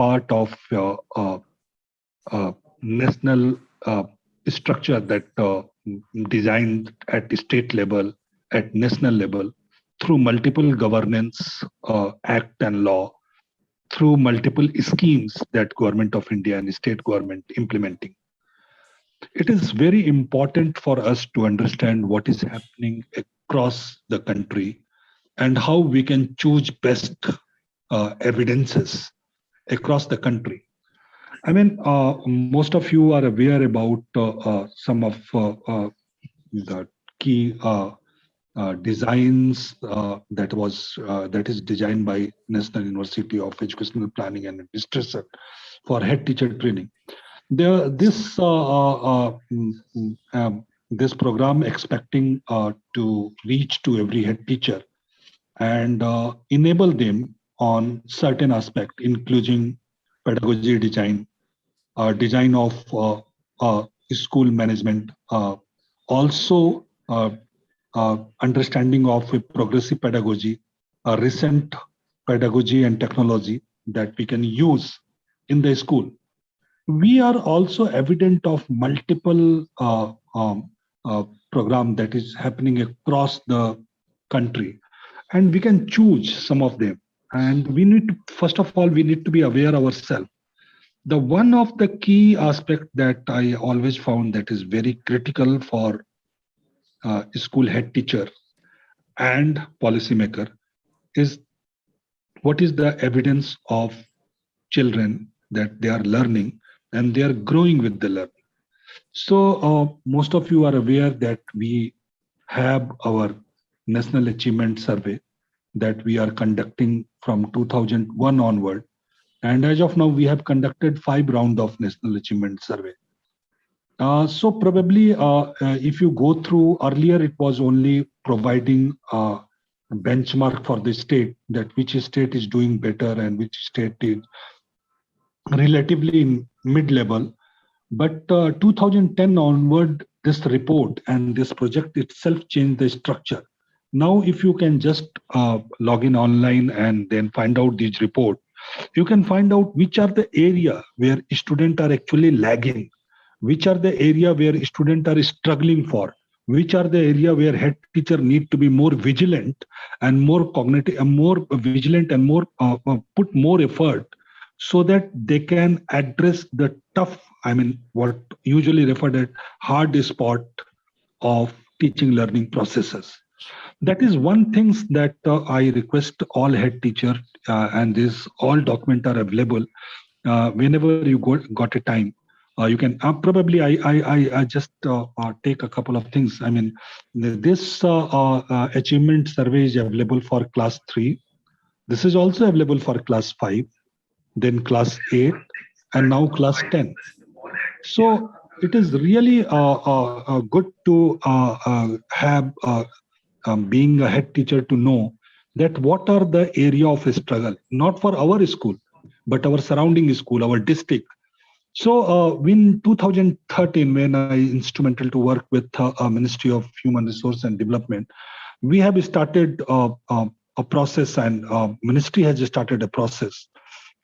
part of national structure that designed at the state level, at national level, through multiple governance act and law, through multiple schemes that Government of India and state government implementing. It is very important for us to understand what is happening across the country and how we can choose best evidences across the country. I mean, most of you are aware about some of the key designs that is designed by National University of Educational Planning and Administration for head teacher training. This program expecting to reach to every head teacher and enable them on certain aspect, including pedagogy design, design of school management, also understanding of a progressive pedagogy, recent pedagogy and technology that we can use in the school. We are also evident of multiple program that is happening across the country, and we can choose some of them. And we need to, first of all, we need to be aware ourselves. The one of the key aspect that I always found that is very critical for school head teacher and policymaker is what is the evidence of children that they are learning and they are growing with the learning. So most of you are aware that we have our National Achievement Survey that we are conducting from 2001 onward. And as of now, we have conducted 5 rounds of National Achievement Survey. So probably if you go through, earlier it was only providing a benchmark for the state, that which state is doing better and which state is relatively in mid-level. But 2010 onward, this report and this project itself changed the structure. Now, if you can just log in online and then find out this report, you can find out which are the area where students are actually lagging, which are the area where students are struggling for, which are the area where head teacher need to be more vigilant and more cognitive, and more vigilant and more put more effort so that they can address the tough, I mean, what usually referred as hard spot of teaching learning processes. That is one thing that I request all head teacher, and this all documents are available. Whenever you got a time, you can probably I just take a couple of things. I mean, this achievement survey is available for class 3. This is also available for class 5, then class 8, and now class 10. So it is really good to have being a head teacher to know that what are the area of struggle, not for our school, but our surrounding school, our district. So in 2013, when I instrumental to work with Ministry of Human Resource and Development, we have started a process, and ministry has started a process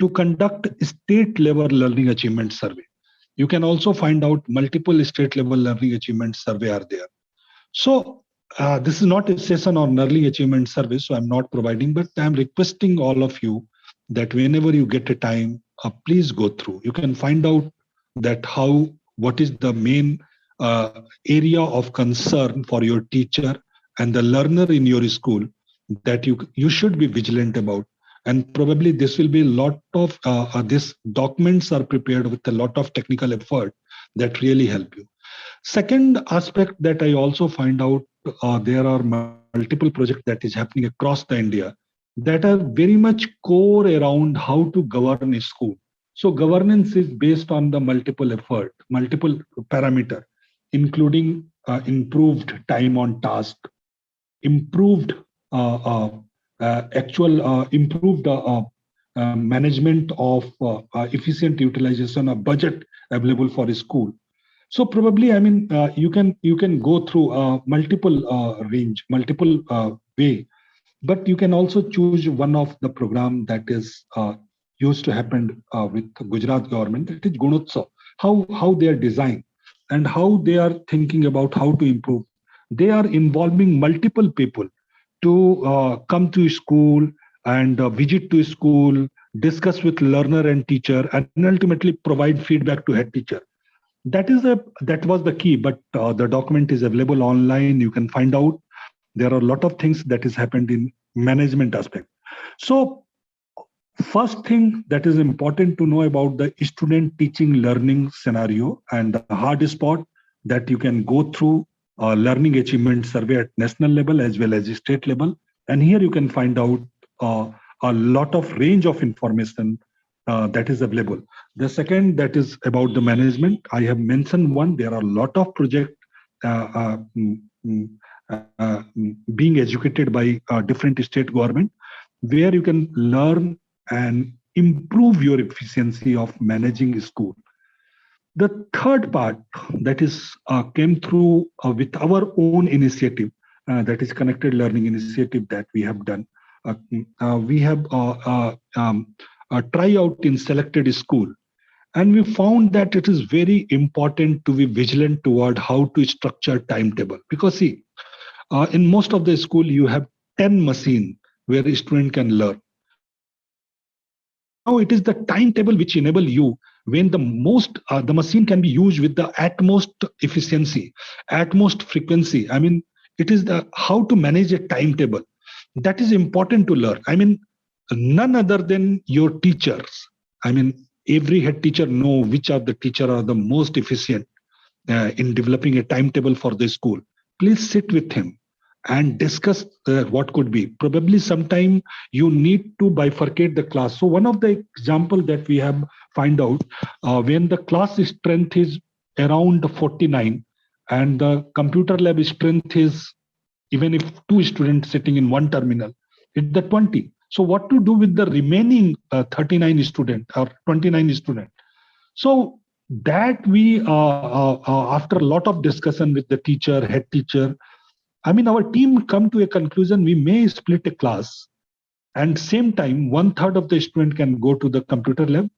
to conduct state level learning achievement survey. You can also find out multiple state level learning achievement survey are there. So this is not a session on learning achievement survey, so I'm not providing, but I'm requesting all of you that whenever you get a time, please go through. You can find out that what is the main area of concern for your teacher and the learner in your school that you should be vigilant about. And probably this will be a lot of these documents are prepared with a lot of technical effort that really help you. Second aspect that I also find out, there are multiple projects that is happening across the India that are very much core around how to govern a school. So governance is based on the multiple effort, multiple parameter, including improved time on task, improved improved management of efficient utilization of budget available for a school. So probably, I mean, you can go through multiple range, multiple way, but you can also choose one of the program that is used to happen with Gujarat government. That is Gunotsav. How they are designed and how they are thinking about how to improve. They are involving multiple people to come to school and visit to school, discuss with learner and teacher, and ultimately provide feedback to head teacher. That was the key. But the document is available online. You can find out. There are a lot of things that has happened in management aspect. So first thing that is important to know about the student teaching learning scenario and the hard spot that you can go through learning achievement survey at national level as well as state level. And here you can find out a lot of range of information that is available. The second, that is about the management. I have mentioned one. There are a lot of projects being executed by different state government, where you can learn and improve your efficiency of managing school. The third part that is came through with our own initiative, that is connected learning initiative that we have done. We have a tryout in selected school, and we found that it is very important to be vigilant toward how to structure timetable. Because see, in most of the school you have 10 machine where a student can learn. Now it is the timetable which enable you when the machine can be used with the utmost efficiency, utmost frequency. I mean, it is the how to manage a timetable that is important to learn. I mean, none other than your teachers. I mean, every head teacher know which of the teacher are the most efficient in developing a timetable for the school. Please sit with him and discuss what could be. Probably sometime you need to bifurcate the class. So one of the example that we have find out, when the class strength is around 49 and the computer lab strength is, even if 2 students sitting in one terminal, it's the 20. So what to do with the remaining 39 student or 29 student? So that we, after a lot of discussion with the teacher, head teacher, I mean, our team come to a conclusion, we may split a class, and same time, 1/3 of the student can go to the computer lab,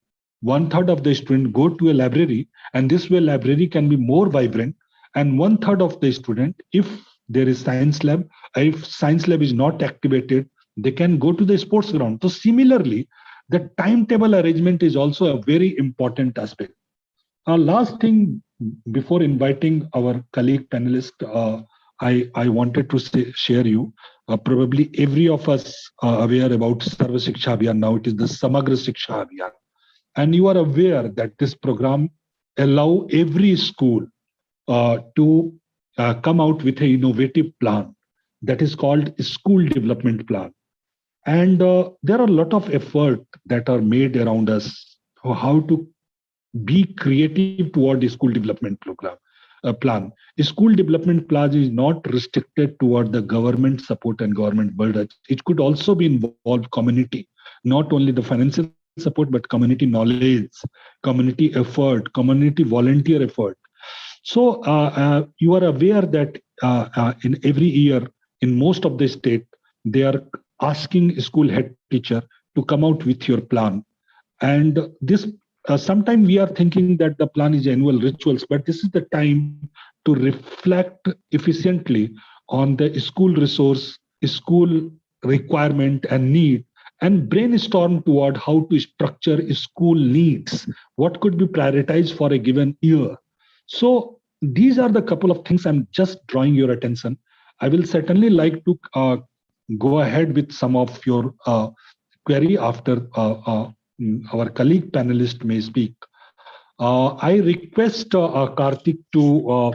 1/3 of the student go to a library, and this way library can be more vibrant, and 1/3 of the student, if there is science lab, if science lab is not activated, they can go to the sports ground. So similarly, the timetable arrangement is also a very important aspect. Last thing, before inviting our colleague panelist, I wanted to share you, probably every of us are aware about Sarva Shiksha Abhiyan. Now it is the Samagra Shiksha Abhiyan. And you are aware that this program allow every school to come out with an innovative plan that is called School Development Plan. And there are a lot of effort that are made around us for how to be creative toward the school development program. Plan. A school development plan is not restricted toward the government support and government budget. It could also be involved community, not only the financial support, but community knowledge, community effort, community volunteer effort. So you are aware that in every year, in most of the state, they are asking school head teacher to come out with your plan. And this sometimes we are thinking that the plan is annual rituals, but this is the time to reflect efficiently on the school resource, school requirement and need, and brainstorm toward how to structure school needs, what could be prioritized for a given year. So these are the couple of things I'm just drawing your attention. I will certainly like to go ahead with some of your query after our colleague panelist may speak. I request Karthik to,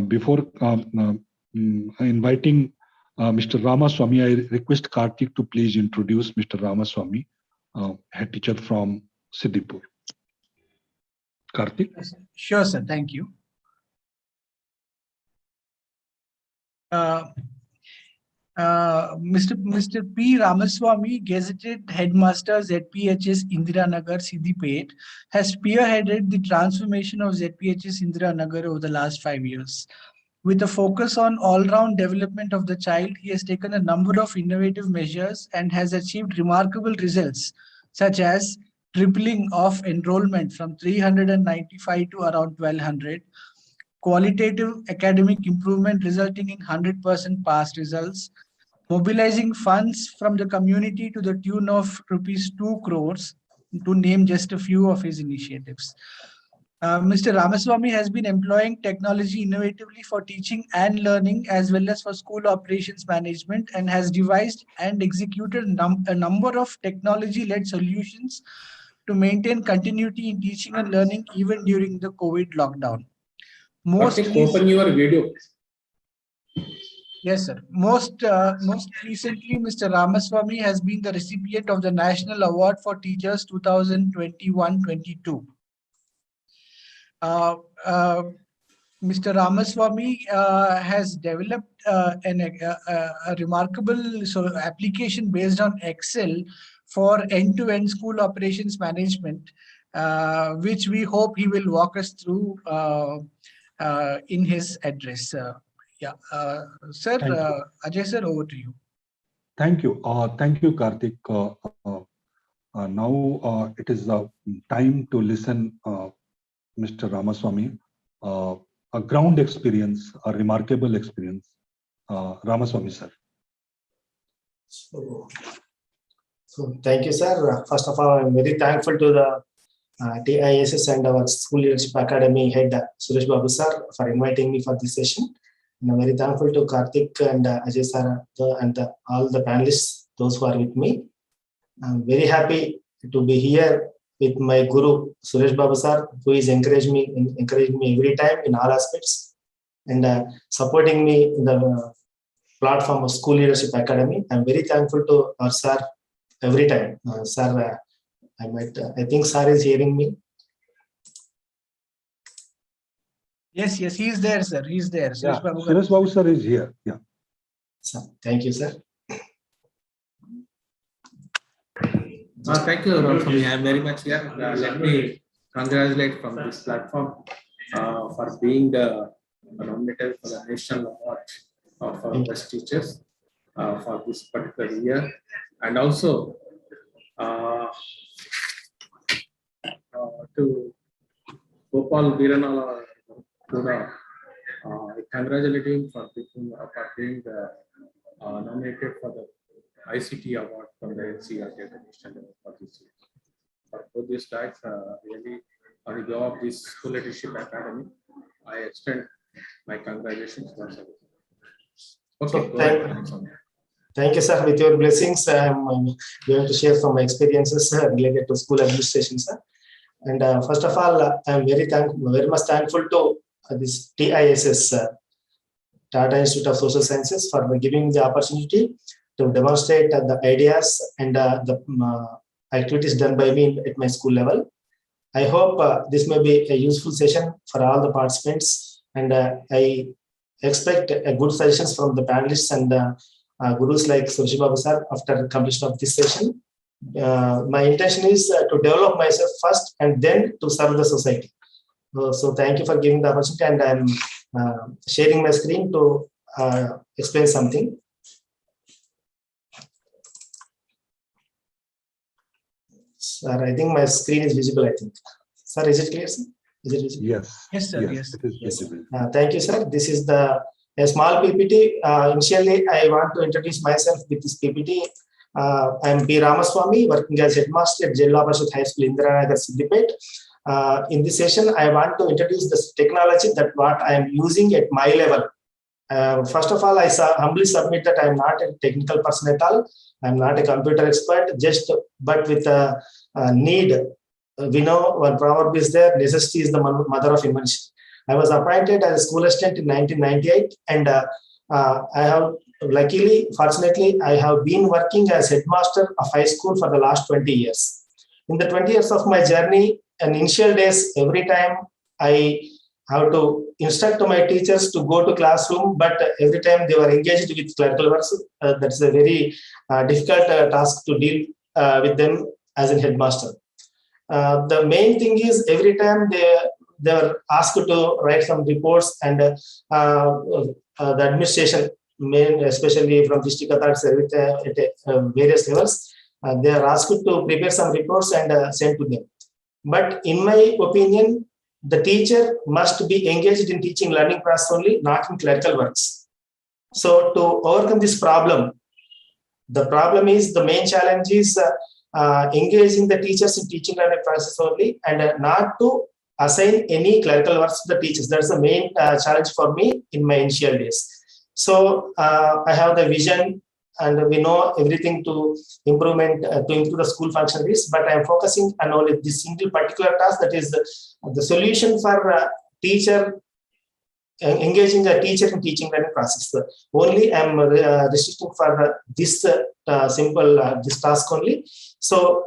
before inviting Mr. Ramaswamy, I request Karthik to please introduce Mr. Ramaswamy, head teacher from Siddipur. Karthik? Sure, sir. Thank you. Mr. P. Ramaswamy, Gazetted Headmaster, ZPHS Indiranagar, Siddipet, has spearheaded the transformation of ZPHS Indiranagar over the last 5 years. With a focus on all-round development of the child, he has taken a number of innovative measures and has achieved remarkable results, such as tripling of enrollment from 395 to around 1200, qualitative academic improvement resulting in 100% pass results, mobilizing funds from the community to the tune of rupees 2 crores, to name just a few of his initiatives. Mr. Ramaswamy has been employing technology innovatively for teaching and learning as well as for school operations management, and has devised and executed a number of technology-led solutions to maintain continuity in teaching and learning even during the COVID lockdown. Open your video. Yes, sir. Most recently, Mr. Ramaswamy has been the recipient of the National Award for Teachers 2021-22. Mr. Ramaswamy has developed a remarkable application based on Excel for end-to-end school operations management, which we hope he will walk us through in his address. Sir, Ajay sir, over to you. Thank you. Thank you, Karthik. Now it is time to listen Mr. Ramaswamy, a ground experience, a remarkable experience. Ramaswamy, sir. So thank you, sir. First of all, I'm very thankful to the TISS and our School Leadership Academy head, Suresh Babu sir, for inviting me for this session. And I'm very thankful to Karthik and Ajay sir and all the panelists, those who are with me. I'm very happy to be here with my guru, Suresh Babu sir, who is encouraging me every time in all aspects, and supporting me in the platform of School Leadership Academy. I'm very thankful to our sir every time. Sir, I think sir is hearing me. Yes, he is there, sir. He is there. Yeah, Suresh Babu sir is here. Yeah. Sir, thank you, sir. Thank you, Ramaswamy. I am very much here. Let me congratulate from this platform for being the nominated for the National Award of Best Teachers for this particular year, and also to Gopal Viranala. I congratulate him for being nominated for the ICT award from the NCERT National Level for this year. For both these guys, really on the behalf of this School Leadership Academy, I extend my congratulations once again. Okay, go ahead. Thank you, sir. With your blessings, I am going to share some experiences related to school administration, sir. And first of all, I am very much thankful to this TISS, Tata Institute of Social Sciences, for giving the opportunity to demonstrate the ideas and the activities done by me at my school level. I hope this may be a useful session for all the participants, and I expect good suggestions from the panelists and gurus like Suresh Babu sir after completion of this session. My intention is to develop myself first and then to serve the society. So thank you for giving the opportunity, and I'm sharing my screen to explain something. Sir, I think my screen is visible, I think. Sir, is it clear, sir? Is it visible? Yes. Yes, sir. Yes. It is visible. Thank you, sir. This is a small PPT. Initially, I want to introduce myself with this PPT. I am P. Ramaswamy, working as headmaster at Jilla Parishad High School, Indiranagar, Siddipet. In this session, I want to introduce this technology that what I am using at my level. First of all, I humbly submit that I am not a technical person at all. I am not a computer expert, but with a need. We know one proverb is there, necessity is the mother of invention. I was appointed as a school assistant in 1998, and I have fortunately, I have been working as headmaster of high school for the last 20 years. In the 20 years of my journey, in initial days, every time I have to instruct my teachers to go to classroom, but every time they were engaged with clerical works, that's a very difficult task to deal with them as a headmaster. The main thing is every time they were asked to write some reports, and the administration, especially from district authorities at various levels, They are asked to prepare some reports and send to them. But in my opinion, the teacher must be engaged in teaching learning process only, not in clerical works. So to overcome this problem, the problem is the main challenge is engaging the teachers in teaching learning process only and not to assign any clerical works to the teachers. That's the main challenge for me in my initial days. So I have the vision and we know everything to improve the school functionaries, but I'm focusing on only this single particular task, that is the solution for teacher engaging a teacher in teaching learning process. Only I'm restricting for this simple this task only. So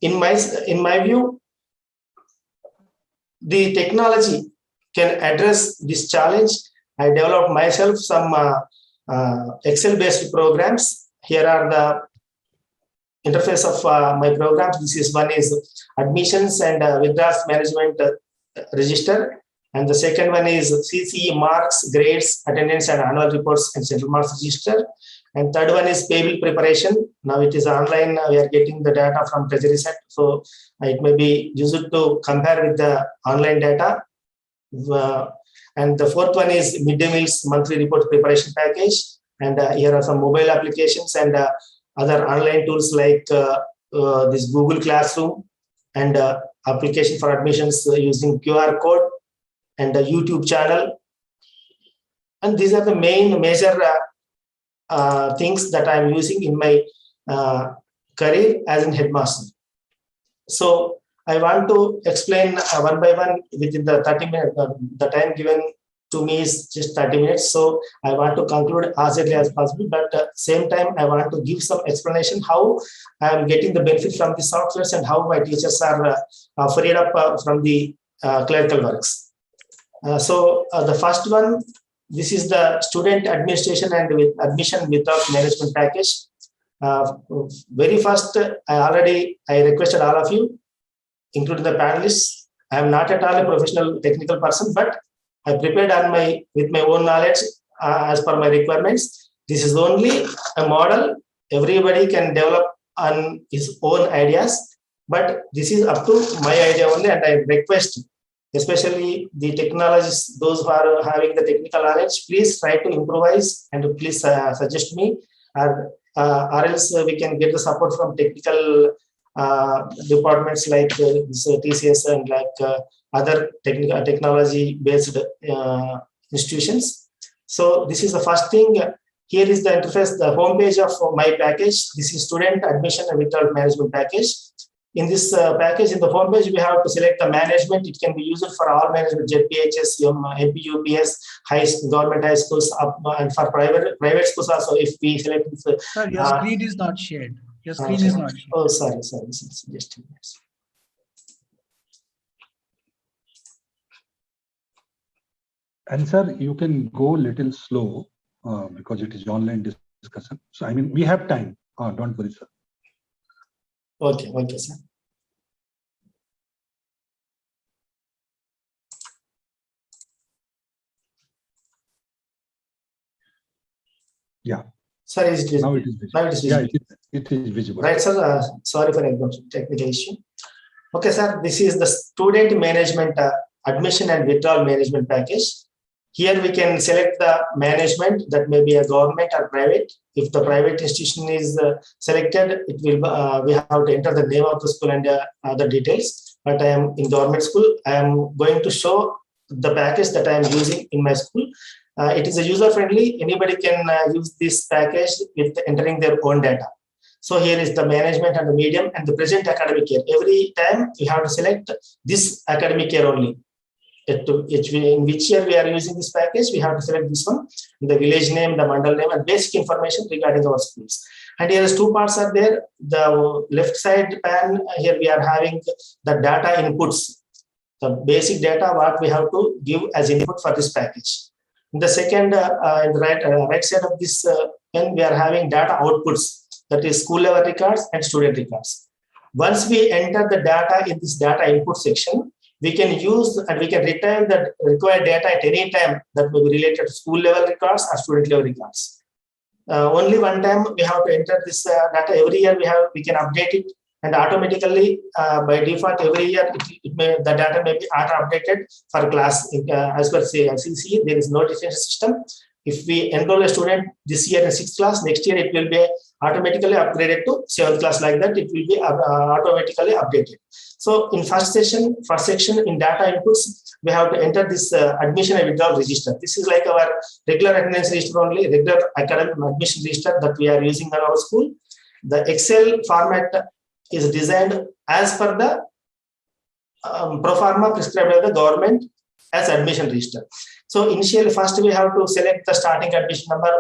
in my view, the technology can address this challenge. I developed myself some Excel-based programs. Here are the interface of my programs. This is one is admissions and withdrawals management register, and the second one is CCE marks, grades, attendance, and annual reports and central marks register. And third one is payable preparation. Now it is online. We are getting the data from Treasury Set, so it may be used to compare with the online data. And the fourth one is midday meals monthly report preparation package. And here are some mobile applications and other online tools like this Google Classroom and application for admissions using QR code and a YouTube channel. And these are the major things that I'm using in my career as a headmaster. So I want to explain one by one within the 30 minutes. The time given to me is just 30 minutes. So I want to conclude as early as possible, but at the same time, I want to give some explanation how I am getting the benefit from the softwares and how my teachers are freed up from the clerical works. So the first one, this is the student administration and with admission without management package. Very first, I requested all of you, including the panelists. I am not at all a professional technical person, but I prepared with my own knowledge as per my requirements. This is only a model. Everybody can develop on his own ideas, but this is up to my idea only, and I request, especially the technologists, those who are having the technical knowledge, please try to improvise and please suggest me, or else we can get the support from technical departments like TCS and like other technology-based institutions. So this is the first thing. Here is the interface, the homepage of my package. This is student admission and withdrawal management package. In this package, in the homepage, we have to select the management. It can be used for all management, ZPHS, MP, UPS, government high schools, and for private schools also. If we select this, sir, your screen is not shared. Your screen is not shared. Oh, sorry. Just 2 minutes. And sir, you can go a little slow because it is online discussion. So I mean, we have time. Don't worry, sir. Okay, sir. Yeah. Sorry, is it now it is visible. Now it is visible. Yeah, it is visible. Right, sir. Sorry for the technical issue. Okay, sir. This is the student management admission and withdrawal management package. Here we can select the management, that may be a government or private. If the private institution is selected, it will we have to enter the name of the school and other details. But I am in government school. I am going to show the package that I am using in my school. It is a user-friendly. Anybody can use this package with entering their own data. So here is the management and the medium and the present academic year. Every time you have to select this academic year only. In which year we are using this package, we have to select this one, the village name, the mandal name, and basic information regarding our schools. And here is 2 parts are there. The left side pan, here we are having the data inputs, the basic data what we have to give as input for this package. In the second, in the right side of this pen, we are having data outputs, that is school level records and student records. Once we enter the data in this data input section, we can use and we can return the required data at any time that may be related to school level records or student level records. only one time we have to enter this data. Every year we can update it, and automatically by default every year the data may be auto updated for class. As per CC, there is no differential system. If we enroll a student this year in 6th class, next year it will be automatically upgraded to 7th class. Like that, it will be automatically updated. So in first section in data inputs, we have to enter this admission and withdrawal register. This is like our regular attendance register only, regular academic admission register that we are using in our school. The Excel format is designed as per the pro forma prescribed by the government as admission register. So initially, first we have to select the starting admission number,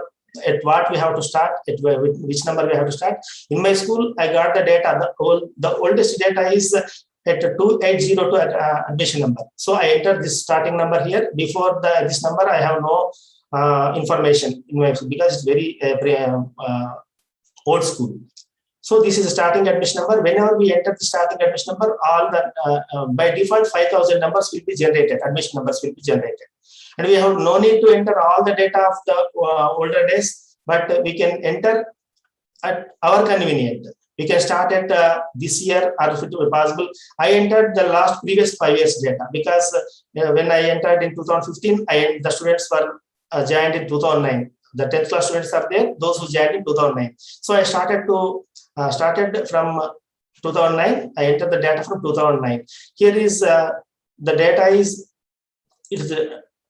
at what we have to start, at which number we have to start. In my school, I got the data, the oldest data is at 2802 admission number. So I entered this starting number here. Before this number, I have no information in my school because it's very old school. So this is a starting admission number. Whenever we enter the starting admission number, all the by default 5,000 numbers will be generated. Admission numbers will be generated, and we have no need to enter all the data of the older days, but we can enter at our convenience. We can start at this year, or if it were possible, I entered the last previous 5 years data because when I entered in 2015, the students were joined in 2009. The 10th class students are there, those who joined in 2009. So I started from 2009. I entered the data from 2009. Here is the data is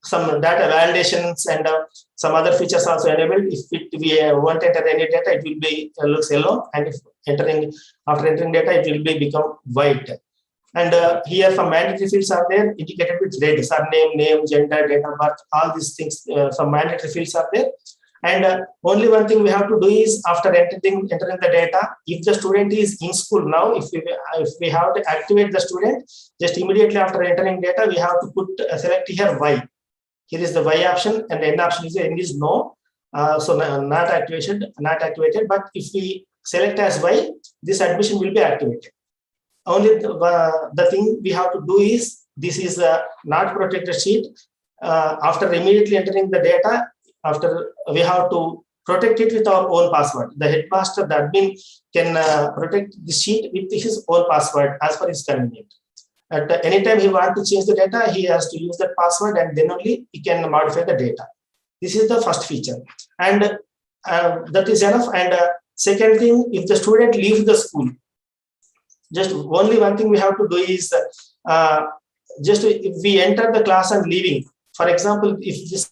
some data validations and some other features also enabled. If we won't enter any data, it will be looks yellow, and if after entering data, it will be become white. And here some mandatory fields are there indicated with red: surname, name, gender, date of birth, all these things. Some mandatory fields are there. And only one thing we have to do is, after entering the data, if the student is in school now, if we have to activate the student, just immediately after entering data, we have to select here Y. Here is the Y option, and the N option is no. So not activated. But if we select as Y, this admission will be activated. Only the thing we have to do is, this is a not protected sheet. After immediately entering the data, we have to protect it with our own password. The headmaster, the admin, can protect the sheet with his own password as per his convenience. At any time he wants to change the data, he has to use that password, and then only he can modify the data. This is the first feature, and that is enough. And second thing, if the student leaves the school, just only one thing we have to do is, just if we enter the class and leaving, for example, if this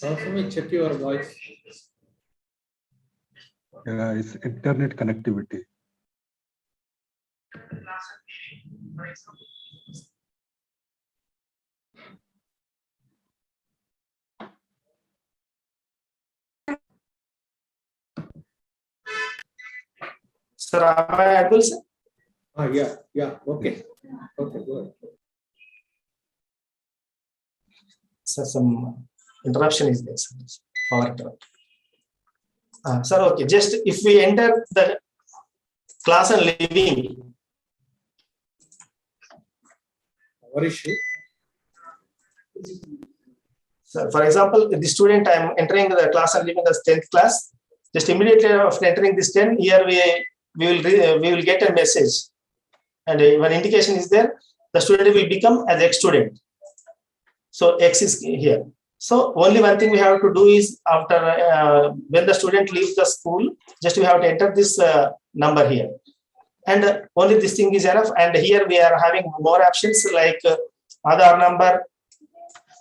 also we check your voice. Yeah, it's internet connectivity. Sir, am I audible, sir? Yeah, okay, good. So some interruption is there, sir. Power interrupt. Sir, okay, just if we enter the class and leaving. Our issue. So for example, the student, I am entering the class and leaving the 10th class. Just immediately after entering this 10, here we will get a message, and one indication is there. The student will become as X student. So X is here. So only one thing we have to do is, after when the student leaves the school, just we have to enter this number here, and only this thing is enough. And here we are having more options like Aadhaar number.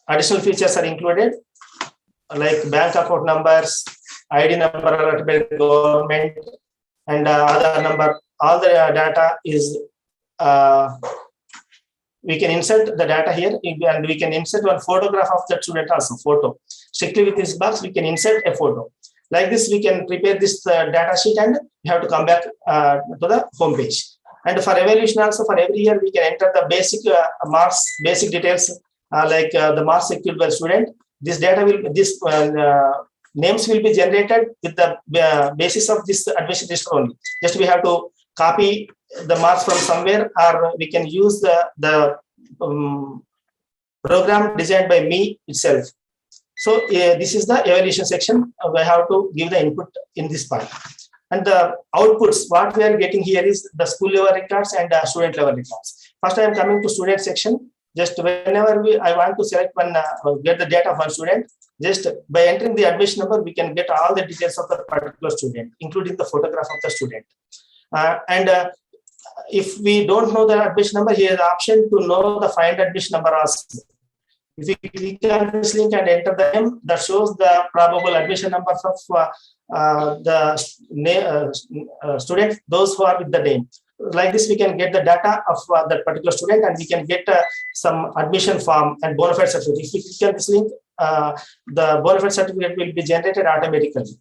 Additional features are included, like bank account numbers, ID number allotted by the government, and Aadhaar number. All the data is. We can insert the data here, and we can insert one photograph of that student also, photo. Strictly with this box, we can insert a photo. Like this, we can prepare this data sheet, and we have to come back to the home page. And for evaluation also, for every year, we can enter the basic marks, basic details, like the marks secured by the student. This data names will be generated with the basis of this admission register only. Just we have to copy the marks from somewhere, or we can use the program designed by me itself. So this is the evaluation section. We have to give the input in this part. And the outputs, what we are getting here is the school level records and student level records. First, I am coming to student section. Just whenever I want to select one, get the data of one student, just by entering the admission number, we can get all the details of the particular student, including the photograph of the student. If we don't know the admission number, here is the option to know the find admission number also. If we click on this link and enter the name, that shows the probable admission numbers of the students, those who are with the name. Like this, we can get the data of that particular student, and we can get some admission form and bona fide certificate. If we click on this link, the bona fide certificate will be generated automatically.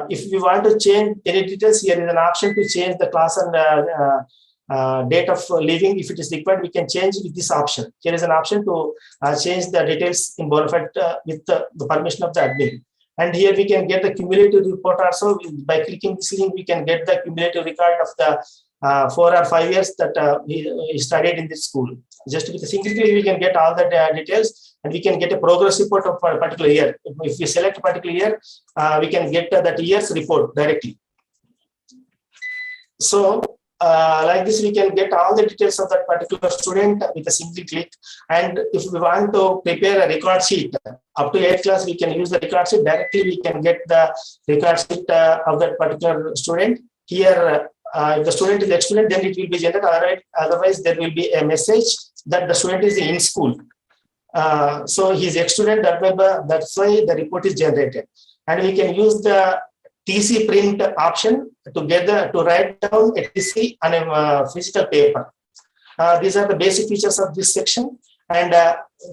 If we want to change any details, here is an option to change the class and date of leaving. If it is required, we can change with this option. Here is an option to change the details in bona fide with the permission of the admin. And here we can get the cumulative report also. By clicking this link, we can get the cumulative record of the 4 or 5 years that he studied in this school. Just with a single click, we can get all the details, and we can get a progress report of a particular year. If we select a particular year, we can get that year's report directly. So like this, we can get all the details of that particular student with a single click. And if we want to prepare a record sheet up to 8th class, we can use the record sheet directly. We can get the record sheet of that particular student. Here, if the student is excellent, then it will be generated. Otherwise, there will be a message that the student is in school. So he's excellent. That's why the report is generated. And we can use the TC print option to write down a TC on a physical paper. These are the basic features of this section. And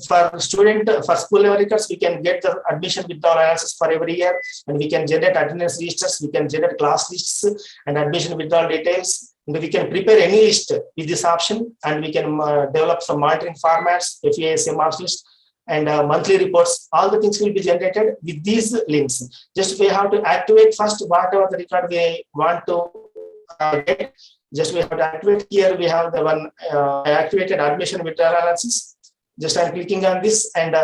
for school level records, we can get the admission withdrawal analysis for every year, and we can generate attendance registers, we can generate class lists and admission withdrawal details. And we can prepare any list with this option, and we can develop some monitoring formats, FASA marks list, and monthly reports. All the things will be generated with these links. Just we have to activate first whatever the record we want to get. Just we have to activate. Here we have the one activated admission withdrawal analysis. Just I'm clicking on this, and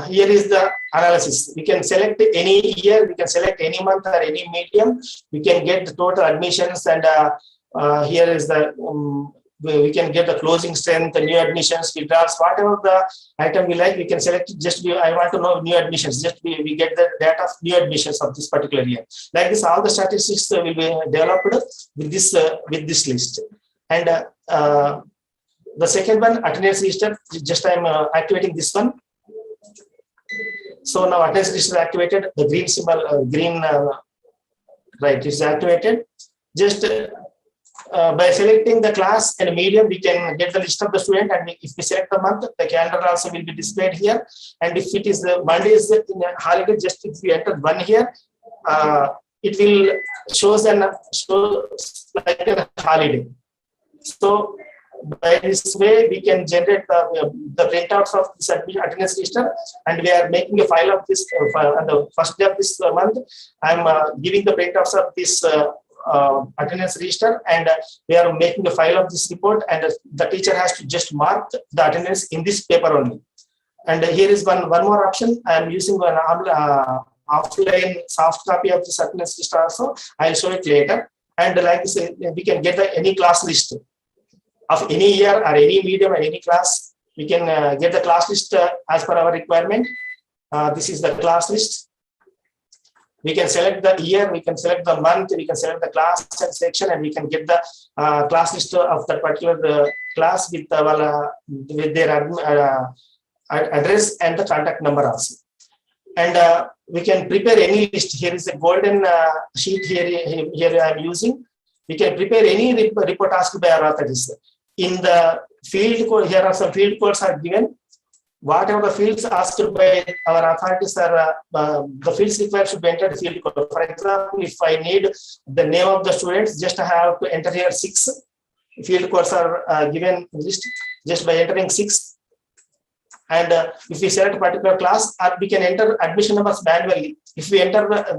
here is the analysis. We can select any year, we can select any month or any medium. We can get the total admissions, and here is the we can get the closing strength, the new admissions, withdrawals, whatever the item we like, we can select. Just I want to know new admissions. Just we get the data of new admissions of this particular year. Like this, all the statistics will be developed with this list. And the second one, attendance register. Just I'm activating this one. So now attendance register activated. The green symbol, right, is activated. Just by selecting the class and medium, we can get the list of the student, and if we select the month, the calendar also will be displayed here. And if it is Monday is in a holiday, just if we enter 1 here, it will show like a holiday. So by this way, we can generate the printouts of this attendance register, and we are making a file of this on the first day of this month. I'm giving the printouts of this attendance register, and we are making a file of this report, and the teacher has to just mark the attendance in this paper only. And here is one more option. I am using an offline soft copy of this attendance register also. I'll show it later. And like this, we can get any class list of any year or any medium or any class. We can get the class list as per our requirement. This is the class list. We can select the year, we can select the month, we can select the class and section, and we can get the class list of that particular class with their address and the contact number also. And we can prepare any list. Here is a golden sheet here I am using. We can prepare any report asked by our authorities. In the field code, here are some field codes are given. Whatever the fields asked by our authorities are the fields required should be entered field code. For example, if I need the name of the students, just I have to enter here 6. Field codes are given list just by entering 6. And if we select a particular class, we can enter admission numbers manually. If we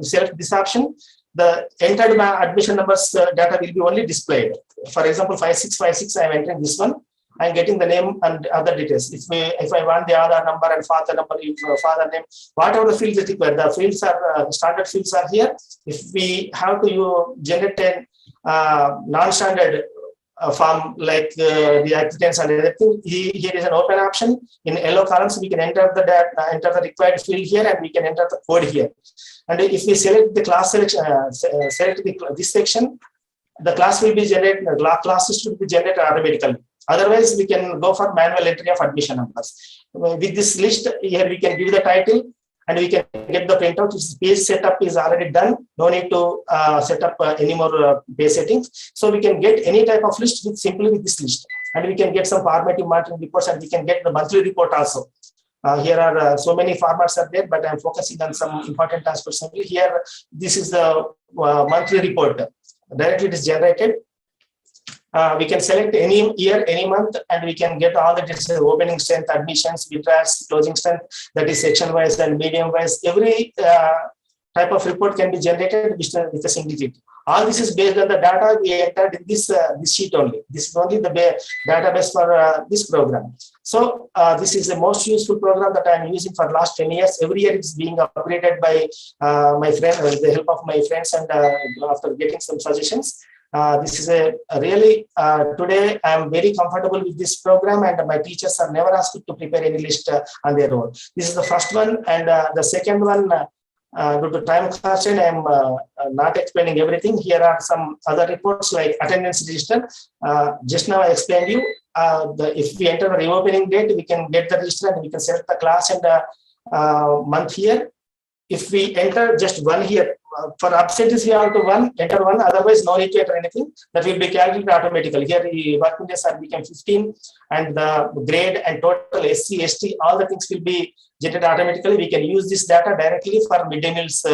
select this option, the entered admission numbers data will be only displayed. For example, 5656, I am entering this one. I'm getting the name and other details. If I want the Aadhaar number and father number, if father name, whatever the fields required, the fields are standard fields are here. If we have to generate a non-standard form like the acceptance and everything, here is an open option. In yellow columns, we can enter the data, enter the required field here, and we can enter the code here. And if we select the class selection, select this section, the class will be generated. Classes should be generated automatically. Otherwise, we can go for manual entry of admission numbers. With this list here, we can give the title and we can get the printout. Page setup is already done. No need to set up any more page settings. So we can get any type of list simply with this list. And we can get some formatting monitoring reports, and we can get the monthly report also. Here are so many formats are there, but I'm focusing on some important aspects only. Here, this is the monthly report. Directly it is generated. We can select any year, any month, and we can get all the details: opening strength, admissions, withdrawals, closing strength, that is section wise and medium wise. Every type of report can be generated with a single digit. All this is based on the data we entered in this sheet only. This is only the database for this program. So this is the most useful program that I am using for the last 10 years. Every year it's being upgraded by my friend, with the help of my friends, and after getting some suggestions. This is a really, today I'm very comfortable with this program, and my teachers are never asked to prepare any list on their own. This is the first one, and the second one, due to time constraint, I'm not explaining everything. Here are some other reports like attendance register. Just now I explained you, if we enter the reopening date, we can get the register and we can select the class and month here. If we enter just one here, for absentees we have to enter one, otherwise no need to enter anything. That will be calculated automatically. Here the working days are become 15, and the grade and total SC, ST, all the things will be generated automatically. We can use this data directly for midday meals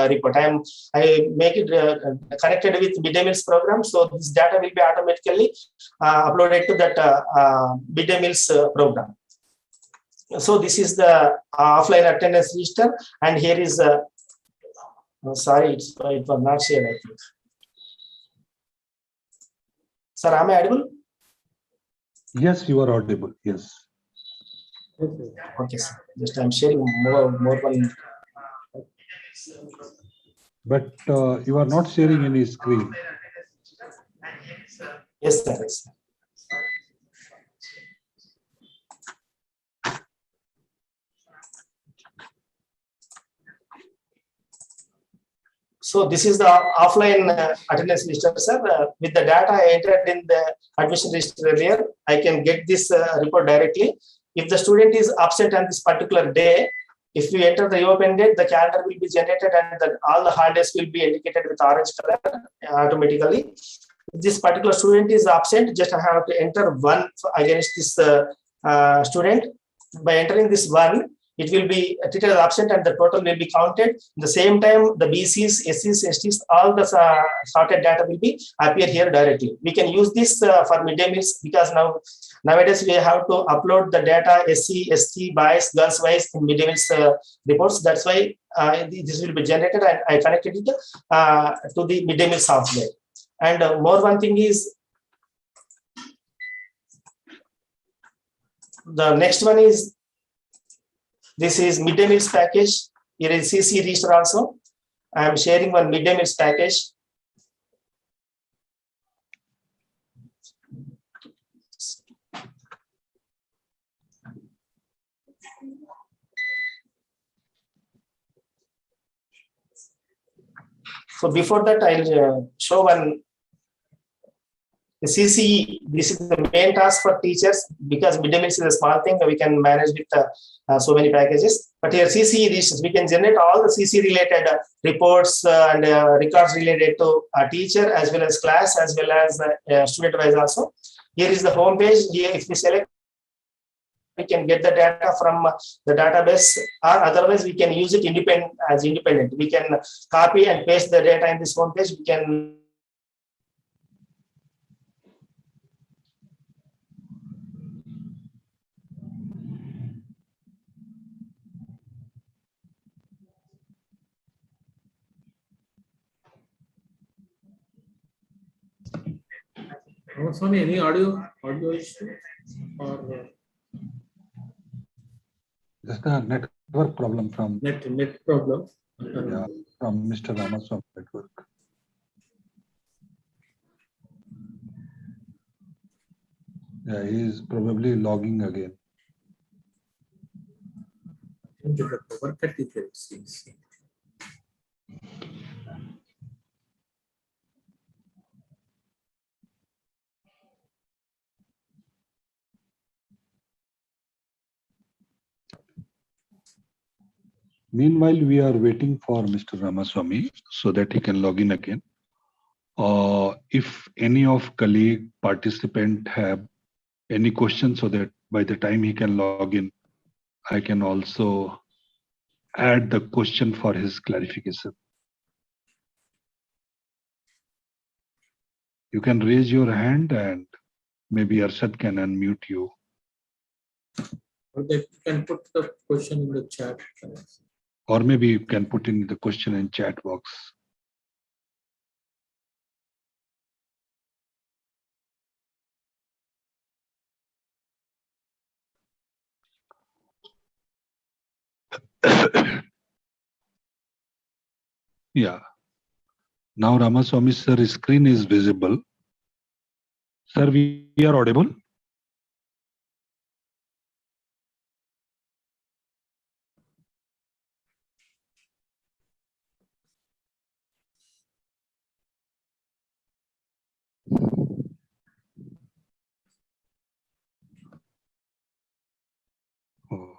report. I make it connected with midday meals program, so this data will be automatically uploaded to that midday meals program. So this is the offline attendance register, and here is sorry, it was not shared, I think. Sir, am I audible? Yes, you are audible. Yes. Okay, sir. Just I'm sharing more one. But you are not sharing any screen. Yes, sir. Yes. So this is the offline attendance register, sir. With the data I entered in the admission register earlier, I can get this report directly. If the student is absent on this particular day, if we enter the reopen date, the calendar will be generated, and all the holidays will be indicated with orange color automatically. If this particular student is absent, just I have to enter one against this student. By entering this one, it will be treated as absent, and the total will be counted. At the same time, the BCs, SCs, STs, all the sorted data will be appear here directly. We can use this for midday meals, because nowadays we have to upload the data SC, ST, boys, girls wise in midday meals reports. That's why this will be generated, and I connected it to the midday meal software. And more one thing is, the next one is, this is midday meals package. Here is CC register also. I am sharing one midday meals package. So before that, I'll show one. The CCE, this is the main task for teachers, because midday meals is a small thing that we can manage with so many packages. But here CCE registers, we can generate all the CC related reports and records related to a teacher as well as class, as well as student wise also. Here is the home page. Here, if we select, we can get the data from the database, or otherwise we can use it independent. We can copy and paste the data in this home page. We can Ramaswamy, any audio issue or Just a network problem from net problem? yeah, from Mr. Ramaswamy network. Yeah, he is probably logging again. Into the power cut if it seems. Meanwhile, we are waiting for Mr. Ramaswamy so that he can log in again. If any of colleague participant have any questions, so that by the time he can log in, I can also add the question for his clarification. You can raise your hand and maybe Arshad can unmute you. Or they can put the question in the chat. Or maybe you can put in the question in chat box. Yeah. Now Ramaswamy sir screen is visible. Sir, we are audible. Oh.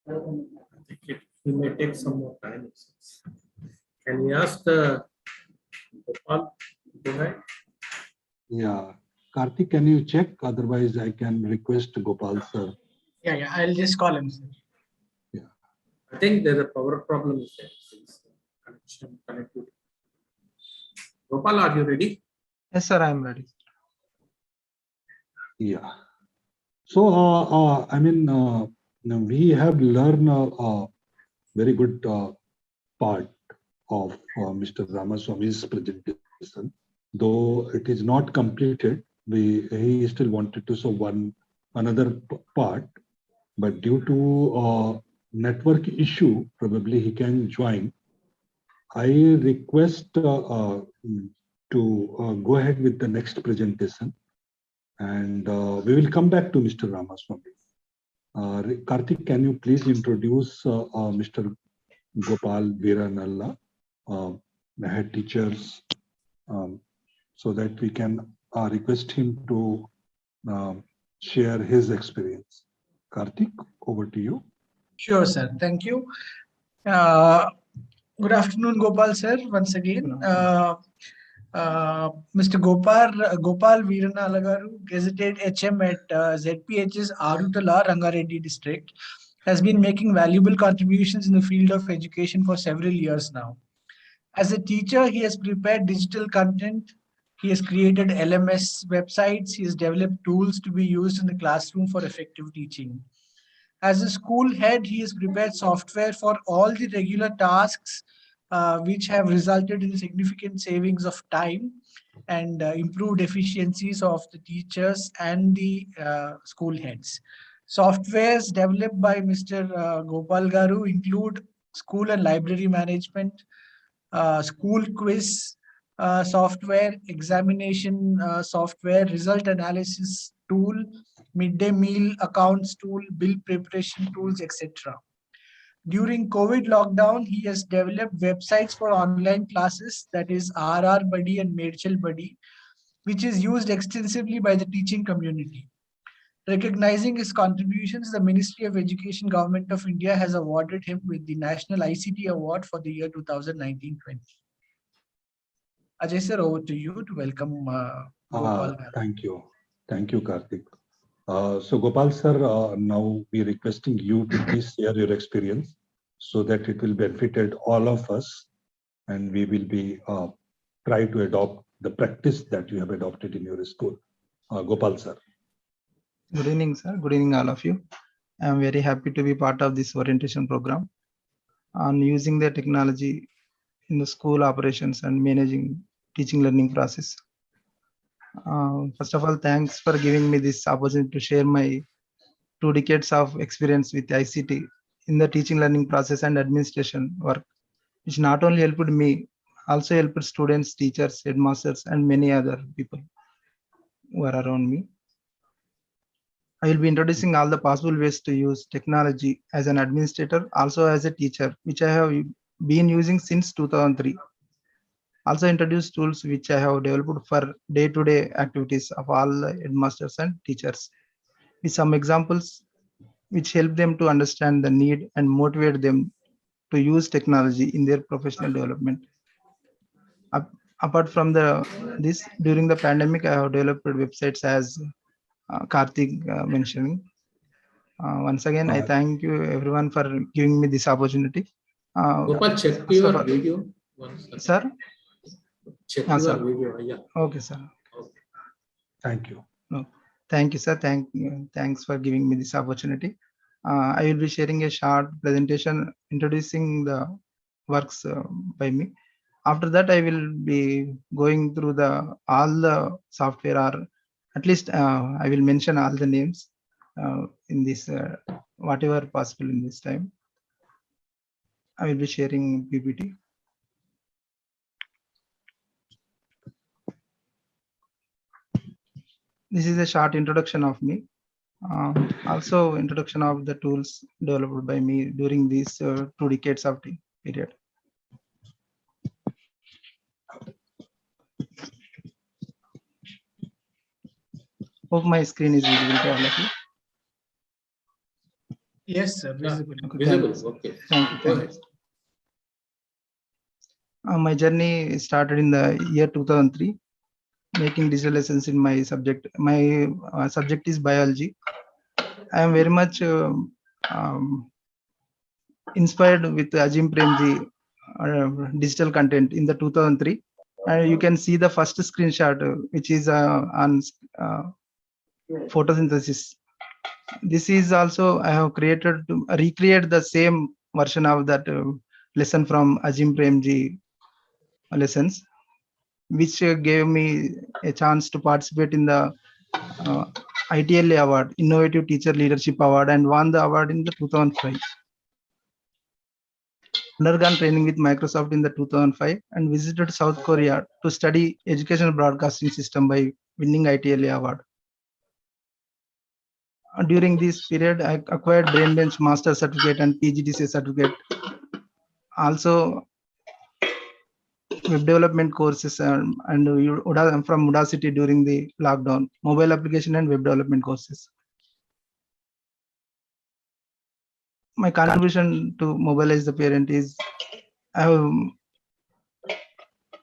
I think it may take some more time. Can we ask the Gopal? Go ahead. Yeah. Karthik, can you check? Otherwise, I can request Gopal sir. Yeah, I'll just call him, sir. Yeah. I think there's a power problem is there. Connection connectivity. Gopal, are you ready? Yes, sir, I'm ready. Yeah. So, I mean, we have learned a very good part of Mr. Ramaswamy's presentation. Though it is not completed, he still wanted to show another part, but due to network issue, probably he can join. I request to go ahead with the next presentation, and we will come back to Mr. Ramaswamy. Karthik, can you please introduce Mr. Gopal Viranalla, head teachers, so that we can request him to share his experience. Karthik, over to you. Sure, sir. Thank you. Good afternoon, Gopal sir. Once again, Mr. Gopal Viranalla garu, gazetted HM at ZPH's Arutala Rangareddy district, has been making valuable contributions in the field of education for several years now. As a teacher, he has prepared digital content, he has created LMS websites, he has developed tools to be used in the classroom for effective teaching. As a school head, he has prepared software for all the regular tasks, which have resulted in significant savings of time and improved efficiencies of the teachers and the school heads. Softwares developed by Mr. Gopal Garu include school and library management, school quiz software, examination software, result analysis tool, midday meal accounts tool, bill preparation tools, etc. During COVID lockdown, he has developed websites for online classes, that is RR Buddy and Medchal Buddy, which is used extensively by the teaching community. Recognizing his contributions, the Ministry of Education, Government of India has awarded him with the National ICT Award for the year 2019-20. Ajay sir, over to you to welcome Gopal. Thank you. Thank you, Karthik. So Gopal sir, now we're requesting you to please share your experience so that it will benefit all of us, and we will be try to adopt the practice that you have adopted in your school. Gopal sir. Good evening, sir. Good evening, all of you. I am very happy to be part of this orientation program on using the technology in the school operations and managing teaching learning process. First of all, thanks for giving me this opportunity to share my 2 decades of experience with ICT in the teaching learning process and administration work, which not only helped me, also helped students, teachers, headmasters, and many other people who are around me. I will be introducing all the possible ways to use technology as an administrator, also as a teacher, which I have been using since 2003. Also introduce tools which I have developed for day-to-day activities of all headmasters and teachers, with some examples which help them to understand the need and motivate them to use technology in their professional development. Apart from this, during the pandemic, I have developed websites as Karthik mentioning. Once again, I thank you everyone for giving me this opportunity. Gopal, check your video. Sir? Check your sir. video. Yeah. Okay, sir. Okay. Thank you. No, thank you, sir. Thanks for giving me this opportunity. I will be sharing a short presentation introducing the works by me. After that, I will be going through all the software, or at least I will mention all the names in this, whatever possible in this time. I will be sharing PPT. This is a short introduction of me. Also introduction of the tools developed by me during these 2 decades of period. Hope my screen is visible to all of you. Yes, sir. Visible. Okay, Visible. Okay. Thank you. My journey started in the year 2003, making digital lessons in my subject. My subject is biology. I am very much inspired with Ajim Premji digital content in the 2003. You can see the first screenshot, which is on photosynthesis. This is also I have created to recreate the same version of that lesson from Ajim Premji lessons, which gave me a chance to participate in the ITLA award, Innovative Teacher Leadership Award, and won the award in the 2005. Undergone training with Microsoft in the 2005 and visited South Korea to study educational broadcasting system by winning ITLA award. During this period, I acquired Brainbench Master Certificate and PGDCA certificate. Also, web development courses and from Udacity during the lockdown, mobile application and web development courses. My contribution to mobilize the parent is I have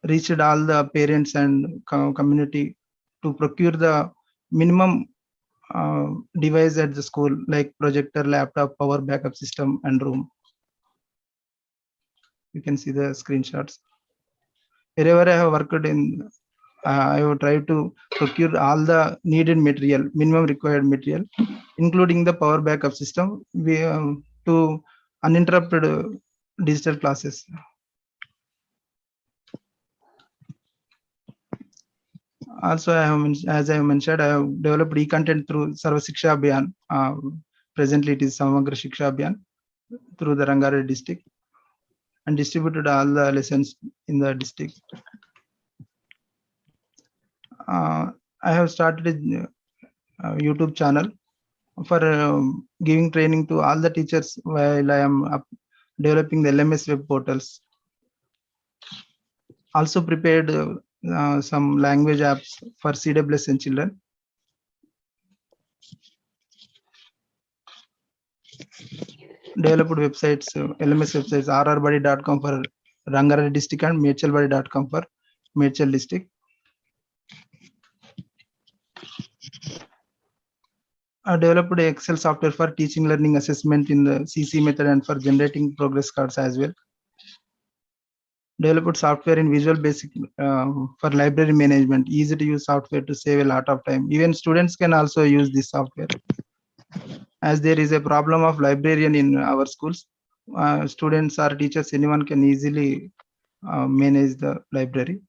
reached all the parents and community to procure the minimum device at the school, like projector, laptop, power backup system, and room. You can see the screenshots. Wherever I have worked in, I have tried to procure all the needed material, minimum required material, including the power backup system, to uninterrupted digital classes. Also, as I mentioned, I have developed e-content through Sarva Shiksha Abhiyan. Presently, it is Samagra Shiksha Abhiyan through the Rangareddy district, and distributed all the lessons in the district. I have started a YouTube channel for giving training to all the teachers while I am developing the LMS web portals. Also prepared some language apps for CWS and children. Developed websites, LMS websites, rrbuddy.com for Rangareddy district and medchalbuddy.com for Medchal district. Developed Excel software for teaching learning assessment in the CC method and for generating progress cards as well. Developed software in Visual Basic for library management, easy to use software to save a lot of time. Even students can also use this software. As there is a problem of librarian in our schools, students or teachers, anyone can easily manage the library.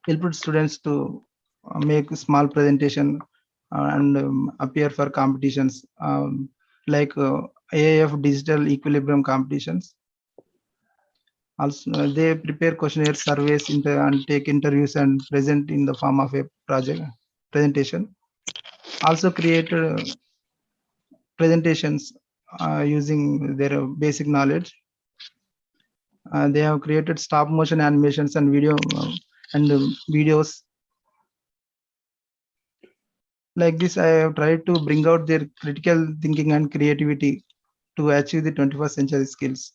Help students to make a small presentation and appear for competitions like AIF digital equilibrium competitions. Also, they prepare questionnaires, surveys, and take interviews and present in the form of a project presentation. Also create presentations using their basic knowledge. They have created stop motion animations and videos. Like this, I have tried to bring out their critical thinking and creativity to achieve the 21st century skills.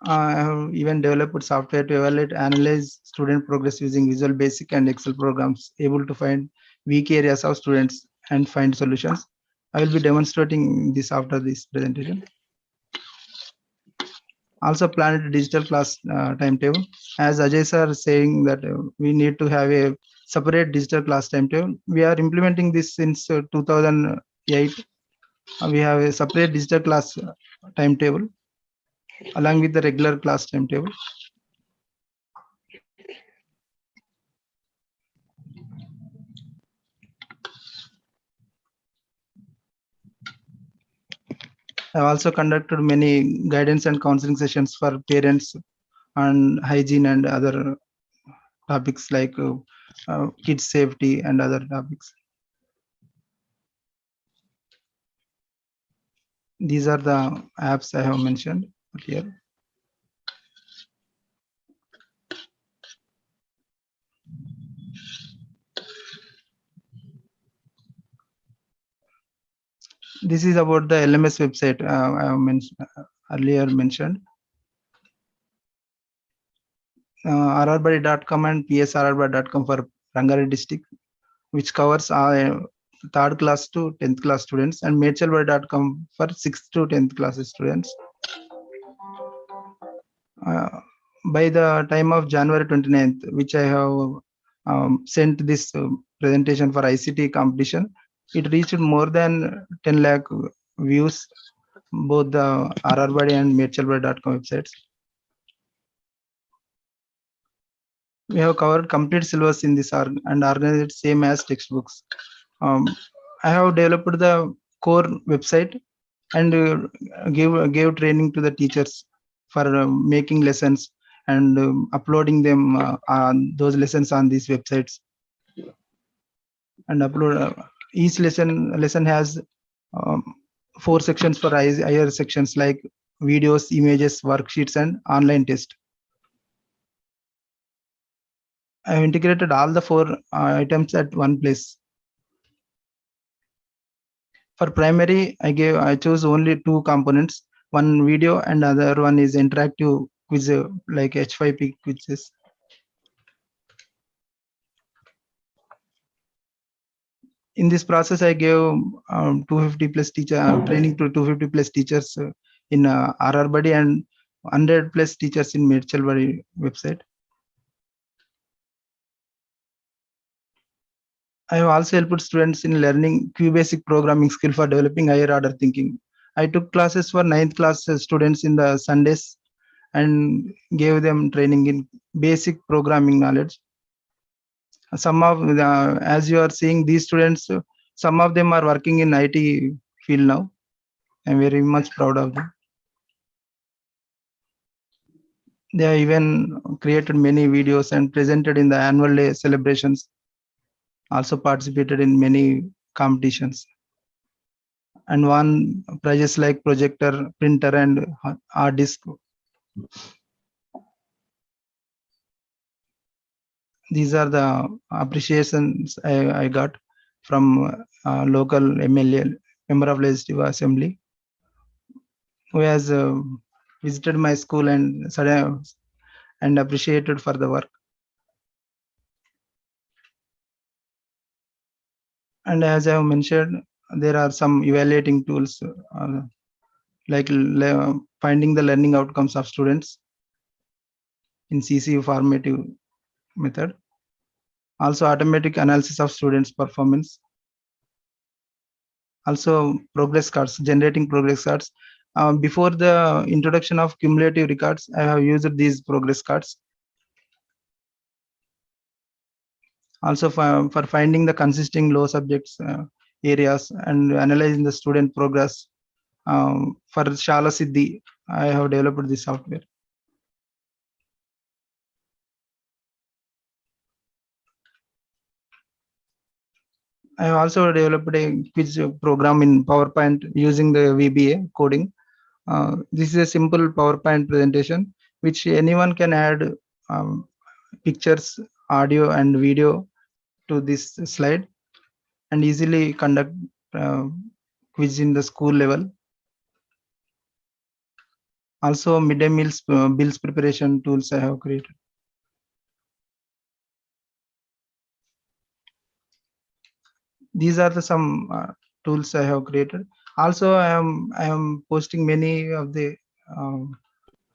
I have even developed software to evaluate, analyze student progress using Visual Basic and Excel programs, able to find weak areas of students and find solutions. I will be demonstrating this after this presentation. Also planned digital class timetable. As Ajay sir is saying that we need to have a separate digital class timetable. We are implementing this since 2008. We have a separate digital class timetable along with the regular class timetable. I also conducted many guidance and counseling sessions for parents on hygiene and other topics like kids safety and other topics. These are the apps I have mentioned here. This is about the LMS website I have earlier mentioned. rrbuddy.com and psrrbuddy.com for Rangareddy district, which covers 3rd class to 10th class students, and medchalbuddy.com for 6th to 10th class students. By the time of January 29th, which I have sent this presentation for ICT competition, it reached more than 10 lakh views, both the rrbuddy and medchalbuddy.com websites. We have covered complete syllabus in this and organized it same as textbooks. I have developed the core website and gave training to the teachers for making lessons and uploading them on those lessons on these websites. And upload each lesson has 4 sections for higher sections like videos, images, worksheets, and online test. I have integrated all the 4 items at one place. For primary, I chose only 2 components, one video and other one is interactive quiz like H5P quizzes. In this process, I gave 250 plus training to 250 plus teachers in rrbuddy and 100 plus teachers in medchalbuddy website. I have also helped students in learning basic programming skill for developing higher order thinking. I took classes for 9th class students in the Sundays and gave them training in basic programming knowledge. Some of as you are seeing, these students, some of them are working in IT field now. I'm very much proud of them. They have even created many videos and presented in the annual day celebrations. Also participated in many competitions and won prizes like projector, printer, and hard disk. These are the appreciations I got from local MLA, member of Legislative Assembly, who has visited my school and appreciated for the work. And as I have mentioned, there are some evaluating tools like finding the learning outcomes of students in CCU formative method. Also automatic analysis of students' performance. Also progress cards, generating progress cards. Before the introduction of cumulative records, I have used these progress cards. Also for finding the consisting low subjects areas and analyzing the student progress. For Shala Siddhi, I have developed this software. I have also developed a quiz program in PowerPoint using the VBA coding. This is a simple PowerPoint presentation which anyone can add pictures, audio and video to this slide and easily conduct quiz in the school level. Also midday meals bills preparation tools I have created. These are the some tools I have created. Also I am posting many of the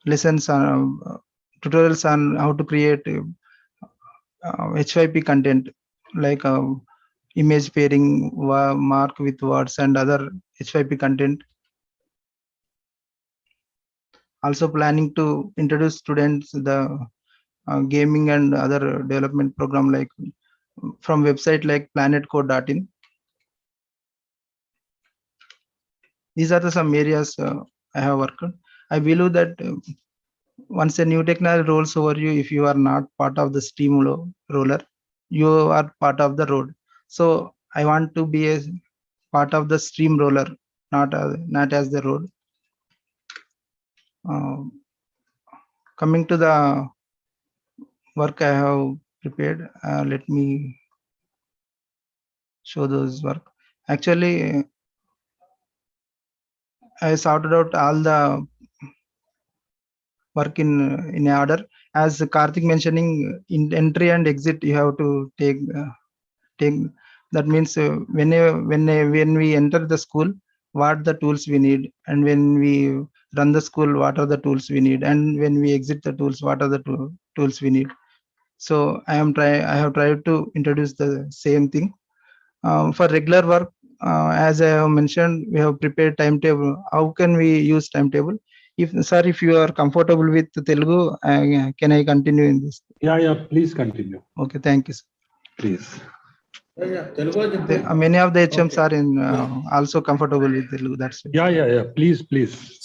lessons on tutorials on how to create HYP content like image pairing, mark with words and other HYP content. Also planning to introduce students the gaming and other development program like from website like planetcode.in. These are the some areas I have worked on. I believe that once a new technology rolls over you, if you are not part of the steam roller, you are part of the road. So I want to be a part of the stream roller, not as the road. Coming to the work I have prepared, let me show those work. Actually, I sorted out all the work in order. As Karthik mentioning, in entry and exit, you have to take. That means when we enter the school, what the tools we need, and when we run the school, what are the tools we need, and when we exit the tools, what are the tools we need. So I have tried to introduce the same thing. For regular work, as I have mentioned, we have prepared timetable. How can we use timetable? If you are comfortable with Telugu, can I continue in this? Yeah, please continue. Okay, thank you, sir. Please. Many of the HMs are in also comfortable with Telugu. That's it. Yeah. Please.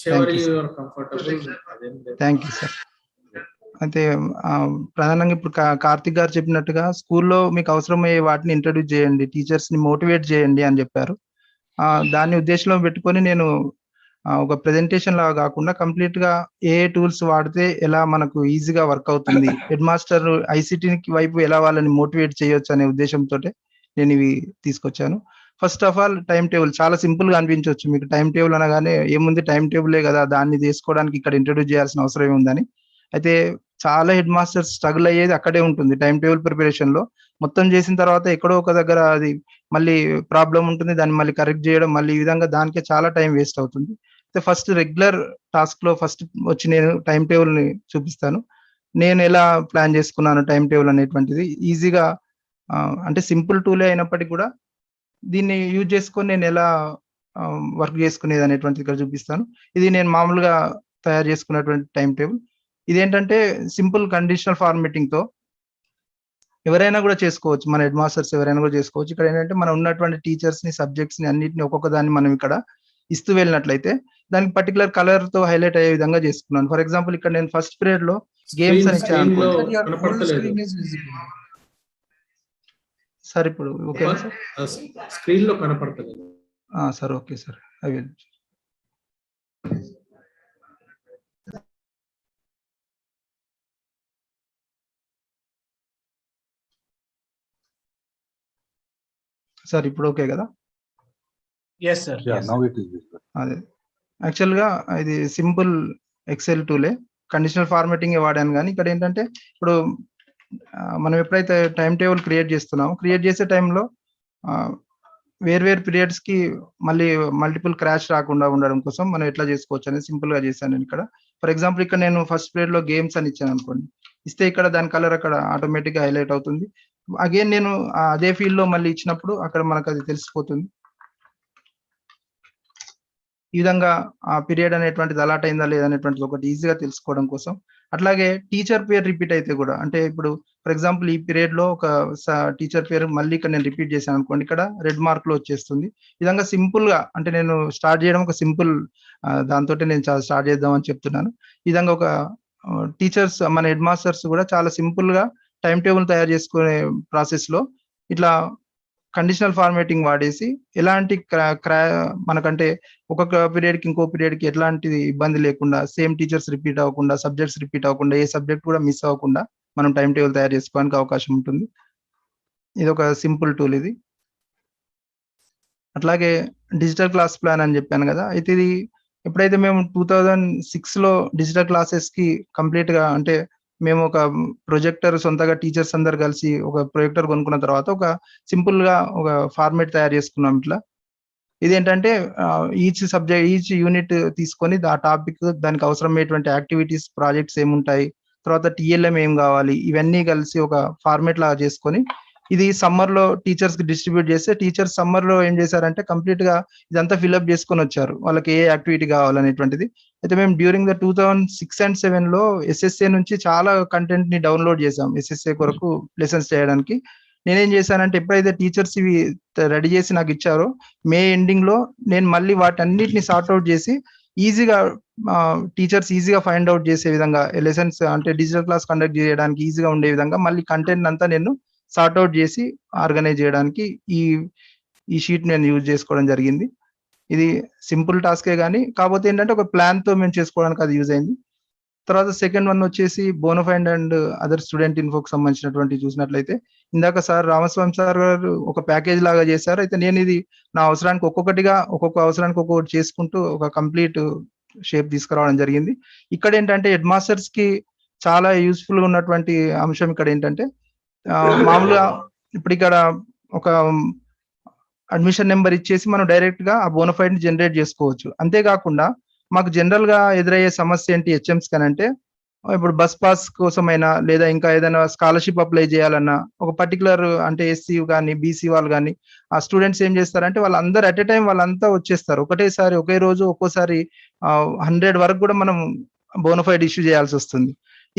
Thank you, sir. Thank you, sir. అయితే ప్రధానంగా ఇప్పుడు కార్తిక్ గారు చెప్పినట్టుగా స్కూల్లో మీకు అవసరమయ్యే వాటిని introduce చేయండి, టీచర్స్ ని మోటివేట్ చేయండి అని చెప్పారు. దాన్ని ఉద్దేశంలో పెట్టుకొని నేను ఒక ప్రెజెంటేషన్ లాగా కాకుండా కంప్లీట్ గా ఏ టూల్స్ వాడితే ఎలా మనకు ఈజీగా వర్క్ అవుతుంది, హెడ్ మాస్టర్ ఐసిటి వైపు ఎలా వాళ్ళని మోటివేట్ చేయొచ్చు అనే ఉద్దేశంతో నేను ఇవి తీసుకొచ్చాను. First of all time table చాలా సింపుల్ గా అనిపించవచ్చు మీకు. టైం టేబుల్ అనగానే ఏముంది, టైం టేబులే కదా, దాన్ని చేసుకోవడానికి ఇక్కడ ఇంట్రడ్యూస్ చేయాల్సిన అవసరం ఏముందని. అయితే చాలా హెడ్ మాస్టర్స్ స్ట్రగుల్ అయ్యేది అక్కడే ఉంటుంది. టైం టేబుల్ ప్రిపరేషన్ లో మొత్తం చేసిన తర్వాత ఎక్కడో ఒక దగ్గర అది మళ్ళీ ప్రాబ్లం ఉంటుంది, దాన్ని మళ్ళీ కరెక్ట్ చేయడం, మళ్ళీ ఈ విధంగా దానికే చాలా టైం వేస్ట్ అవుతుంది. అయితే ఫస్ట్ రెగ్యులర్ టాస్క్ లో ఫస్ట్ వచ్చి నేను టైం టేబుల్ ని చూపిస్తాను. నేను ఎలా ప్లాన్ చేసుకున్నాను టైం టేబుల్ అనేటువంటిది ఈజీగా, అంటే సింపుల్ టూలే అయినప్పటికీ కూడా దీన్ని యూజ్ చేసుకొని నేను ఎలా వర్క్ చేసుకునేది అనేటువంటిది ఇక్కడ చూపిస్తాను. ఇది నేను మామూలుగా తయారు చేసుకున్నటువంటి టైం టేబుల్. ఇదేంటంటే సింపుల్ కండిషనల్ ఫార్మేటింగ్ తో ఎవరైనా కూడా చేసుకోవచ్చు, మన హెడ్ మాస్టర్స్ ఎవరైనా కూడా చేసుకోవచ్చు. ఇక్కడ ఏంటంటే మనం ఉన్నటువంటి టీచర్స్ ని, సబ్జెక్ట్స్ ని అన్నిటిని ఒక్కొక్క దాన్ని మనం ఇక్కడ ఇస్తూ వెళ్ళినట్లయితే దానికి పర్టికులర్ కలర్ తో హైలైట్ అయ్యే విధంగా చేసుకున్నాను. ఫర్ ఎగ్జాంపుల్ ఇక్కడ నేను ఫస్ట్ పీరియడ్ లో గేమ్స్ అని ఇచ్చాను. సార్ ఇప్పుడు ఓకే స్క్రీన్ లో కనపడుతుంది sir. Okay sir, I will. Sir ఇప్పుడు ఓకే కదా? Yes, sir. Yeah, Yes. now it is visible. అదే యాక్చువల్గా ఇది సింపుల్ ఎక్సెల్ టూలే, కండిషనల్ ఫార్మాటింగ్ వాడాను. కానీ ఇక్కడ ఏంటంటే ఇప్పుడు మనం ఎప్పుడైతే టైం టేబుల్ క్రియేట్ చేస్తున్నామో, క్రియేట్ చేసే టైంలో వేర్వేరు పీరియడ్స్ కి మళ్ళీ మల్టిపుల్ క్రాష్ రాకుండా ఉండడం కోసం మనం ఎట్లా చేసుకోవచ్చు అనేది సింపుల్ గా చేశాను నేను ఇక్కడ. ఫర్ ఎగ్జాంపుల్ ఇక్కడ నేను ఫస్ట్ పీరియడ్ లో గేమ్స్ అని ఇచ్చాను అనుకోండి, ఇస్తే ఇక్కడ దాని కలర్ అక్కడ ఆటోమేటిక్ గా హైలైట్ అవుతుంది. అగైన్ నేను అదే ఫీల్డ్ లో మళ్ళీ ఇచ్చినప్పుడు అక్కడ మనకు అది తెలిసిపోతుంది. ఈ విధంగా ఆ పీరియడ్ అనేటువంటిది అలాట్ అయిందా లేదనేటువంటిది ఒకటి ఈజీగా తెలుసుకోవడం కోసం. అట్లాగే టీచర్ పేరు రిపీట్ అయితే కూడా, అంటే ఇప్పుడు ఫర్ ఎగ్జాంపుల్ ఈ పీరియడ్ లో ఒక టీచర్ పేరు మళ్ళీ ఇక్కడ నేను రిపీట్ చేశాను అనుకోండి, ఇక్కడ రెడ్ మార్క్ లో వచ్చేస్తుంది. ఈ విధంగా సింపుల్ గా, అంటే నేను స్టార్ట్ చేయడం ఒక సింపుల్ దాంతో నేను స్టార్ట్ చేద్దామని చెప్తున్నాను. ఈ విధంగా ఒక టీచర్స్, మన హెడ్ మాస్టర్స్ కూడా చాలా సింపుల్ గా టైం టేబుల్ తయారు చేసుకునే ప్రాసెస్ లో ఇట్లా కండిషనల్ ఫార్మేటింగ్ వాడేసి ఎలాంటి మనకంటే ఒక్కొక్క పీరియడ్ కి ఇంకో పీరియడ్ కి ఎలాంటి ఇబ్బంది లేకుండా, సేమ్ టీచర్స్ రిపీట్ అవ్వకుండా, సబ్జెక్ట్స్ రిపీట్ అవ్వకుండా, ఏ సబ్జెక్ట్ కూడా మిస్ అవ్వకుండా మనం టైం టేబుల్ తయారు చేసుకోవడానికి అవకాశం ఉంటుంది. ఇది ఒక సింపుల్ టూల్ ఇది. అట్లాగే డిజిటల్ క్లాస్ ప్లాన్ అని చెప్పాను కదా, అయితే ఇది ఎప్పుడైతే మేము 2006 లో డిజిటల్ క్లాసెస్ కి కంప్లీట్ గా, అంటే మేము ఒక ప్రొజెక్టర్ సొంతగా టీచర్స్ అందరు కలిసి ఒక ప్రొజెక్టర్ కొనుక్కున్న తర్వాత ఒక సింపుల్ గా ఒక ఫార్మేట్ తయారు చేసుకున్నాం ఇట్లా. ఇదేంటంటే ఈచ్ సబ్జెక్ట్, ఈచ్ యూనిట్ తీసుకొని ఆ టాపిక్, దానికి అవసరమైనటువంటి యాక్టివిటీస్, ప్రాజెక్ట్స్ ఏముంటాయి, తర్వాత టిఎల్ఎం ఏం కావాలి, ఇవన్నీ కలిసి ఒక ఫార్మేట్ లాగా చేసుకొని ఇది సమ్మర్ లో టీచర్స్ కి డిస్ట్రిబ్యూట్ చేస్తే, టీచర్స్ సమ్మర్ లో ఏం చేశారంటే కంప్లీట్ గా ఇదంతా ఫిల్అప్ చేసుకొని వచ్చారు, వాళ్ళకి ఏ యాక్టివిటీ కావాలనేటువంటిది. అయితే మేము డ్యూరింగ్ ద 2006 and 2007 లో ఎస్ఎస్ఏ నుంచి చాలా కంటెంట్ ని డౌన్లోడ్ చేసాం ఎస్ఎస్ఏ కొరకు లెసన్స్ చేయడానికి. నేనేం చేశానంటే ఎప్పుడైతే టీచర్స్ ఇవి రెడీ చేసి నాకు ఇచ్చారో, మే ఎండింగ్ లో నేను మళ్ళీ వాటన్నిటిని సార్ట్అవుట్ చేసి ఈజీగా టీచర్స్ ఈజీగా ఫైండ్ అవుట్ చేసే విధంగా, లెసన్స్ అంటే డిజిటల్ క్లాస్ కండక్ట్ చేయడానికి ఈజీగా ఉండే విధంగా మళ్ళీ కంటెంట్ అంతా నేను సార్ట్అవుట్ చేసి ఆర్గనైజ్ చేయడానికి ఈ షీట్ నేను యూజ్ చేసుకోవడం జరిగింది. ఇది సింపుల్ టాస్కే కానీ, కాకపోతే ఏంటంటే ఒక ప్లాన్ తో మేము చేసుకోవడానికి అది యూజ్ అయింది. తర్వాత సెకండ్ వన్ వచ్చేసి బోనఫైడ్ అండ్ అదర్ స్టూడెంట్ ఇన్ఫోకి సంబంధించినటువంటి చూసినట్లయితే, ఇందాక సార్ రామస్వామి సార్ గారు ఒక ప్యాకేజ్ లాగా చేశారు. అయితే నేను ఇది నా అవసరానికి ఒక్కొక్క అవసరానికి ఒక్కొక్కటి చేసుకుంటూ ఒక కంప్లీట్ షేప్ తీసుకురావడం జరిగింది. ఇక్కడ ఏంటంటే హెడ్ మాస్టర్స్ కి చాలా యూస్ఫుల్ గా ఉన్నటువంటి అంశం ఇక్కడ ఏంటంటే, మామూలుగా ఇప్పుడు ఇక్కడ ఒక అడ్మిషన్ నెంబర్ ఇచ్చేసి మనం డైరెక్ట్ గా ఆ బోనఫైడ్ ని జనరేట్ చేసుకోవచ్చు. అంతేకాకుండా మాకు జనరల్ గా ఎదురయ్యే సమస్య ఏంటి హెచ్ఎంస్ కనంటే, ఇప్పుడు బస్ పాస్ కోసమైనా లేదా ఇంకా ఏదైనా స్కాలర్షిప్ అప్లై చేయాలన్నా, ఒక పర్టికులర్ అంటే ఎస్సీ కానీ బీసీ వాళ్ళు కానీ ఆ స్టూడెంట్స్ ఏం చేస్తారంటే వాళ్ళందరూ అట్ ఎ టైం వాళ్ళంతా వచ్చేస్తారు ఒకటేసారి, ఒకే రోజు ఒక్కోసారి 100 వరకు కూడా మనం బోనఫైడ్ ఇష్యూ చేయాల్సి వస్తుంది.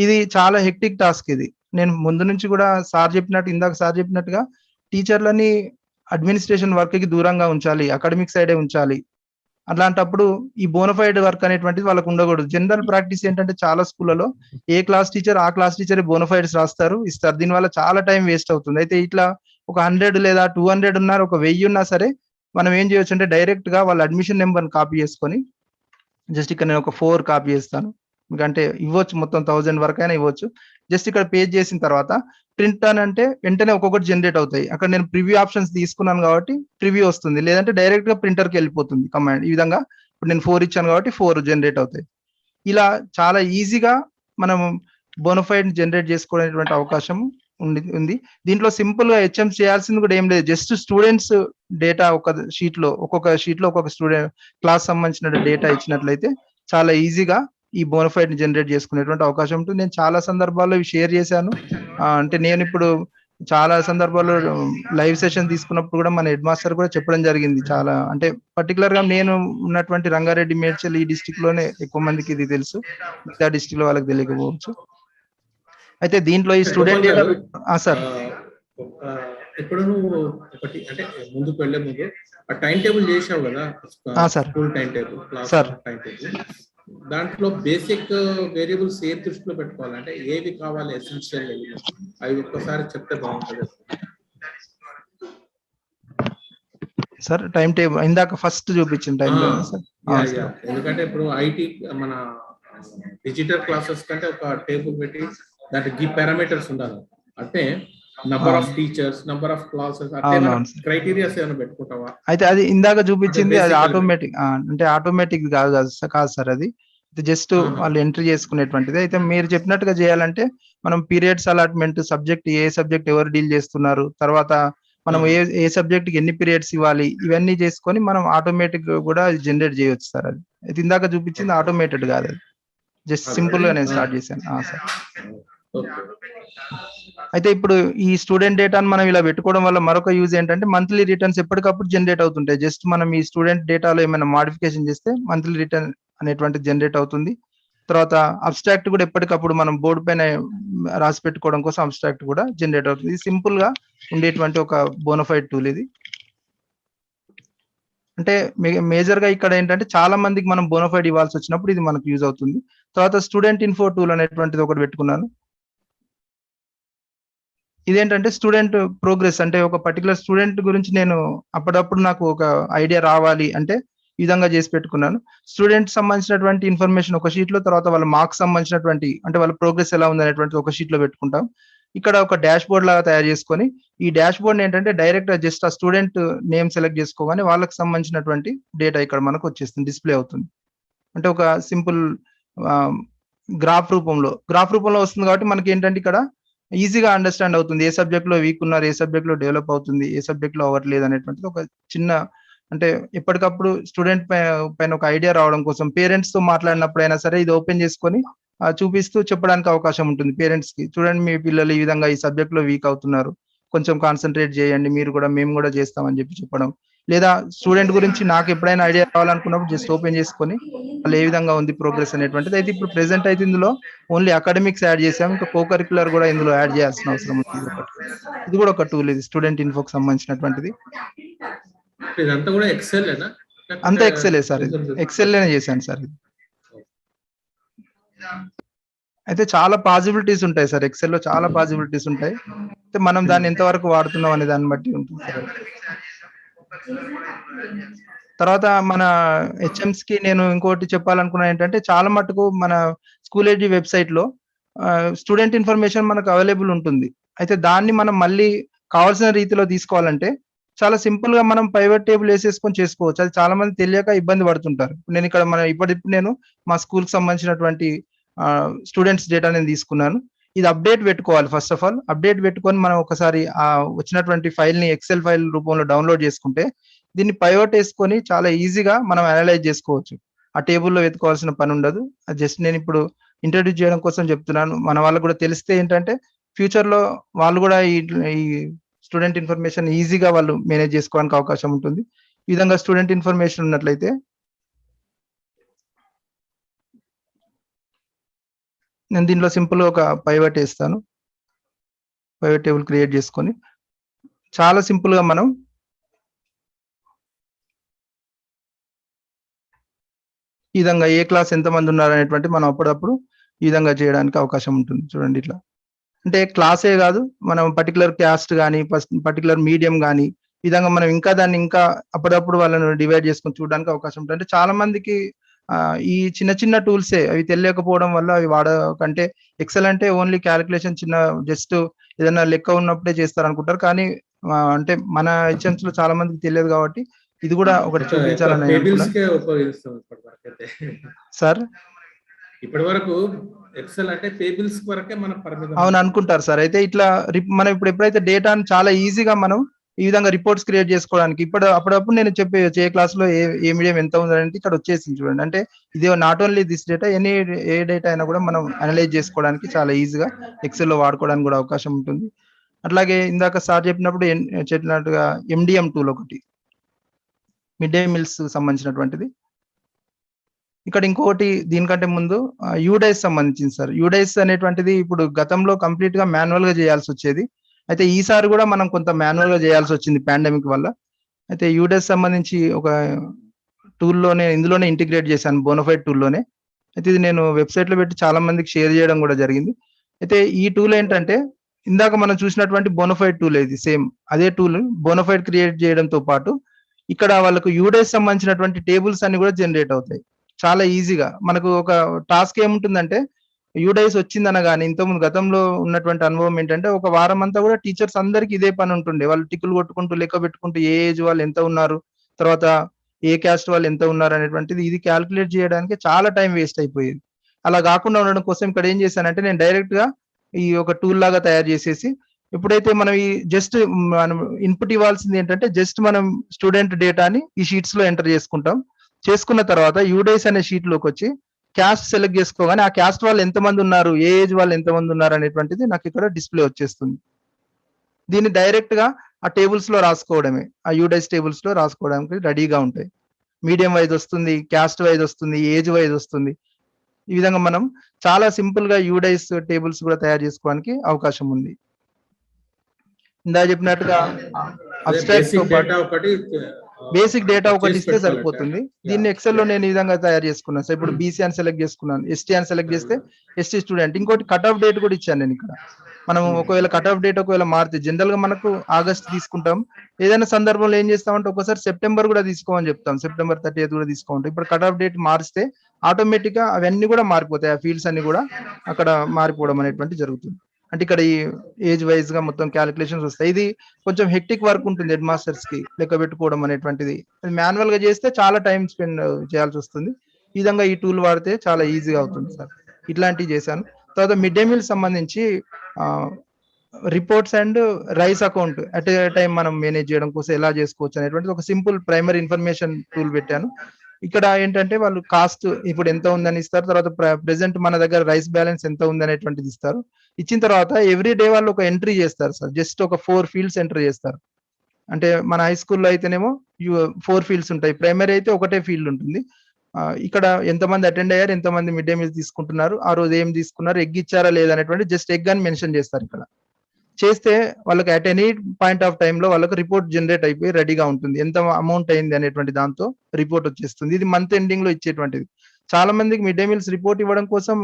ఇది చాలా హెక్టిక్ టాస్క్. ఇది నేను ముందు నుంచి కూడా ఇందాక సార్ చెప్పినట్టుగా టీచర్లని అడ్మినిస్ట్రేషన్ వర్క్ కి దూరంగా ఉంచాలి, అకాడమిక్ సైడే ఉంచాలి. అట్లాంటప్పుడు ఈ బోనఫైడ్ వర్క్ అనేటువంటిది వాళ్ళకు ఉండకూడదు. జనరల్ ప్రాక్టీస్ ఏంటంటే చాలా స్కూళ్ళలో ఏ క్లాస్ టీచర్ ఆ క్లాస్ టీచర్ బోనఫైడ్స్ ఇస్తారు. దీనివల్ల చాలా టైం వేస్ట్ అవుతుంది. అయితే ఇట్లా ఒక 100 లేదా 200 ఉన్నారు, ఒక 1000 ఉన్నా సరే మనం ఏం చేయొచ్చు అంటే డైరెక్ట్ గా వాళ్ళ అడ్మిషన్ నెంబర్ కాపీ చేసుకొని, జస్ట్ ఇక్కడ నేను ఒక 4 కాపీ చేస్తాను, ఎందుకంటే ఇవ్వచ్చు మొత్తం 1000 వరకు అయినా ఇవ్వచ్చు. జస్ట్ ఇక్కడ పేజ్ చేసిన తర్వాత ప్రింట్ అని అంటే వెంటనే ఒక్కొక్కటి జనరేట్ అవుతాయి. అక్కడ నేను ప్రివ్యూ ఆప్షన్స్ తీసుకున్నాను కాబట్టి ప్రివ్యూ వస్తుంది, లేదంటే డైరెక్ట్ గా ప్రింటర్ కి వెళ్ళిపోతుంది కమాండ్. ఈ విధంగా ఇప్పుడు నేను 4 ఇచ్చాను కాబట్టి 4 జనరేట్ అవుతాయి. ఇలా చాలా ఈజీగా మనం బోనఫైడ్ జనరేట్ చేసుకోవడానికి అవకాశం ఉంది. దీంట్లో సింపుల్ గా హెచ్ఎం చేయాల్సింది కూడా ఏం లేదు, జస్ట్ స్టూడెంట్స్ డేటా ఒక్కొక్క షీట్ లో ఒక్కొక్క స్టూడెంట్ క్లాస్ సంబంధించిన డేటా ఇచ్చినట్లయితే చాలా ఈజీగా ఈ బోనఫైడ్ ని జనరేట్ చేసుకునేటువంటి అవకాశం ఉంటుంది. నేను చాలా సందర్భాల్లో ఇవి షేర్ చేశాను. అంటే నేను ఇప్పుడు చాలా సందర్భాల్లో లైవ్ సెషన్ తీసుకున్నప్పుడు కూడా మన హెడ్ మాస్టర్ కూడా చెప్పడం జరిగింది. చాలా అంటే పర్టికులర్ గా నేను ఉన్నటువంటి రంగారెడ్డి మేడ్చల్ ఈ డిస్టిక్ లోనే ఎక్కువ మందికి ఇది తెలుసు, మిగతా డిస్టిక్ లో వాళ్ళకి తెలియకపోవచ్చు. అయితే దీంట్లో ఈ స్టూడెంట్ డేటా సార్ ఇప్పుడు నువ్వు ఒకటి అంటే ముందుకు వెళ్లే ముందు ఆ టైం టేబుల్ చేసావు కదా, school time table, class time table, దాంట్లో బేసిక్ వేరియబుల్స్ ఏ దృష్టిలో పెట్టుకోవాలంటే ఏవి కావాలి ఎసెన్షియల్, అవి ఒక్కసారి చెప్తే బాగుంటుంది సార్. టైం టేబుల్ ఇందాక ఫస్ట్ చూపించిన టైం సార్. ఎందుకంటే ఇప్పుడు ఐటీ మన డిజిటల్ క్లాసెస్ కంటే ఒక టేబుల్ పెట్టి దాంట్లో పారామీటర్స్ ఉండాలి. అంటే number of teachers, number of classes, criterias ఏమైనా పెట్టుకుంటావా? అయితే అది ఇందాక చూపించింది అది ఆటోమేటిక్, అంటే ఆటోమేటిక్ కాదు సార్, అది జస్ట్ వాళ్ళు ఎంట్రీ చేసుకునేటువంటిది. అయితే మీరు చెప్పినట్టుగా చేయాలంటే మనం పీరియడ్స్ అలాట్మెంట్, సబ్జెక్ట్ ఏ సబ్జెక్ట్ ఎవరు డీల్ చేస్తున్నారు, తర్వాత మనం ఏ సబ్జెక్ట్ కి ఎన్ని పీరియడ్స్ ఇవ్వాలి, ఇవన్నీ చేసుకొని మనం ఆటోమేటిక్ కూడా జనరేట్ చేయొచ్చు సార్. అది అయితే ఇందాక చూపించింది ఆటోమేటెడ్ కాదు, అది జస్ట్ సింపుల్ గా నేను స్టార్ట్ చేశాను సార్. అయితే ఇప్పుడు ఈ స్టూడెంట్ డేటాను మనం ఇలా పెట్టుకోవడం వల్ల మరొక యూజ్ ఏంటంటే మంత్లీ రిటర్న్స్ ఎప్పటికప్పుడు జనరేట్ అవుతుంటాయి. జస్ట్ మనం ఈ స్టూడెంట్ డేటాలో ఏమైనా మాడిఫికేషన్ చేస్తే మంత్లీ రిటర్న్ అనేటువంటి జనరేట్ అవుతుంది. తర్వాత అబ్స్ట్రాక్ట్ కూడా ఎప్పటికప్పుడు మనం బోర్డు పైన రాసి పెట్టుకోవడం కోసం అబ్స్ట్రాక్ట్ కూడా జనరేట్ అవుతుంది. ఇది సింపుల్ గా ఉండేటువంటి ఒక బోనఫైడ్ టూల్ ఇది. అంటే మేజర్ గా ఇక్కడ ఏంటంటే చాలా మందికి మనం బోనఫైడ్ ఇవ్వాల్సి వచ్చినప్పుడు ఇది మనకు యూజ్ అవుతుంది. తర్వాత స్టూడెంట్ ఇన్ఫో టూల్ అనేటువంటిది ఒకటి పెట్టుకున్నాను. ఇదేంటంటే స్టూడెంట్ ప్రోగ్రెస్, అంటే ఒక పర్టికులర్ స్టూడెంట్ గురించి నేను అప్పుడప్పుడు నాకు ఒక ఐడియా రావాలి అంటే ఈ విధంగా చేసి పెట్టుకున్నాను. స్టూడెంట్ సంబంధించినటువంటి ఇన్ఫర్మేషన్ ఒక షీట్ లో, తర్వాత వాళ్ళ మార్క్స్ సంబంధించినటువంటి అంటే వాళ్ళ ప్రోగ్రెస్ ఎలా ఉంది అనేటువంటి ఒక షీట్ లో పెట్టుకుంటాం. ఇక్కడ ఒక డాష్ బోర్డ్ లాగా తయారు చేసుకొని ఈ డాష్ బోర్డ్ ఏంటంటే డైరెక్ట్ జస్ట్ ఆ స్టూడెంట్ నేమ్ సెలెక్ట్ చేసుకోగానే వాళ్ళకి సంబంధించినటువంటి డేటా ఇక్కడ మనకు వచ్చేస్తుంది, డిస్ప్లే అవుతుంది. అంటే ఒక సింపుల్ గ్రాఫ్ రూపంలో వస్తుంది కాబట్టి మనకి ఏంటంటే ఇక్కడ ఈజీగా అండర్స్టాండ్ అవుతుంది. ఏ సబ్జెక్ట్ లో వీక్ ఉన్నారు, ఏ సబ్జెక్ట్ లో డెవలప్ అవుతుంది, ఏ సబ్జెక్ట్ లో అవ్వట్లేదు అనేటువంటిది ఒక చిన్న, అంటే ఎప్పటికప్పుడు స్టూడెంట్ పైన ఒక ఐడియా రావడం కోసం పేరెంట్స్ తో మాట్లాడినప్పుడైనా సరే ఇది ఓపెన్ చేసుకొని చూపిస్తూ చెప్పడానికి అవకాశం ఉంటుంది పేరెంట్స్ కి. చూడండి మీ పిల్లలు ఈ విధంగా ఈ సబ్జెక్ట్ లో వీక్ అవుతున్నారు, కొంచెం కాన్సన్ట్రేట్ చేయండి, మేము కూడా చేస్తామని చెప్పడం. లేదా స్టూడెంట్ గురించి నాకు ఎప్పుడైనా ఐడియా రావాలనుకున్నప్పుడు జస్ట్ ఓపెన్ చేసుకొని వాళ్ళు ఏ విధంగా ఉంది ప్రోగ్రెస్ అనేటువంటిది. అయితే ఇప్పుడు ప్రెసెంట్ అయితే ఇందులో ఓన్లీ అకాడమిక్స్ యాడ్ చేసాం, ఇంకా కో కరిక్యులర్ కూడా ఇందులో యాడ్ చేయాల్సిన అవసరం ఉంది. ఇది కూడా ఒక టూల్, ఇది స్టూడెంట్ ఇన్ఫోకి సంబంధించినటువంటిది. ఇదంతా కూడా ఎక్సెల్ ఏనా? అంతా ఎక్సెల్ సార్, ఎక్సెల్ లోనే చేశాను సార్. అయితే చాలా పాసిబిలిటీస్ ఉంటాయి సార్, ఎక్సెల్ లో చాలా పాసిబిలిటీస్ ఉంటాయి. అయితే మనం దాన్ని ఎంతవరకు వాడుతున్నాం అనే దాన్ని బట్టి ఉంటుంది సార్. తర్వాత మన హెచ్ఎంస్ కి నేను ఇంకోటి చెప్పాలనుకున్నాను ఏంటంటే చాలా మటుకు మన స్కూల్ ఏజీ వెబ్సైట్ లో స్టూడెంట్ ఇన్ఫర్మేషన్ మనకు అవైలబుల్ ఉంటుంది. అయితే దాన్ని మనం మళ్ళీ కావాల్సిన రీతిలో తీసుకోవాలంటే చాలా సింపుల్ గా మనం పైవట్ టేబుల్ వేసేసుకొని చేసుకోవచ్చు. అది చాలా మంది తెలియక ఇబ్బంది పడుతుంటారు. నేను ఇక్కడ ఇప్పుడు నేను మా స్కూల్ కి సంబంధించినటువంటి స్టూడెంట్స్ డేటా నేను తీసుకున్నాను. ఇది అప్డేట్ పెట్టుకోవాలి. ఫస్ట్ ఆఫ్ ఆల్ అప్డేట్ పెట్టుకొని మనం ఒకసారి వచ్చినటువంటి ఫైల్ ని ఎక్సెల్ ఫైల్ రూపంలో డౌన్లోడ్ చేసుకుంటే దీన్ని పైవట్ వేసుకొని చాలా ఈజీగా మనం అనలైజ్ చేసుకోవచ్చు. ఆ టేబుల్లో వెతుకోవాల్సిన పని ఉండదు. జస్ట్ నేను ఇప్పుడు ఇంట్రడ్యూస్ చేయడం కోసం చెప్తున్నాను. మన వాళ్ళకు కూడా తెలిస్తే ఏంటంటే ఫ్యూచర్ లో వాళ్ళు కూడా ఈ స్టూడెంట్ ఇన్ఫర్మేషన్ ఈజీగా వాళ్ళు మేనేజ్ చేసుకోవడానికి అవకాశం ఉంటుంది. ఈ విధంగా స్టూడెంట్ ఇన్ఫర్మేషన్ ఉన్నట్లయితే నేను దీంట్లో సింపుల్ ఒక పైవట్ వేస్తాను. పైవట్ టేబుల్ క్రియేట్ చేసుకొని చాలా సింపుల్ గా మనం ఈ విధంగా ఏ క్లాస్ ఎంతమంది ఉన్నారు అనేటువంటి మనం అప్పుడప్పుడు ఈ విధంగా చేయడానికి అవకాశం ఉంటుంది. చూడండి ఇట్లా, అంటే క్లాసే కాదు, మనం పర్టికులర్ క్యాస్ట్ కానీ పర్టికులర్ మీడియం కానీ ఈ విధంగా మనం ఇంకా దాన్ని ఇంకా అప్పుడప్పుడు వాళ్ళను డివైడ్ చేసుకొని చూడడానికి అవకాశం ఉంటుంది. అంటే చాలా మందికి ఈ చిన్న చిన్న టూల్సే అవి తెలియకపోవడం వల్ల అవి వాడకంటే ఎక్సెల్ అంటే ఓన్లీ క్యాలిక్యులేషన్ చిన్న జస్ట్ ఏదైనా లెక్క ఉన్నప్పుడే చేస్తారు అనుకుంటారు. కానీ అంటే మన హెచ్ఎంస్ లో చాలా మందికి తెలియదు కాబట్టి ఇది కూడా ఒకటి చూపించాలని సార్. ఇప్పటి వరకు ఎక్సెల్ అంటే టేబుల్స్ వరకే మనం పరిమితం అవును అనుకుంటారు సార్. అయితే ఇట్లా మనం ఇప్పుడు ఎప్పుడైతే డేటాను చాలా ఈజీగా మనం ఈ విధంగా రిపోర్ట్స్ క్రియేట్ చేసుకోవడానికి అప్పుడప్పుడు నేను చెప్పేయచ్చు ఏ క్లాస్ లో ఏ మీడియం ఎంత ఉందంటే ఇక్కడ వచ్చేసింది చూడండి. అంటే ఇది not only this data, A data అయినా కూడా మనం అనలైజ్ చేసుకోవడానికి చాలా ఈజీగా ఎక్సెల్ లో వాడుకోవడానికి కూడా అవకాశం ఉంటుంది. అట్లాగే ఇందాక సార్ చెప్పినట్టుగా ఎండిఎం టూల్ ఒకటి మిడ్ డే మీల్స్ సంబంధించినటువంటిది. ఇక్కడ ఇంకొకటి దీనికంటే ముందు యూడైస్ సంబంధించింది సార్. యూడైస్ అనేటువంటిది ఇప్పుడు గతంలో కంప్లీట్ గా మాన్యువల్ గా చేయాల్సి వచ్చేది. అయితే ఈసారి కూడా మనం కొంత మాన్యువల్ గా చేయాల్సి వచ్చింది పాండమిక్ వల్ల. అయితే యూడైస్ సంబంధించి ఒక ఇందులోనే ఇంటిగ్రేట్ చేశాను, బోనఫైడ్ టూల్లోనే. అయితే ఇది నేను వెబ్సైట్ లో పెట్టి చాలా మందికి షేర్ చేయడం కూడా జరిగింది. అయితే ఈ టూల్ ఏంటంటే ఇందాక మనం చూసినటువంటి బోనఫైడ్ టూల్, ఇది సేమ్ అదే టూల్ బోనఫైడ్ క్రియేట్ చేయడంతో పాటు ఇక్కడ వాళ్ళకు యూడైస్ సంబంధించినటువంటి టేబుల్స్ అన్ని కూడా జనరేట్ అవుతాయి చాలా ఈజీగా. మనకు ఒక టాస్క్ ఏముంటుందంటే యూడైస్ వచ్చిందనగానే ఇంతకుముందు గతంలో ఉన్నటువంటి అనుభవం ఏంటంటే ఒక వారం అంతా కూడా టీచర్స్ అందరికి ఇదే పని ఉంటుండే. వాళ్ళు టిక్కులు కొట్టుకుంటూ లెక్క పెట్టుకుంటూ ఏ ఏజ్ వాళ్ళు ఎంత ఉన్నారు, తర్వాత ఏ క్యాస్ట్ వాళ్ళు ఎంత ఉన్నారు అనేటువంటిది ఇది క్యాల్కులేట్ చేయడానికి చాలా టైం వేస్ట్ అయిపోయేది. అలా కాకుండా ఉండడం కోసం ఇక్కడ ఏం చేశానంటే నేను డైరెక్ట్ గా ఈ ఒక టూల్ లాగా తయారు చేసేసి ఎప్పుడైతే మనం ఈ జస్ట్ మనం ఇన్పుట్ ఇవ్వాల్సింది ఏంటంటే జస్ట్ మనం స్టూడెంట్ డేటాని ఈ షీట్స్ లో ఎంటర్ చేసుకుంటాం. చేసుకున్న తర్వాత యూడైస్ అనే షీట్ లోకి వచ్చి క్యాస్ట్ సెలెక్ట్ చేసుకోగానే ఆ క్యాస్ట్ వాళ్ళు ఎంతమంది ఉన్నారు, ఏ ఏజ్ వాళ్ళు ఎంతమంది ఉన్నారు అనేటువంటిది నాకు ఇక్కడ డిస్ప్లే వచ్చేస్తుంది. దీన్ని డైరెక్ట్ గా ఆ టేబుల్స్ లో రాసుకోవడమే, ఆ యూడైస్ టేబుల్స్ లో రాసుకోవడానికి రెడీగా ఉంటాయి. మీడియం వైజ్ వస్తుంది, క్యాస్ట్ వైజ్ వస్తుంది, ఏజ్ వైజ్ వస్తుంది. ఈ విధంగా మనం చాలా సింపుల్ గా యూడైస్ టేబుల్స్ కూడా తయారు చేసుకోవడానికి అవకాశం ఉంది. ఇందా చెప్పినట్టుగా అబ్స్ట్రాక్ట్ తో పాటు బేసిక్ డేటా ఒకటి ఇస్తే సరిపోతుంది. దీన్ని ఎక్సెల్ లో నేను ఈ విధంగా తయారు చేసుకున్నాను. సో ఇప్పుడు బీసీ అని సెలెక్ట్ చేసుకున్నాను, ఎస్టీ అని సెలెక్ట్ చేస్తే ఎస్టీ స్టూడెంట్. ఇంకోటి కట్ ఆఫ్ డేట్ కూడా ఇచ్చాను నేను ఇక్కడ. మనం ఒకవేళ కట్ ఆఫ్ డేట్ ఒకవేళ మారితే జనరల్ గా మనకు ఆగస్ట్ తీసుకుంటాం, ఏదైనా సందర్భంలో ఏం చేస్తామంటే ఒకసారి సెప్టెంబర్ కూడా తీసుకోమని చెప్తాం, సెప్టెంబర్ 30th కూడా తీసుకోమంటాం. ఇప్పుడు కట్ ఆఫ్ డేట్ మారిస్తే ఆటోమేటిక్ గా అవన్నీ కూడా మారిపోతాయి, ఆ ఫీల్డ్స్ అన్ని కూడా అక్కడ మారిపోవడం అనేటువంటి జరుగుతుంది. అంటే ఇక్కడ ఈ ఏజ్ వైజ్ గా మొత్తం క్యాలిక్యులేషన్స్ వస్తాయి. ఇది కొంచెం హెక్టిక్ వర్క్ ఉంటుంది హెడ్ మాస్టర్స్ కి లెక్క పెట్టుకోవడం అనేటువంటిది. మాన్యువల్ గా చేస్తే చాలా టైం స్పెండ్ చేయాల్సి వస్తుంది. ఈ విధంగా ఈ టూల్ వాడితే చాలా ఈజీగా అవుతుంది సార్. ఇట్లాంటివి చేశాను. తర్వాత మిడ్ డే మీల్ సంబంధించి reports and rice account at a time మనం మేనేజ్ చేయడం కోసం ఎలా చేసుకోవచ్చు అనేటువంటి ఒక సింపుల్ ప్రైమరీ ఇన్ఫర్మేషన్ టూల్ పెట్టాను. ఇక్కడ ఏంటంటే వాళ్ళు కాస్ట్ ఇప్పుడు ఎంత ఉందని ఇస్తారు, తర్వాత ప్రెసెంట్ మన దగ్గర రైస్ బ్యాలెన్స్ ఎంత ఉంది అనేటువంటిది ఇస్తారు. ఇచ్చిన తర్వాత ఎవ్రీ డే వాళ్ళు ఒక ఎంట్రీ చేస్తారు సార్, జస్ట్ ఒక 4 ఫీల్డ్స్ ఎంటర్ చేస్తారు. అంటే మన హై స్కూల్లో అయితేనేమో 4 ఫీల్డ్స్ ఉంటాయి, ప్రైమరీ అయితే ఒకటే ఫీల్డ్ ఉంటుంది. ఇక్కడ ఎంతమంది అటెండ్ అయ్యారు, ఎంతమంది మిడ్ డే మీల్ తీసుకుంటున్నారు, ఆ రోజు ఏం తీసుకున్నారు, ఎగ్ ఇచ్చారా లేదా అనేటువంటి జస్ట్ ఎగ్ అని మెన్షన్ చేస్తారు. ఇక్కడ చేస్తే వాళ్ళకి at any point of time లో వాళ్ళకి రిపోర్ట్ జనరేట్ అయిపోయి రెడీగా ఉంటుంది, ఎంత అమౌంట్ అయింది అనేటువంటి దాంతో రిపోర్ట్ వచ్చేస్తుంది. ఇది మంత్ ఎండింగ్ లో ఇచ్చేటువంటిది. చాలా మందికి మిడ్ డే మీల్స్ రిపోర్ట్ ఇవ్వడం కోసం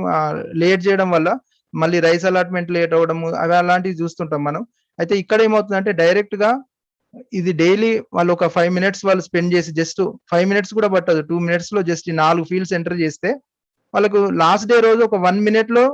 లేట్ చేయడం వల్ల మళ్ళీ రైస్ అలాట్మెంట్ లేట్ అవ్వడం అవి అలాంటివి చూస్తుంటాం మనం. అయితే ఇక్కడ ఏమవుతుందంటే డైరెక్ట్ గా ఇది డైలీ వాళ్ళు ఒక 5 minutes వాళ్ళు స్పెండ్ చేసి జస్ట్ 5 minutes కూడా పట్టదు, 2 minutes లో జస్ట్ ఈ 4 ఫీల్డ్స్ ఎంటర్ చేస్తే వాళ్ళకు లాస్ట్ డే రోజు ఒక 1 minute లో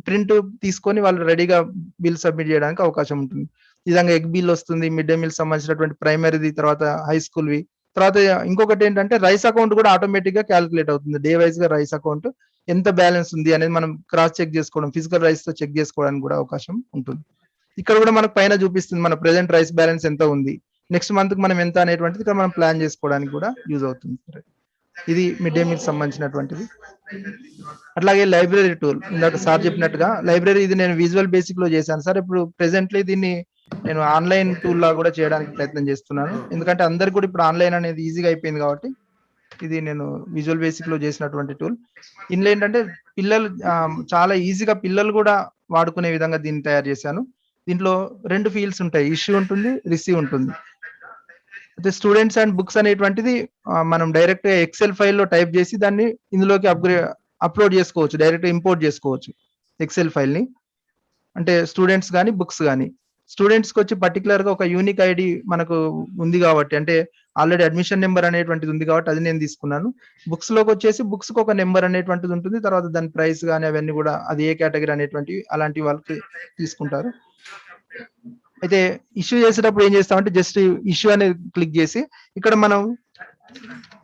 ప్రింట్ తీసుకొని వాళ్ళు రెడీగా బిల్ సబ్మిట్ చేయడానికి అవకాశం ఉంటుంది. ఈ విధంగా ఎగ్ బిల్ వస్తుంది, మిడ్ డే మీల్ సంబంధించినటువంటి ప్రైమరీది, తర్వాత హై స్కూల్వి. తర్వాత ఇంకొకటి ఏంటంటే రైస్ అకౌంట్ కూడా ఆటోమేటిక్ గా క్యాలిక్యులేట్ అవుతుంది. డే వైజ్ గా రైస్ అకౌంట్ ఎంత బ్యాలెన్స్ ఉంది అనేది మనం క్రాస్ చెక్ చేసుకోవడం, ఫిజికల్ రైస్ తో చెక్ చేసుకోవడానికి కూడా అవకాశం ఉంటుంది. ఇక్కడ కూడా మనకు పైన చూపిస్తుంది మన ప్రెసెంట్ రైస్ బ్యాలెన్స్ ఎంత ఉంది, నెక్స్ట్ మంత్ కి మనం ఎంత అనేటువంటిది ఇక్కడ మనం ప్లాన్ చేసుకోవడానికి కూడా యూజ్ అవుతుంది. ఇది మిడ్ డే మీల్ సంబంధించినటువంటిది. అట్లాగే లైబ్రరీ టూల్, ఇందాక సార్ చెప్పినట్టుగా లైబ్రరీ ఇది నేను విజువల్ బేసిక్ లో చేశాను సార్. ఇప్పుడు ప్రెసెంట్లీ దీన్ని నేను ఆన్లైన్ టూల్ లా కూడా చేయడానికి ప్రయత్నం చేస్తున్నాను, ఎందుకంటే అందరికి కూడా ఇప్పుడు ఆన్లైన్ అనేది ఈజీగా అయిపోయింది కాబట్టి ఇది నేను విజువల్ బేసిక్ లో చేసినటువంటి టూల్. ఇందులో ఏంటంటే పిల్లలు చాలా ఈజీగా పిల్లలు కూడా వాడుకునే విధంగా దీన్ని తయారు చేశాను. దీంట్లో 2 ఫీల్డ్స్ ఉంటాయి, ఇష్యూ ఉంటుంది, రిసీవ్ ఉంటుంది. అయితే స్టూడెంట్స్ అండ్ బుక్స్ అనేటువంటిది మనం డైరెక్ట్ గా ఎక్సెల్ ఫైల్లో టైప్ చేసి దాన్ని ఇందులోకి అప్లోడ్ చేసుకోవచ్చు, డైరెక్ట్ ఇంపోర్ట్ చేసుకోవచ్చు ఎక్సెల్ ఫైల్ ని. అంటే స్టూడెంట్స్ కానీ బుక్స్ కానీ, స్టూడెంట్స్ కి వచ్చి పర్టికులర్ గా ఒక యూనిక్ ఐడి మనకు ఉంది కాబట్టి, అంటే ఆల్రెడీ అడ్మిషన్ నెంబర్ అనేటువంటిది ఉంది కాబట్టి అది నేను తీసుకున్నాను. బుక్స్ లోకి వచ్చేసి బుక్స్ కి ఒక నెంబర్ అనేటువంటిది ఉంటుంది, తర్వాత దాని ప్రైస్ కానీ అవన్నీ కూడా అది ఏ కేటగిరీ అనేటువంటివి అలాంటి వాళ్ళకి తీసుకుంటారు. అయితే ఇష్యూ చేసేటప్పుడు ఏం చేస్తామంటే జస్ట్ ఇష్యూ అనేది క్లిక్ చేసి ఇక్కడ మనం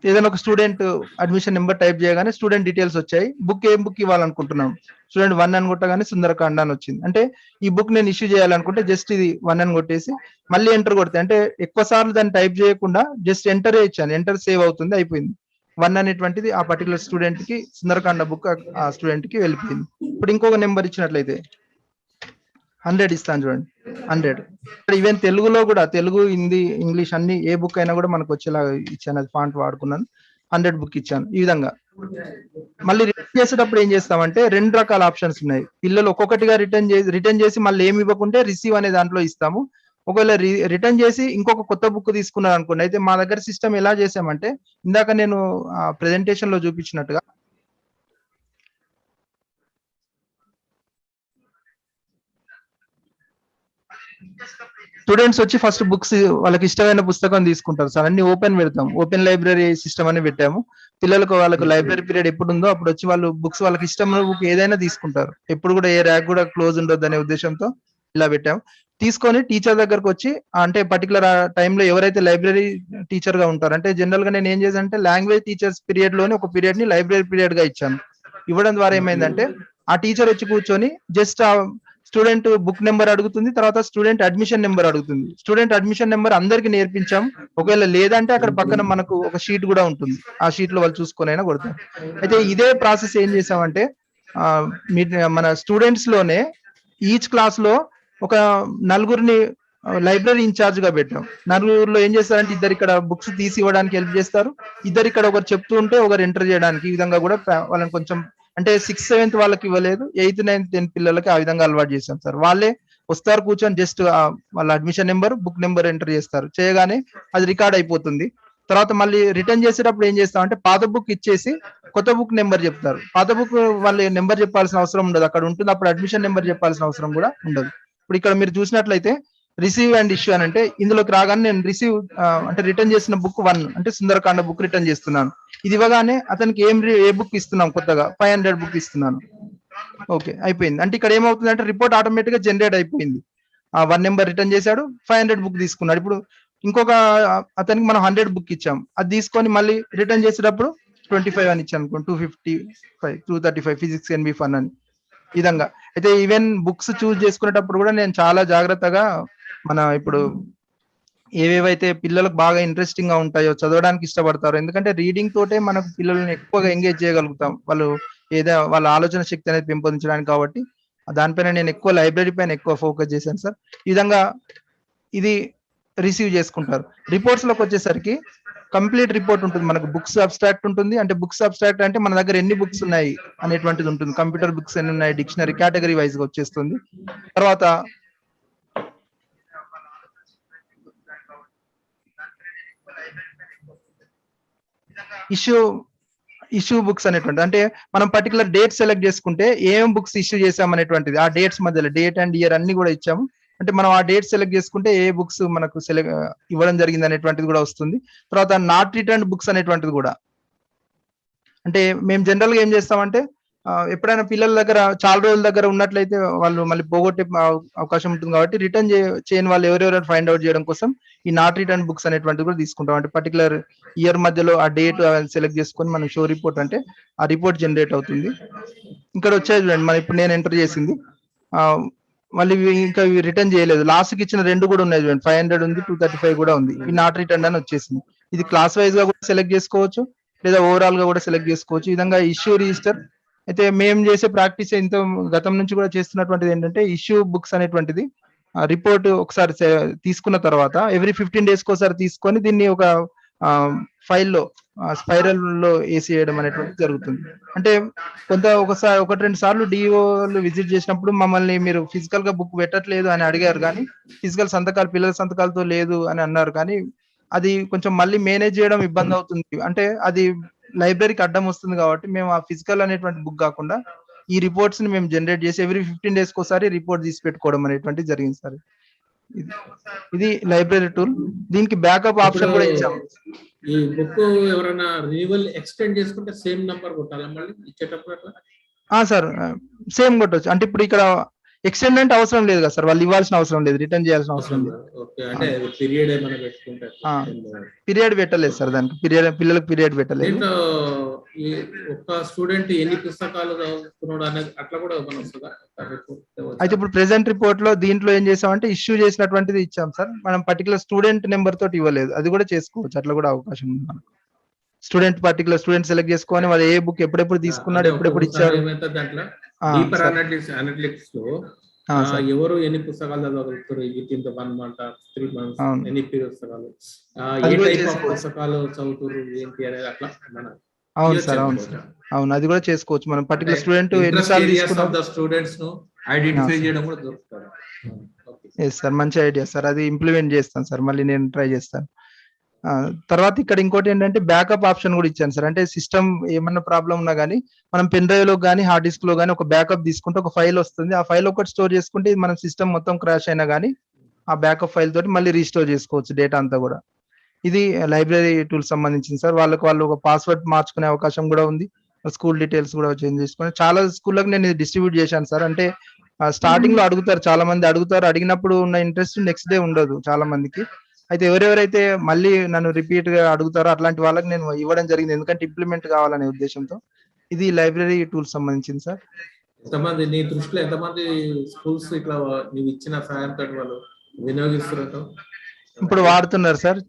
ఏదైనా ఒక స్టూడెంట్ అడ్మిషన్ నెంబర్ టైప్ చేయగానే స్టూడెంట్ డీటెయిల్స్ వచ్చాయి. బుక్ ఏం బుక్ ఇవ్వాలనుకుంటున్నాం, స్టూడెంట్ 1 అని కొట్టగానే సుందరకాండ అని వచ్చింది. అంటే ఈ బుక్ నేను ఇష్యూ చేయాలనుకుంటే జస్ట్ ఇది 1 అని కొట్టేసి మళ్ళీ ఎంటర్ కొడితే, అంటే ఎక్కువ సార్లు దాన్ని టైప్ చేయకుండా జస్ట్ ఎంటర్ ఇచ్చాను, ఎంటర్ సేవ్ అవుతుంది, అయిపోయింది. 1 అనేటువంటిది ఆ పర్టికులర్ స్టూడెంట్ కి సుందరకాండ బుక్ ఆ స్టూడెంట్ కి వెళ్ళిపోయింది. ఇప్పుడు ఇంకొక నెంబర్ ఇచ్చినట్లయితే 100 ఇస్తాను చూడండి, 100. ఈవెన్ తెలుగులో కూడా తెలుగు, హిందీ, ఇంగ్లీష్ అన్ని ఏ బుక్ అయినా కూడా మనకు వచ్చేలా ఇచ్చాను, అది ఫాంట్ వాడుకున్నాను, 100 బుక్ ఇచ్చాను. ఈ విధంగా మళ్ళీ రిటర్న్ చేసేటప్పుడు ఏం చేస్తామంటే 2 రకాల ఆప్షన్స్ ఉన్నాయి. పిల్లలు ఒక్కొక్కటిగా రిటర్న్ చేసి మళ్ళీ ఏమి ఇవ్వకుంటే రిసీవ్ అనే దాంట్లో ఇస్తాము. ఒకవేళ రిటర్న్ చేసి ఇంకొక కొత్త బుక్ తీసుకున్నారు అనుకోండి, అయితే మా దగ్గర సిస్టమ్ ఎలా చేసామంటే ఇందాక నేను ప్రెజెంటేషన్ లో చూపించినట్టుగా స్టూడెంట్స్ వచ్చి ఫస్ట్ బుక్స్ వాళ్ళకి ఇష్టమైన పుస్తకం తీసుకుంటారు సార్. అన్ని ఓపెన్ పెడతాం, ఓపెన్ లైబ్రరీ సిస్టమ్ అని పెట్టాము. పిల్లలకు వాళ్ళకు లైబ్రరీ పీరియడ్ ఎప్పుడు ఉందో అప్పుడు వచ్చి వాళ్ళు బుక్స్ వాళ్ళకి ఇష్టమైన బుక్ ఏదైనా తీసుకుంటారు. ఎప్పుడు కూడా ఏ ర్యాక్ కూడా క్లోజ్ ఉండొద్దు అనే ఉద్దేశంతో ఇలా పెట్టాము. తీసుకొని టీచర్ దగ్గరకు వచ్చి, అంటే పర్టికులర్ టైంలో ఎవరైతే లైబ్రరీ టీచర్ గా ఉంటారు, అంటే జనరల్ గా నేను ఏం చేశాను అంటే లాంగ్వేజ్ టీచర్స్ పీరియడ్ లోనే ఒక పీరియడ్ ని లైబ్రరీ పీరియడ్ గా ఇచ్చాను. ఇవ్వడం ద్వారా ఏమైందంటే ఆ టీచర్ వచ్చి కూర్చొని జస్ట్ ఆ స్టూడెంట్ బుక్ నెంబర్ అడుగుతుంది, తర్వాత స్టూడెంట్ అడ్మిషన్ నెంబర్ అడుగుతుంది. స్టూడెంట్ అడ్మిషన్ నెంబర్ అందరికి నేర్పించాం. ఒకవేళ లేదంటే అక్కడ పక్కన మనకు ఒక షీట్ కూడా ఉంటుంది, ఆ షీట్ లో వాళ్ళు చూసుకొని అయినా కొడతారు. అయితే ఇదే ప్రాసెస్ ఏం చేసామంటే మన స్టూడెంట్స్ లోనే ఈచ్ క్లాస్ లో ఒక నలుగురిని లైబ్రరీ ఇన్ఛార్జ్ గా పెట్టాం. నలుగురిలో ఏం చేస్తారంటే ఇద్దరు ఇక్కడ బుక్స్ తీసి ఇవ్వడానికి హెల్ప్ చేస్తారు, ఇద్దరు ఇక్కడ ఒకరు చెప్తూ ఉంటే ఒకరు ఎంటర్ చేయడానికి. ఈ విధంగా కూడా వాళ్ళని కొంచెం అంటే 6th 7th వాళ్ళకి ఇవ్వలేదు, 8th 9th 10th పిల్లలకి ఆ విధంగా అలవాటు చేశాం సార్. వాళ్ళే వస్తారు, కూర్చొని జస్ట్ వాళ్ళ admission number book number enter చేస్తారు, చేయగానే అది రికార్డ్ అయిపోతుంది. తర్వాత మళ్ళీ రిటర్న్ చేసేటప్పుడు ఏం చేస్తాం అంటే పాత బుక్ ఇచ్చేసి కొత్త బుక్ నెంబర్ చెప్తారు. పాత బుక్ వాళ్ళు నెంబర్ చెప్పాల్సిన అవసరం ఉండదు, అక్కడ ఉంటుంది. అప్పుడు అడ్మిషన్ నెంబర్ చెప్పాల్సిన అవసరం కూడా ఉండదు. ఇప్పుడు ఇక్కడ మీరు చూసినట్లయితే రిసీవ్ అండ్ ఇష్యూ అని అంటే ఇందులోకి రాగానే నేను రిసీవ్ అంటే రిటర్న్ చేసిన బుక్ 1 అంటే సుందరకాండ బుక్ రిటర్న్ చేస్తున్నాను. ఇది ఇవ్వగానే అతనికి ఏ బుక్ ఇస్తున్నాం, కొత్తగా 500 బుక్ ఇస్తున్నాను. ఓకే, అయిపోయింది. అంటే ఇక్కడ ఏమవుతుంది అంటే రిపోర్ట్ ఆటోమేటిక్ గా జనరేట్ అయిపోయింది. 1 నెంబర్ రిటర్న్ చేశాడు, 500 బుక్ తీసుకున్నాడు. ఇప్పుడు ఇంకొక అతనికి మనం 100 బుక్ ఇచ్చాం, అది తీసుకొని మళ్ళీ రిటర్న్ చేసేటప్పుడు 25 అని ఇచ్చాను అనుకోండి, 255 235 ఫిజిక్స్ ఎన్బి ఫన్ అని ఈ విధంగా. అయితే ఈవెన్ బుక్స్ చూస్ చేసుకునేటప్పుడు కూడా నేను చాలా జాగ్రత్తగా మన ఇప్పుడు ఏవేవైతే పిల్లలకు బాగా ఇంట్రెస్టింగ్ గా ఉంటాయో, చదవడానికి ఇష్టపడతారో, ఎందుకంటే రీడింగ్ తోటే మనకు పిల్లల్ని ఎక్కువగా ఎంగేజ్ చేయగలుగుతాం, వాళ్ళ ఆలోచన శక్తి అనేది పెంపొందించడానికి. కాబట్టి దానిపైన నేను ఎక్కువ లైబ్రరీ పైన ఎక్కువ ఫోకస్ చేశాను సార్. ఈ విధంగా ఇది రిసీవ్ చేసుకుంటారు. రిపోర్ట్స్ లోకి వచ్చేసరికి కంప్లీట్ రిపోర్ట్ ఉంటుంది మనకు. బుక్స్ అబ్స్ట్రాక్ట్ ఉంటుంది, అంటే బుక్స్ అబ్స్ట్రాక్ట్ అంటే మన దగ్గర ఎన్ని బుక్స్ ఉన్నాయి అనేటువంటిది ఉంటుంది. కంప్యూటర్ బుక్స్ ఎన్ని ఉన్నాయి, డిక్షనరీ కేటగిరీ వైజ్ గా వచ్చేస్తుంది. తర్వాత ఇష్యూ బుక్స్ అనేటువంటి, అంటే మనం పర్టికులర్ డేట్ సెలెక్ట్ చేసుకుంటే ఏం బుక్స్ ఇష్యూ చేసాం అనేటువంటిది, ఆ డేట్స్ మధ్యలో డేట్ అండ్ ఇయర్ అన్ని కూడా ఇచ్చాము. అంటే మనం ఆ డేట్ సెలెక్ట్ చేసుకుంటే ఏ బుక్స్ మనకు ఇవ్వడం జరిగింది అనేటువంటిది కూడా వస్తుంది. తర్వాత నాట్ రిటర్న్ బుక్స్ అనేటువంటిది కూడా, అంటే మేము జనరల్ గా ఏం చేస్తామంటే ఎప్పుడైనా పిల్లల దగ్గర చాలా రోజుల దగ్గర ఉన్నట్లయితే వాళ్ళు మళ్ళీ పోగొట్టే అవకాశం ఉంటుంది. కాబట్టి రిటర్న్ చేయని వాళ్ళు ఎవరెవరు ఫైండ్ అవుట్ చేయడం కోసం ఈ నాట్ రిటర్న్ బుక్స్ అనేటువంటిది కూడా తీసుకుంటాం. అంటే పర్టికులర్ ఇయర్ మధ్యలో ఆ డేట్ సెలెక్ట్ చేసుకొని మనం షో రిపోర్ట్ అంటే ఆ రిపోర్ట్ జనరేట్ అవుతుంది. ఇక్కడ వచ్చేది చూడండి, మనం ఇప్పుడు నేను ఎంటర్ చేసింది మళ్ళీ ఇంకా రిటర్న్ చేయలేదు. లాస్ట్ కి ఇచ్చిన 2 కూడా ఉన్నాయి చూడండి, 500 ఉంది, 235 కూడా ఉంది. ఈ నాట్ రిటర్న్ అని వచ్చేసింది. ఇది క్లాస్ వైజ్ గా కూడా సెలెక్ట్ చేసుకోవచ్చు, లేదా ఓవరాల్ గా కూడా సెలెక్ట్ చేసుకోవచ్చు. ఈ విధంగా ఇష్యూ రిజిస్టర్. అయితే మేము చేసే ప్రాక్టీస్ ఇంత గతం నుంచి కూడా చేస్తున్నటువంటిది ఏంటంటే ఇష్యూ బుక్స్ అనేటువంటిది రిపోర్ట్ ఒకసారి తీసుకున్న తర్వాత ఎవ్రీ 15 days ఒకసారి తీసుకొని దీన్ని ఒక ఫైల్లో స్పైరల్ లో వేసి వేయడం అనేటువంటిది జరుగుతుంది. అంటే ఒకసారి 1-2 సార్లు డిఓలు విజిట్ చేసినప్పుడు మమ్మల్ని మీరు ఫిజికల్ గా బుక్ పెట్టట్లేదు అని అడిగారు, కానీ ఫిజికల్ సంతకాలు పిల్లల సంతకాలతో లేదు అని అన్నారు. కానీ అది కొంచెం మళ్ళీ మేనేజ్ చేయడం ఇబ్బంది అవుతుంది, అంటే అది లైబ్రరీకి అడ్డం వస్తుంది. కాబట్టి మేము ఆ ఫిజికల్ అనేటువంటి బుక్ కాకుండా ఈ రిపోర్ట్స్ ని మేము జనరేట్ చేసి ఎవ్రీ 15 days ఒకసారి రిపోర్ట్ తీసి పెట్టుకోవడం అనేటువంటి జరిగింది సార్. ఇది లైబ్రరీ టూల్. దీనికి బ్యాకప్ ఆప్షన్ కూడా ఇచ్చాము. ఈ బుక్ ఎవరైనా రినివల్ ఎక్స్టెండ్ చేసుకుంటే సేమ్ నంబర్ కొట్టాలా మళ్ళీ ఇచ్చేటప్పుడు అట్లా? సార్ సేమ్ కొట్టవచ్చు. అంటే ఇప్పుడు ఇక్కడ ఎక్స్టెండ్ అంటే అవసరం లేదు కదా సార్, వాళ్ళు ఇవ్వాల్సిన అవసరం లేదు, రిటర్న్ చేయాల్సిన అవసరం లేదు. పీరియడ్ పెట్టలేదు సార్, దానికి పిల్లలకు పీరియడ్ పెట్టలేదు. ఒక స్టూడెంట్ ఎన్ని పుస్తకాలు చదువుతున్నాడు అనేది అట్లా కూడా వస్తుందా? అయితే ఇప్పుడు ప్రెసెంట్ రిపోర్ట్ లో దీంట్లో ఏం చేసామంటే ఇష్యూ చేసినటువంటిది ఇచ్చాం సార్, మనం పర్టికులర్ స్టూడెంట్ నెంబర్ తోటి ఇవ్వలేదు. అది కూడా చేసుకోవచ్చు, అట్లా కూడా అవకాశం ఉంది మనకు. పర్టికులర్ స్టూడెంట్ సెలెక్ట్ చేసుకొని వాళ్ళు ఏ బుక్ ఎప్పుడెప్పుడు తీసుకున్నాడు, ఎప్పుడెప్పుడు ఇచ్చాడు. అనలిటిక్స్ లో ఎవరు ఎన్ని పుస్తకాలు చదవగలుగుతారు విత్ ఇన్ 1 month 3 months ఎన్ని పుస్తకాలు, ఏ టైప్ ఆఫ్ పుస్తకాలు చదువుతారు ఏంటి అనేది అట్లా మనం. అవును సార్, అవును సార్, అవును, అది కూడా చేసుకోవచ్చు. మనం పర్టికులర్ స్టూడెంట్ ఎన్నిసార్లు తీసుకున్నాం స్టూడెంట్స్ ను ఐడెంటిఫై చేయడం కూడా దొరుకుతారు. ఎస్ సార్, మంచి ఐడియా సార్, అది ఇంప్లిమెంట్ చేస్తాను సార్, మళ్ళీ నేను ట్రై చేస్తాను. తర్వాత ఇక్కడ ఇంకోటి ఏంటంటే బ్యాకప్ ఆప్షన్ కూడా ఇచ్చాను సార్. అంటే సిస్టమ్ ఏమన్నా ప్రాబ్లం ఉన్నా కానీ మనం పెన్ డ్రైవ్ లో కానీ హార్డ్ డిస్క్ లో కానీ ఒక బ్యాకప్ తీసుకుంటే ఒక ఫైల్ వస్తుంది. ఆ ఫైల్ ఒకటి స్టోర్ చేసుకుంటే మనం సిస్టమ్ మొత్తం క్రాష్ అయినా కానీ ఆ బ్యాకప్ ఫైల్ తోటి మళ్ళీ రీస్టోర్ చేసుకోవచ్చు డేటా అంతా కూడా. ఇది లైబ్రరీ టూల్స్ సంబంధించింది సార్. వాళ్ళు ఒక పాస్వర్డ్ మార్చుకునే అవకాశం కూడా ఉంది. స్కూల్ డీటెయిల్స్ కూడా చేంజ్ చేసుకుని చాలా స్కూళ్ళకి నేను డిస్ట్రిబ్యూట్ చేశాను సార్. అంటే స్టార్టింగ్ లో అడుగుతారు, చాలా మంది అడుగుతారు, అడిగినప్పుడు ఉన్న ఇంట్రెస్ట్ నెక్స్ట్ డే ఉండదు చాలా మందికి. అయితే ఎవరెవరైతే మళ్ళీ నన్ను రిపీట్ గా అడుగుతారో అట్లాంటి వాళ్ళకి నేను ఇవ్వడం జరిగింది, ఎందుకంటే ఇంప్లిమెంట్ కావాలనే ఉద్దేశంతో. ఇది లైబ్రరీ టూల్స్ సంబంధించింది సార్. ఎంతమంది నీ దృష్టిలో ఎంతమంది స్కూల్స్ ఇట్లా నీవు ఇచ్చిన సాయంతో వాళ్ళు వినియోగిస్తున్నారు? ఇప్పుడు వాడుతున్నారు సార్.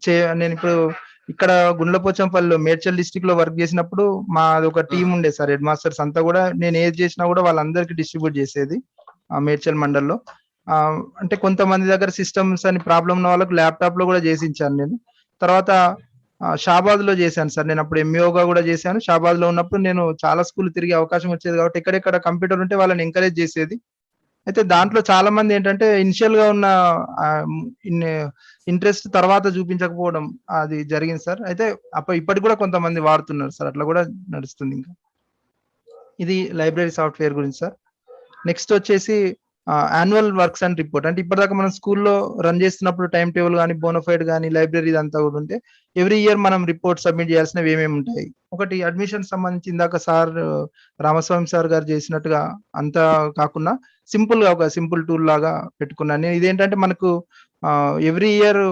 నేను ఇప్పుడు ఇక్కడ గుండ్లపోచంపల్లిలో మేడ్చల్ డిస్ట్రిక్ట్ లో వర్క్ చేసినప్పుడు మాది ఒక టీం ఉండే సార్, హెడ్ మాస్టర్స్ అంతా కూడా. నేను ఏది చేసినా కూడా వాళ్ళందరికీ డిస్ట్రిబ్యూట్ చేసేది మేడ్చల్ మండల్లో. అంటే కొంతమంది దగ్గర సిస్టమ్స్ అని ప్రాబ్లం ఉన్న వాళ్ళకి ల్యాప్టాప్ లో కూడా చేసించాను నేను. తర్వాత షాబాద్ లో చేశాను సార్. నేను అప్పుడు ఎంఈఓగా కూడా చేశాను. షాబాద్ లో ఉన్నప్పుడు నేను చాలా స్కూల్ తిరిగే అవకాశం వచ్చేది కాబట్టి ఎక్కడెక్కడ కంప్యూటర్ ఉంటే వాళ్ళని ఎంకరేజ్ చేసేది. అయితే దాంట్లో చాలా మంది ఏంటంటే ఇనిషియల్ గా ఉన్న ఇంట్రెస్ట్ తర్వాత చూపించకపోవడం అది జరిగింది సార్. అయితే ఇప్పటికి కూడా కొంతమంది వాడుతున్నారు సార్, అట్లా కూడా నడుస్తుంది. ఇంకా ఇది లైబ్రరీ సాఫ్ట్వేర్ గురించి సార్. నెక్స్ట్ వచ్చేసి యాన్యువల్ వర్క్స్ అండ్ రిపోర్ట్. అంటే ఇప్పటిదాకా మనం స్కూల్లో రన్ చేస్తున్నప్పుడు టైం టేబుల్ కానీ బోనఫైడ్ కానీ లైబ్రరీ అంతా కూడా ఉంటే ఎవ్రీ ఇయర్ మనం రిపోర్ట్ సబ్మిట్ చేయాల్సినవి ఏమేమి ఉంటాయి. ఒకటి అడ్మిషన్ సంబంధించి ఇందాక సార్ రామస్వామి సార్ గారు చేసినట్టుగా అంతా కాకుండా సింపుల్ గా ఒక సింపుల్ టూల్ లాగా పెట్టుకున్నాను నేను. ఇదేంటంటే మనకు every year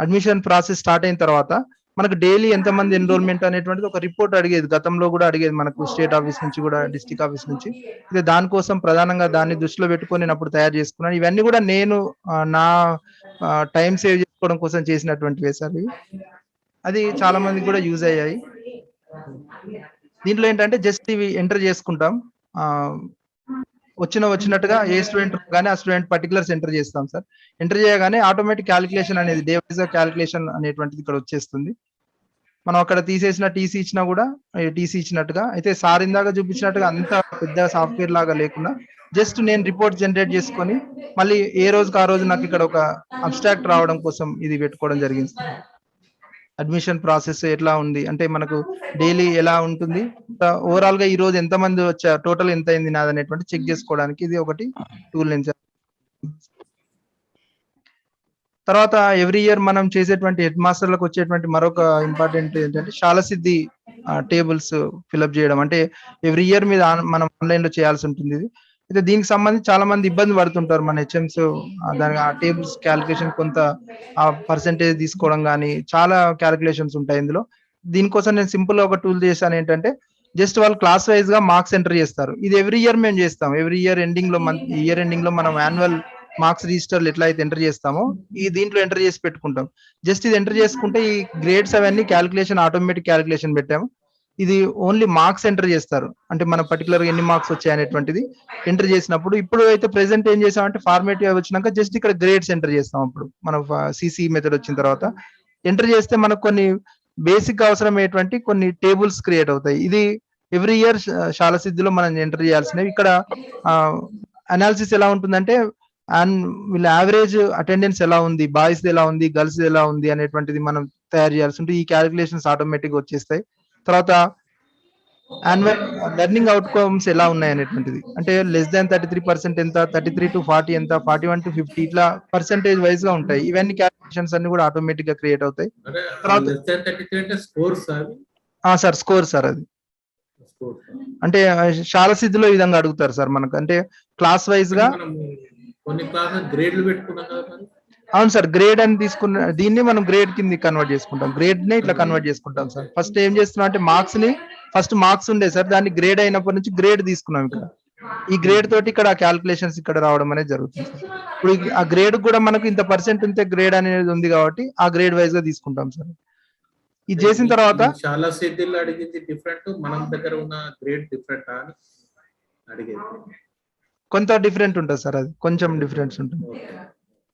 admission process start అయిన తర్వాత మనకు డైలీ ఎంతమంది ఎన్రోల్మెంట్ అనేటువంటిది ఒక రిపోర్ట్ అడిగేది, గతంలో కూడా అడిగేది మనకు స్టేట్ ఆఫీస్ నుంచి కూడా డిస్ట్రిక్ట్ ఆఫీస్ నుంచి. ఇది దానికోసం ప్రధానంగా దాన్ని దృష్టిలో పెట్టుకొని నేను అప్పుడు తయారు చేసుకున్నాను. ఇవన్నీ కూడా నేను నా టైం సేవ్ చేసుకోవడం కోసం చేసినటువంటివే సార్. అది చాలా మందికి కూడా యూజ్ అయ్యాయి. దీంట్లో ఏంటంటే జస్ట్ ఇవి ఎంటర్ చేసుకుంటాం, వచ్చినట్టుగా ఏ స్టూడెంట్ కానీ ఆ స్టూడెంట్ పర్టికులర్స్ ఎంటర్ చేస్తాం సార్. ఎంటర్ చేయగానే ఆటోమేటిక్ క్యాలిక్యులేషన్ అనేది డే వైజ్ గా క్యాలిక్యులేషన్ అనేటువంటిది ఇక్కడ వచ్చేస్తుంది. మనం అక్కడ తీసేసిన టీసీ ఇచ్చినా కూడా టీసీ ఇచ్చినట్టుగా. అయితే సార్ ఇందాక చూపించినట్టుగా అంత పెద్ద సాఫ్ట్వేర్ లాగా లేకుండా జస్ట్ నేను రిపోర్ట్ జనరేట్ చేసుకొని మళ్ళీ ఏ రోజుకి ఆ రోజు నాకు ఇక్కడ ఒక అబ్స్ట్రాక్ట్ రావడం కోసం ఇది పెట్టుకోవడం జరిగింది సార్. అడ్మిషన్ ప్రాసెస్ ఎట్లా ఉంది అంటే మనకు డైలీ ఎలా ఉంటుంది, ఓవరాల్ గా ఈ రోజు ఎంత మంది వచ్చారు, టోటల్ ఎంత అయింది నాది అనేటువంటి చెక్ చేసుకోవడానికి ఇది ఒకటి టూల్. తర్వాత ఎవ్రీ ఇయర్ మనం చేసేటువంటి హెడ్ మాస్టర్లకు వచ్చేటువంటి మరొక ఇంపార్టెంట్ ఏంటంటే శాలసిద్ధి టేబుల్స్ ఫిల్అప్ చేయడం. అంటే ఎవ్రీ ఇయర్ మీద మనం ఆన్లైన్ లో చేయాల్సి ఉంటుంది ఇది. అయితే దీనికి సంబంధించి చాలా మంది ఇబ్బంది పడుతుంటారు మన హెచ్ఎంస్. దాని ఆ టేబుల్స్ క్యాలిక్యులేషన్ కొంత ఆ పర్సెంటేజ్ తీసుకోవడం కానీ చాలా క్యాలిక్యులేషన్స్ ఉంటాయి ఇందులో. దీనికోసం నేను సింపుల్ ఒక టూల్ చేశాను ఏంటంటే జస్ట్ వాళ్ళు క్లాస్ వైజ్ గా మార్క్స్ ఎంటర్ చేస్తారు. ఇది ఎవ్రీ ఇయర్ మేము చేస్తాం. ఎవ్రీ ఇయర్ ఎండింగ్ లో ఇయర్ ఎండింగ్ లో మనం యాన్యువల్ మార్క్స్ రిజిస్టర్లు ఎట్లా అయితే ఎంటర్ చేస్తామో ఈ దీంట్లో ఎంటర్ చేసి పెట్టుకుంటాం. జస్ట్ ఇది ఎంటర్ చేసుకుంటే ఈ గ్రేడ్స్ అవన్నీ క్యాలిక్యులేషన్ ఆటోమేటిక్ క్యాలిక్యులేషన్ పెట్టాము. ఇది ఓన్లీ మార్క్స్ ఎంటర్ చేస్తారు, అంటే మన పర్టికులర్ గా ఎన్ని మార్క్స్ వచ్చాయి అనేటువంటిది ఎంటర్ చేసినప్పుడు. ఇప్పుడు అయితే ప్రెసెంట్ ఏం చేసామంటే ఫార్మేటివ్ వచ్చినాక జస్ట్ ఇక్కడ గ్రేడ్స్ ఎంటర్ చేస్తాం. అప్పుడు మనం సిసి మెథడ్ వచ్చిన తర్వాత ఎంటర్ చేస్తే మనకు కొన్ని బేసిక్ అవసరమైనటువంటి కొన్ని టేబుల్స్ క్రియేట్ అవుతాయి. ఇది ఎవ్రీ ఇయర్ శాలసిద్ధిలో మనం ఎంటర్ చేయాల్సినవి. ఇక్కడ అనాలిసిస్ ఎలా ఉంటుందంటే వీళ్ళ యావరేజ్ అటెండెన్స్ ఎలా ఉంది, బాయ్స్ ఎలా ఉంది, గర్ల్స్ ఎలా ఉంది అనేటువంటిది మనం తయారు చేయాల్సి ఉంటుంది. ఈ క్యాలిక్యులేషన్స్ ఆటోమేటిక్ గా వచ్చేస్తాయి. తర్వాత యాన్యువల్ లెర్నింగ్ అవుట్కమ్స్ ఎలా ఉన్నాయి అనేటువంటిది, అంటే లెస్ దాన్ 33% ఎంత, 33 to 40 ఎంత, 41 to 50 ఇట్లా పర్సెంటేజ్ వైజ్ గా ఉంటాయి. ఇవన్నీ క్యాలిక్యులేషన్స్ అన్ని కూడా ఆటోమేటిక్ గా క్రియేట్ అవుతాయి. సార్ స్కోర్ సార్ అది. అంటే శాలసిద్ధిలో ఈ విధంగా అడుగుతారు సార్ మనకు, అంటే క్లాస్ వైజ్ గా అవును సార్. గ్రేడ్ అని తీసుకున్న దీన్ని మనం గ్రేడ్ కింద కన్వర్ట్ చేసుకుంటాం. గ్రేడ్ ని ఇట్లా కన్వర్ట్ చేసుకుంటాం సార్. ఫస్ట్ ఏం చేస్తున్నాం అంటే మార్క్స్ ని ఫస్ట్ మార్క్స్ ఉండే సార్, దాన్ని గ్రేడ్ అయినప్పటి నుంచి గ్రేడ్ తీసుకున్నాం. ఇక్కడ ఈ గ్రేడ్ తోటి ఇక్కడ క్యాలిక్యులేషన్స్ ఇక్కడ రావడం అనేది జరుగుతుంది సార్. ఇప్పుడు ఆ గ్రేడ్ కూడా మనకు ఇంత పర్సెంట్ ఉంటే గ్రేడ్ అనేది ఉంది కాబట్టి ఆ గ్రేడ్ వైజ్ గా తీసుకుంటాం సార్. ఇది చేసిన తర్వాత చాలా సిటీల్లో అడిగింది డిఫరెంట్, మనం దగ్గర ఉన్న గ్రేడ్ డిఫరెంట్ అని అడిగేది. కొంత డిఫరెంట్ ఉంటుంది సార్, అది కొంచెం డిఫరెన్స్ ఉంటుంది.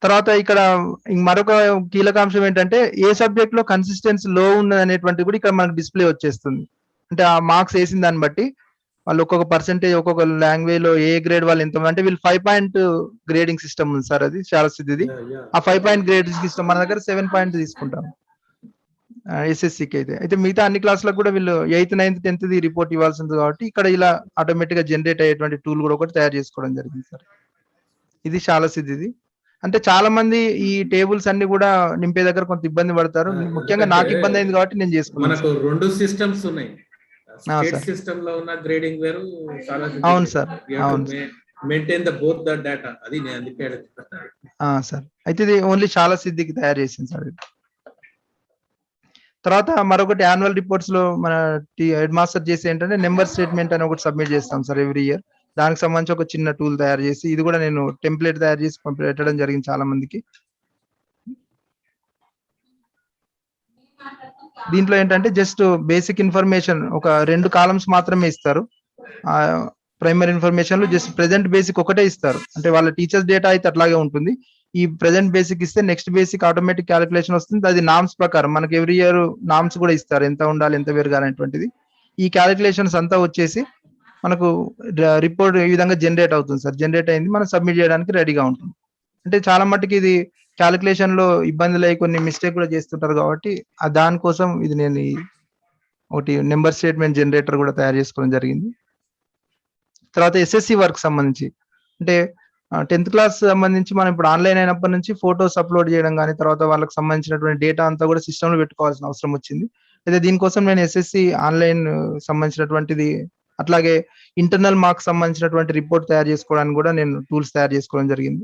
తర్వాత ఇక్కడ మరొక కీలకాంశం ఏంటంటే ఏ సబ్జెక్ట్ లో కన్సిస్టెన్సీ లో ఉన్నది అనేటువంటి కూడా ఇక్కడ మనకు డిస్ప్లే వచ్చేస్తుంది. అంటే ఆ మార్క్స్ వేసిన దాన్ని బట్టి వాళ్ళు ఒక్కొక్క పర్సెంటేజ్ ఒక్కొక్క లాంగ్వేజ్ లో ఏ గ్రేడ్ వాళ్ళు ఎంత, అంటే వీళ్ళు 5 పాయింట్ గ్రేడింగ్ సిస్టమ్ ఉంది సార్, అది చాలా స్థితిది. ఆ 5 పాయింట్ గ్రేడింగ్ సిస్టమ్ మన దగ్గర 7 పాయింట్ తీసుకుంటాం ఎస్ఎస్సికి అయితే. అయితే మిగతా అన్ని క్లాసులకు కూడా వీళ్ళు 8th 9th 10th రిపోర్ట్ ఇవ్వాల్సి ఉంది కాబట్టి ఇక్కడ ఇలా ఆటోమేటిక్ గా జనరేట్ అయ్యేటువంటి టూల్ కూడా ఒకటి తయారు చేసుకోవడం జరిగింది సార్. ఇది చాలా సిద్ధిది. అంటే చాలా మంది ఈ టేబుల్స్ అన్ని కూడా నింపే దగ్గర కొంత ఇబ్బంది పడతారు. ముఖ్యంగా నాకు ఇబ్బంది అయింది కాబట్టి నేను చేసుకున్నాను. మనకు 2 సిస్టమ్స్ ఉన్నాయి. State sir. సిస్టమ్ లో ఉన్న గ్రేడింగ్ వేరు, అవును సార్. అవును maintain the both the data. అది నేను అందుకే అడుగుతున్నాను. సార్. అయితే ఇది ఓన్లీ చాలా సిద్ధికి తయారు చేసింది సార్. తర్వాత మరొకటి యాన్యువల్ రిపోర్ట్స్ లో మన హెడ్ మాస్టర్ చేసి ఏంటంటే నెంబర్ స్టేట్మెంట్ అని ఒకటి సబ్మిట్ చేస్తాం సార్ ఎవ్రీ ఇయర్. దానికి సంబంధించి ఒక చిన్న టూల్ తయారు చేసి, ఇది కూడా నేను టెంప్లెట్ తయారు చేసి పెట్టడం జరిగింది చాలా మందికి. దీంట్లో ఏంటంటే జస్ట్ బేసిక్ ఇన్ఫర్మేషన్ ఒక 2 కాలమ్స్ మాత్రమే ఇస్తారు. ప్రైమరీ ఇన్ఫర్మేషన్ లో జస్ట్ ప్రెసెంట్ బేసిక్ ఒకటే ఇస్తారు. అంటే వాళ్ళ టీచర్స్ డేటా అయితే అట్లాగే ఉంటుంది. ఈ ప్రెసెంట్ బేసిక్ ఇస్తే నెక్స్ట్ బేసిక్ ఆటోమేటిక్ క్యాలిక్యులేషన్ వస్తుంది. అది నామ్స్ ప్రకారం మనకి ఎవ్రీ ఇయర్ నామ్స్ కూడా ఇస్తారు, ఎంత ఉండాలి ఎంత పెరగాలి అనేటువంటిది. ఈ క్యాలిక్యులేషన్స్ అంతా వచ్చేసి మనకు రిపోర్ట్ ఈ విధంగా జనరేట్ అవుతుంది సార్. జనరేట్ అయింది మనం సబ్మిట్ చేయడానికి రెడీగా ఉంటుంది. అంటే చాలా మట్టుకు ఇది క్యాలిక్యులేషన్ లో ఇబ్బందులు అయ్యి కొన్ని మిస్టేక్ కూడా చేస్తుంటారు కాబట్టి దానికోసం ఇది నేను ఒకటి నెంబర్ స్టేట్మెంట్ జనరేటర్ కూడా తయారు చేసుకోవడం జరిగింది. తర్వాత ఎస్ఎస్సి వర్క్ సంబంధించి అంటే 10th క్లాస్ సంబంధించి మనం ఇప్పుడు ఆన్లైన్ అయినప్పటి నుంచి ఫోటోస్ అప్లోడ్ చేయడం కానీ, తర్వాత వాళ్ళకి సంబంధించినటువంటి డేటా అంతా కూడా సిస్టమ్ లో పెట్టుకోవాల్సిన అవసరం వచ్చింది. అయితే దీనికోసం నేను ఎస్ఎస్సి ఆన్లైన్ సంబంధించినటువంటిది, అట్లాగే ఇంటర్నల్ మార్క్స్ సంబంధించినటువంటి రిపోర్ట్ తయారు చేసుకోవడానికి కూడా నేను టూల్స్ తయారు చేసుకోవడం జరిగింది.